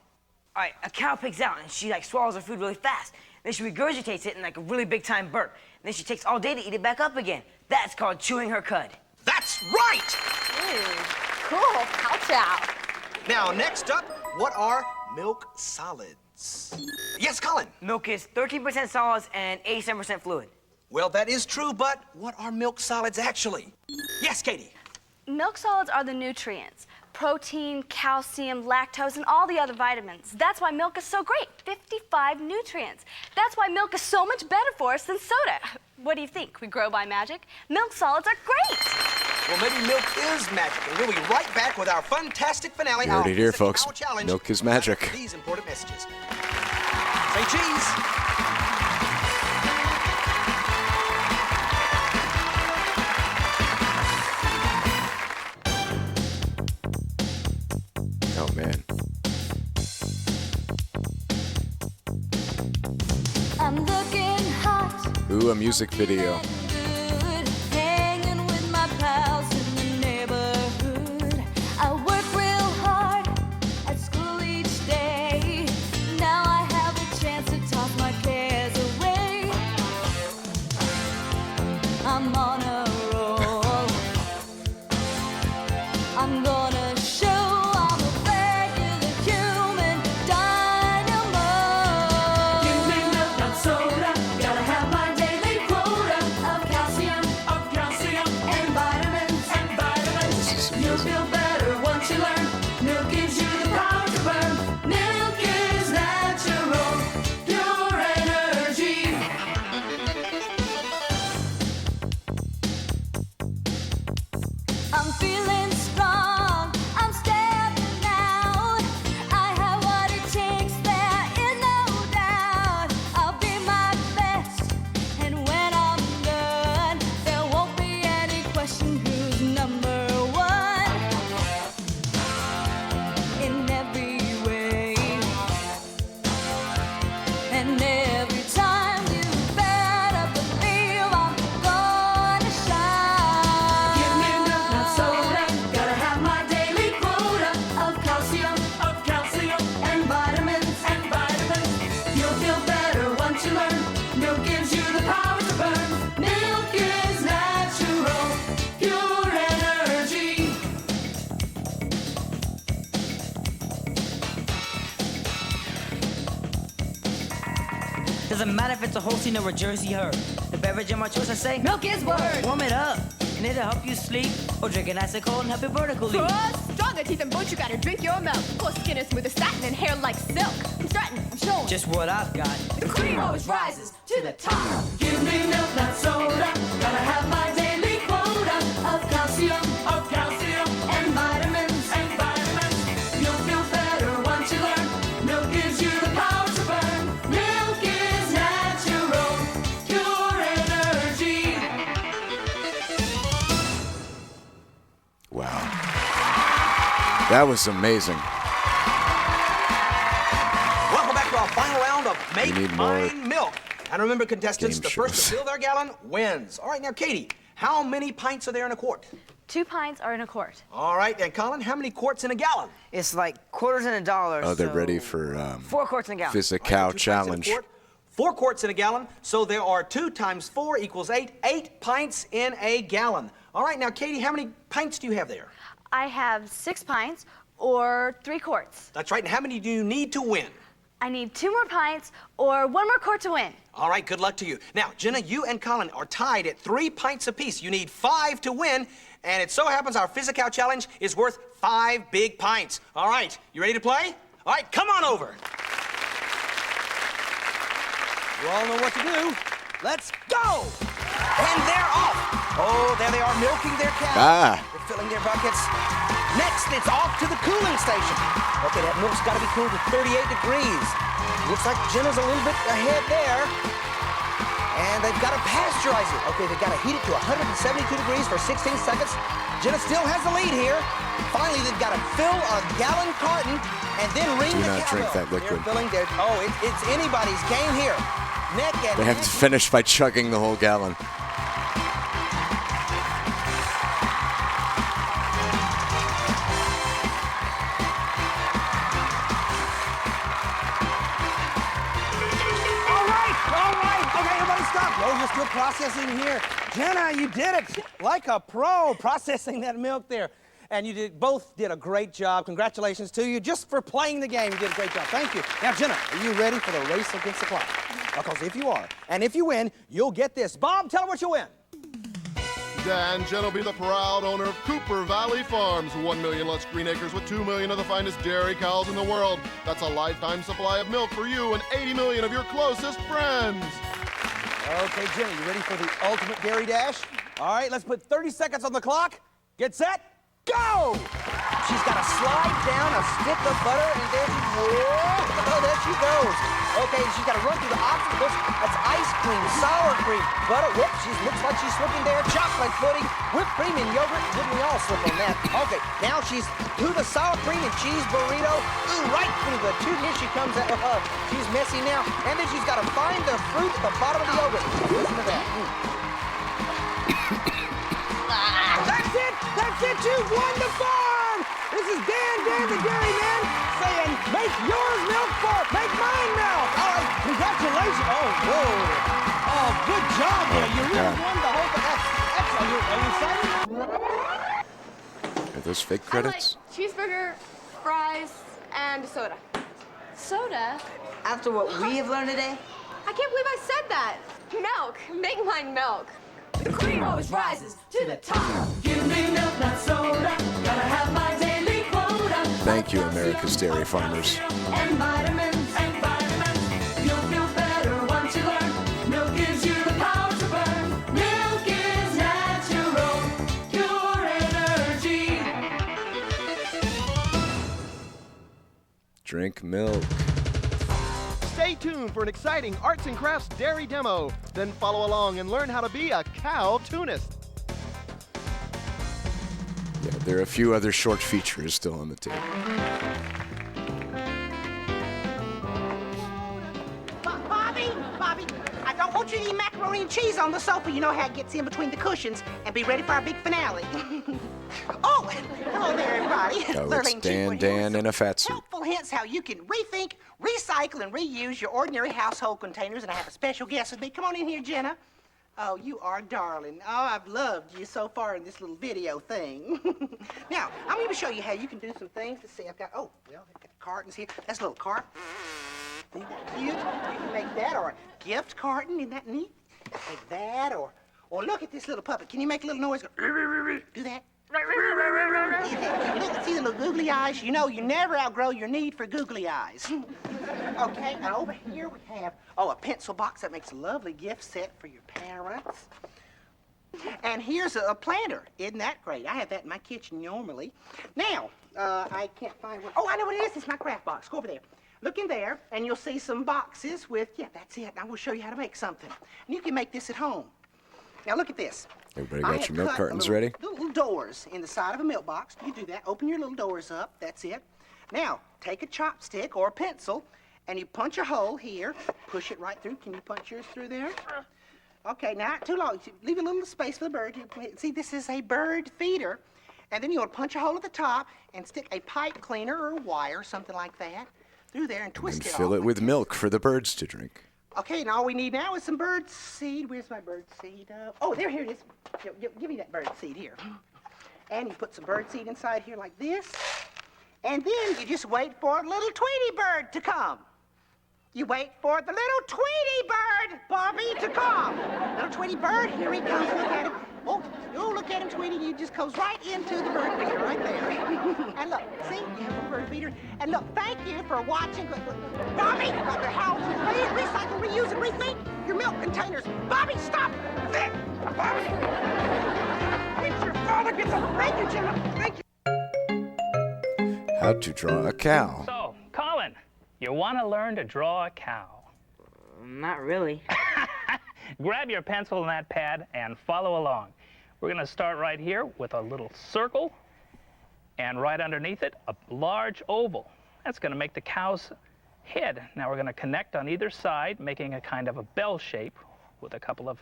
[SPEAKER 6] All right, a cow pigs out and she swallows her food really fast. Then she regurgitates it in a really big time burp. And then she takes all day to eat it back up again. That's called chewing her cud.
[SPEAKER 4] That's right!
[SPEAKER 13] Cool, cow chow.
[SPEAKER 4] Now, next up, what are milk solids? Yes, Colin.
[SPEAKER 6] Milk is 13% solids and 87% fluid.
[SPEAKER 4] Well, that is true, but what are milk solids actually? Yes, Katie.
[SPEAKER 2] Milk solids are the nutrients: protein, calcium, lactose, and all the other vitamins. That's why milk is so great. 55 nutrients. That's why milk is so much better for us than soda. What do you think? We grow by magic? Milk solids are great.
[SPEAKER 4] Well, maybe milk is magic, and we'll be right back with our fantastic finale.
[SPEAKER 1] You heard it here, folks.
[SPEAKER 4] Challenge.
[SPEAKER 1] Milk is magic.
[SPEAKER 4] These important messages. Say cheese.
[SPEAKER 1] Oh, man.
[SPEAKER 10] I'm looking hot,
[SPEAKER 1] Ooh, a music video.
[SPEAKER 10] good, hanging with my pals in the neighborhood. I work real hard at school each day. Now I have a chance to toss my cares away. I'm on a roll. I'm gonna show I'm a regular human dynamo. Give me milk, not soda. Gotta have my daily quota of calcium, and vitamins, You'll feel better once you learn. Milk gives you the power to burn. Milk is natural, pure energy. I'm feeling strong, I'm stepping out. I have what it takes, there is no doubt. I'll be my best, and when I'm done, there won't be any question who's number one. In every way, and every time you better believe I'm gonna shine. Give me milk, not soda. Gotta have my
[SPEAKER 6] Doesn't matter if it's a Holstein or a Jersey herd. The beverage of my choice, I say,
[SPEAKER 10] milk is word.
[SPEAKER 6] Warm it up, and it'll help you sleep. Or drink it nice and cold and help you vertically.
[SPEAKER 10] For stronger teeth and bones, you gotta drink your milk. Coarse skin is smooth as satin and hair like silk. I'm strutting, I'm showing.
[SPEAKER 6] Just what I've got.
[SPEAKER 10] The cream always rises to the top.
[SPEAKER 8] Give me milk, not soda. Gotta have my daily quota of calcium, and vitamins, You'll feel better once you learn. Milk gives you the power to burn. Milk is natural, pure energy.
[SPEAKER 1] Wow. That was amazing.
[SPEAKER 4] Welcome back to our final round of
[SPEAKER 1] We need
[SPEAKER 4] Make
[SPEAKER 1] more
[SPEAKER 4] Mine Milk. And remember, contestants,
[SPEAKER 1] game
[SPEAKER 4] the first
[SPEAKER 1] shows.
[SPEAKER 4] to fill their gallon wins. All right, now, Katie, how many pints are there in a quart?
[SPEAKER 2] 2 pints are in a quart.
[SPEAKER 4] All right, and Colin, how many quarts in a gallon?
[SPEAKER 6] It's like quarters in a dollar.
[SPEAKER 1] Oh, they're
[SPEAKER 6] so
[SPEAKER 1] ready for
[SPEAKER 6] 4 quarts in a gallon.
[SPEAKER 1] Physical challenge.
[SPEAKER 4] 4 quarts in a gallon, so there are 2 times 4 equals 8. 8 pints in a gallon. All right, now, Katie, how many pints do you have there?
[SPEAKER 2] I have 6 pints or 3 quarts.
[SPEAKER 4] That's right, and how many do you need to win?
[SPEAKER 2] I need 2 more pints or 1 more quart to win.
[SPEAKER 4] All right, good luck to you. Now, Jenna, you and Colin are tied at 3 pints apiece. You need 5 to win, and it so happens our Physical Challenge is worth 5 big pints. All right, you ready to play? All right, come on over. You all know what to do. Let's go! And they're off. Oh, there they are milking their cows. They're filling their buckets. Next, it's off to the cooling station. Okay, that milk's got to be cooled to 38 degrees. Looks like Jenna's a little bit ahead there. And they've got to pasteurize it. Okay, they've got to heat it to 172 degrees for 16 seconds. Jenna still has the lead here. Finally, they've got to fill a gallon carton and then ring
[SPEAKER 1] Do
[SPEAKER 4] the
[SPEAKER 1] not drink
[SPEAKER 4] cowbell.
[SPEAKER 1] that liquid.
[SPEAKER 4] They're filling their, it's anybody's game here. Neck and
[SPEAKER 1] They have to finish by chugging the whole gallon.
[SPEAKER 4] All right. Okay, everybody stop. Oh, you're still processing here. Jenna, you did it like a pro, processing that milk there. And you both did a great job. Congratulations to you just for playing the game. You did a great job. Thank you. Now, Jenna, are you ready for the race against the clock? Because if you are, and if you win, you'll get this. Bob, tell her what you win.
[SPEAKER 14] Dan Jen will be the proud owner of Cooper Valley Farms. 1 million lush green acres with 2 million of the finest dairy cows in the world. That's a lifetime supply of milk for you and 80 million of your closest friends.
[SPEAKER 4] Okay, Jenna, you ready for the ultimate dairy dash? All right, let's put 30 seconds on the clock. Get set, go! She's got to slide down a stick of butter, and there she, whoa, there she goes. Okay, she's got to run through the obstacles. That's ice cream, sour cream, butter. Whoops, she looks like she's slipping there. Chocolate pudding, whipped cream and yogurt. Wouldn't we all slip on that? Okay, now she's to the sour cream and cheese burrito. Ooh, right through the tube. Here she comes. She's messy now. And then she's got to find the fruit at the bottom of the yogurt. Listen to that. That's it, you've won the farm! This is Dan the Dairyman saying, make yours milk for, make mine milk! All right, congratulations. Oh, whoa. Oh, good job, there. You really won the whole thing. Excellent. Are you excited?
[SPEAKER 1] Are those fake
[SPEAKER 13] I
[SPEAKER 1] credits?
[SPEAKER 13] like cheeseburger, fries, and soda.
[SPEAKER 2] Soda?
[SPEAKER 6] After what we have learned today?
[SPEAKER 13] I can't believe I said that. Milk. Make mine milk.
[SPEAKER 10] The cream always rises to the top.
[SPEAKER 8] Give me milk, not soda. Gotta have my daily quota.
[SPEAKER 1] Thank you, America's dairy farmers.
[SPEAKER 8] And vitamins, You'll feel better once you learn. Milk gives you the power to burn. Milk is natural, pure energy.
[SPEAKER 1] Drink milk.
[SPEAKER 14] Stay tuned for an exciting arts and crafts dairy demo. Then follow along and learn how to be a cow tunist.
[SPEAKER 1] Yeah, there are a few other short features still on the tape.
[SPEAKER 4] Bobby, I don't want you to eat macaroni and cheese on the sofa. You know how it gets in between the cushions. And be ready for our big finale. Oh, hello there, everybody.
[SPEAKER 1] Oh, it's Dan in a fat suit.
[SPEAKER 4] Helpful hints how you can rethink, recycle, and reuse your ordinary household containers. And I have a special guest with me. Come on in here, Jenna. Oh, you are darling. Oh, I've loved you so far in this little video thing. Now, I'm going to show you how you can do some things. Let's see, I've got, I've got cartons here. That's a little cart. Isn't that cute? You can make that, or a gift carton. Isn't that neat? Like that, or look at this little puppet. Can you make a little noise? Go, do that. Look, see the little googly eyes? You know, you never outgrow your need for googly eyes. Okay, and over here we have, a pencil box that makes a lovely gift set for your parents. And here's a planter. Isn't that great? I have that in my kitchen normally. Now, I can't find one. Oh, I know what it is. It's my craft box. Go over there. Look in there, and you'll see some boxes with, that's it. I will show you how to make something. And you can make this at home. Now, look at this.
[SPEAKER 1] Everybody got your milk cartons ready?
[SPEAKER 4] Little doors in the side of a milk box. You do that. Open your little doors up. That's it. Now, take a chopstick or a pencil, and you punch a hole here. Push it right through. Can you punch yours through there? Okay, not too long. Leave a little space for the bird. See, this is a bird feeder. And then you want to punch a hole at the top and stick a pipe cleaner or wire, something like that, through there and twist it off.
[SPEAKER 1] Fill it with milk for the birds to drink.
[SPEAKER 4] Okay, and all we need now is some bird seed. Where's my bird seed? Here it is. Give me that bird seed here. And you put some bird seed inside here like this. And then you just wait for a little Tweety bird to come. You wait for the little Tweety bird, Bobby, to come. Little Tweety bird, here he comes. Look at him. Oh, look at him, Tweety. He just goes right into the bird feeder right there. And look, see, you have a bird feeder. And look, thank you for watching. Bobby, how to recycle, reuse, and remake your milk containers. Bobby, stop! Sit! Bobby! It's your father gets a thank you, Jim. Thank you.
[SPEAKER 1] How to draw a cow.
[SPEAKER 3] So, Colin, you want to learn to draw a cow?
[SPEAKER 6] Not really.
[SPEAKER 3] Grab your pencil and that pad and follow along. We're going to start right here with a little circle, and right underneath it, a large oval. That's going to make the cow's head. Now we're going to connect on either side, making a kind of a bell shape with a couple of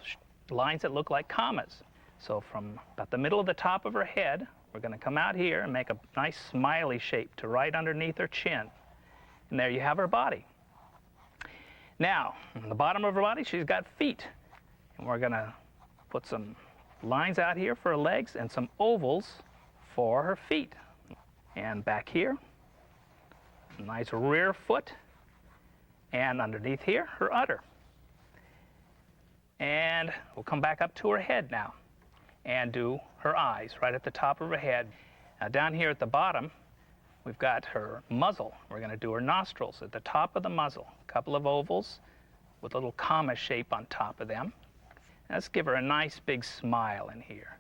[SPEAKER 3] lines that look like commas. So from about the middle of the top of her head, we're going to come out here and make a nice smiley shape to right underneath her chin. And there you have her body. Now, on the bottom of her body, she's got feet. And we're going to put some lines out here for her legs and some ovals for her feet. And back here, a nice rear foot. And underneath here, her udder. And we'll come back up to her head now and do her eyes right at the top of her head. Now down here at the bottom, we've got her muzzle. We're going to do her nostrils at the top of the muzzle. A couple of ovals with a little comma shape on top of them. Let's give her a nice big smile in here.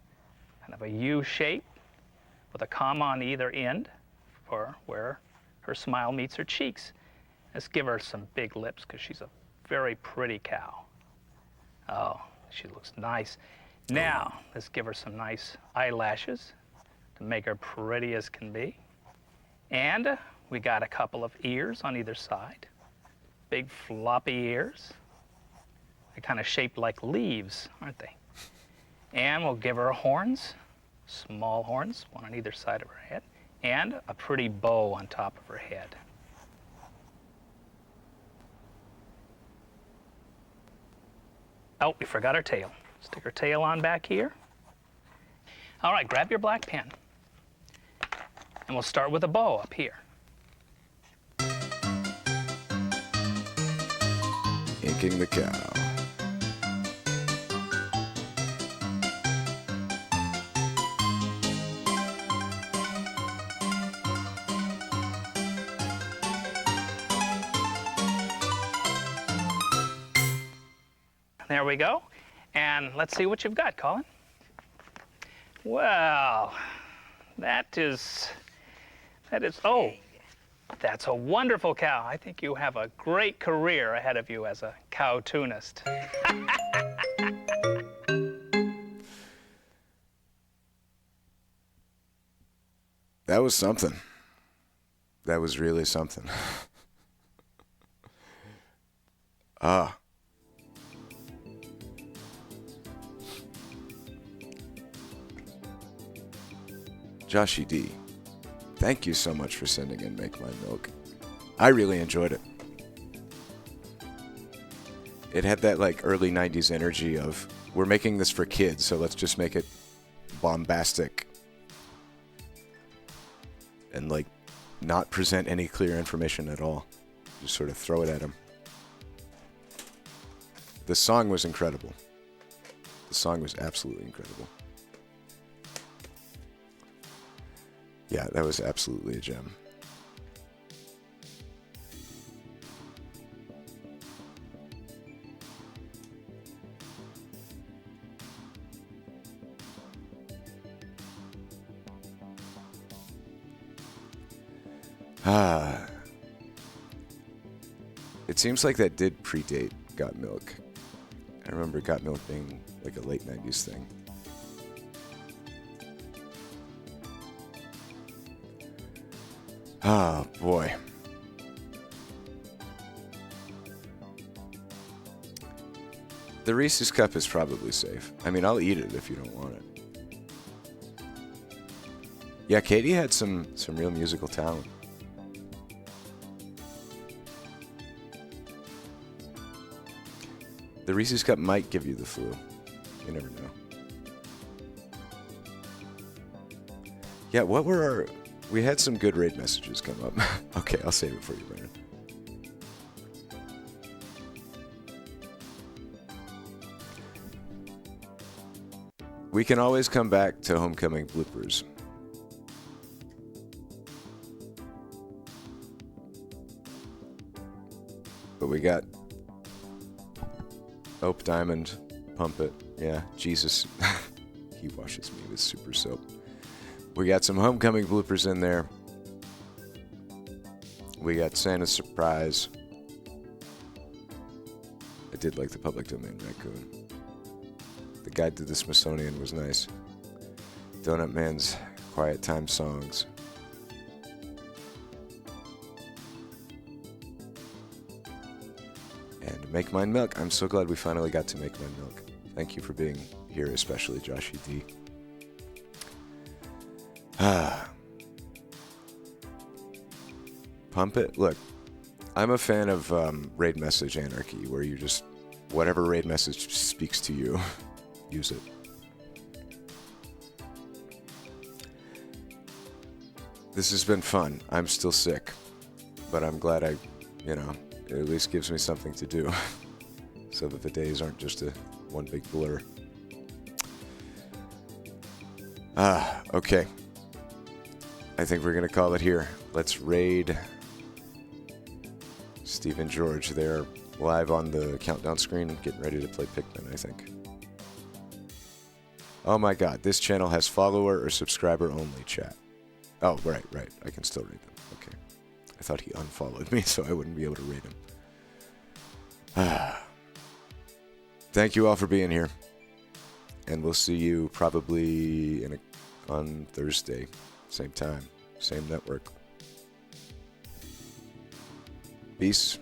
[SPEAKER 3] Kind of a U shape with a comma on either end for where her smile meets her cheeks. Let's give her some big lips because she's a very pretty cow. Oh, she looks nice. Now, let's give her some nice eyelashes to make her pretty as can be. And we got a couple of ears on either side. Big floppy ears. They're kind of shaped like leaves, aren't they? And we'll give her horns, small horns, one on either side of her head, and a pretty bow on top of her head. Oh, we forgot her tail. Stick her tail on back here. All right, grab your black pen. And we'll start with a bow up here.
[SPEAKER 1] Inking the cow.
[SPEAKER 3] There we go. And let's see what you've got, Colin. Well, that's a wonderful cow. I think you have a great career ahead of you as a cow-tunist.
[SPEAKER 1] That was something. That was really something. Joshy D, thank you so much for sending in Make My Milk. I really enjoyed it. It had that like early 90s energy of, we're making this for kids, so let's just make it bombastic and like not present any clear information at all. Just sort of throw it at them. The song was incredible. The song was absolutely incredible. Yeah, that was absolutely a gem. It seems like that did predate Got Milk. I remember Got Milk being like a late 90s thing. Oh, boy. The Reese's Cup is probably safe. I mean, I'll eat it if you don't want it. Yeah, Katie had some real musical talent. The Reese's Cup might give you the flu. You never know. Yeah, what were our... We had some good raid messages come up. Okay, I'll save it for you, Brandon. We can always come back to Homecoming Bloopers. But we got Ope Diamond, Pump It, yeah, Jesus. He washes me with super soap. We got some Homecoming Bloopers in there. We got Santa's Surprise. I did like the Public Domain Raccoon. The Guide to the Smithsonian was nice. Donut Man's Quiet Time Songs. And Make Mine Milk. I'm so glad we finally got to Make Mine Milk. Thank you for being here, especially Joshy D. Pump It. Look, I'm a fan of raid message anarchy, where you just, whatever raid message speaks to you, use it. This has been fun. I'm still sick, but I'm glad it at least gives me something to do so that the days aren't just one big blur. Okay. I think we're going to call it here. Let's raid Steve and George. They're live on the countdown screen, getting ready to play Pikmin, I think. Oh my god, this channel has follower or subscriber only chat. Oh, right. I can still read them. Okay. I thought he unfollowed me, so I wouldn't be able to read him. Thank you all for being here. And we'll see you probably on Thursday. Same time, same network. Peace.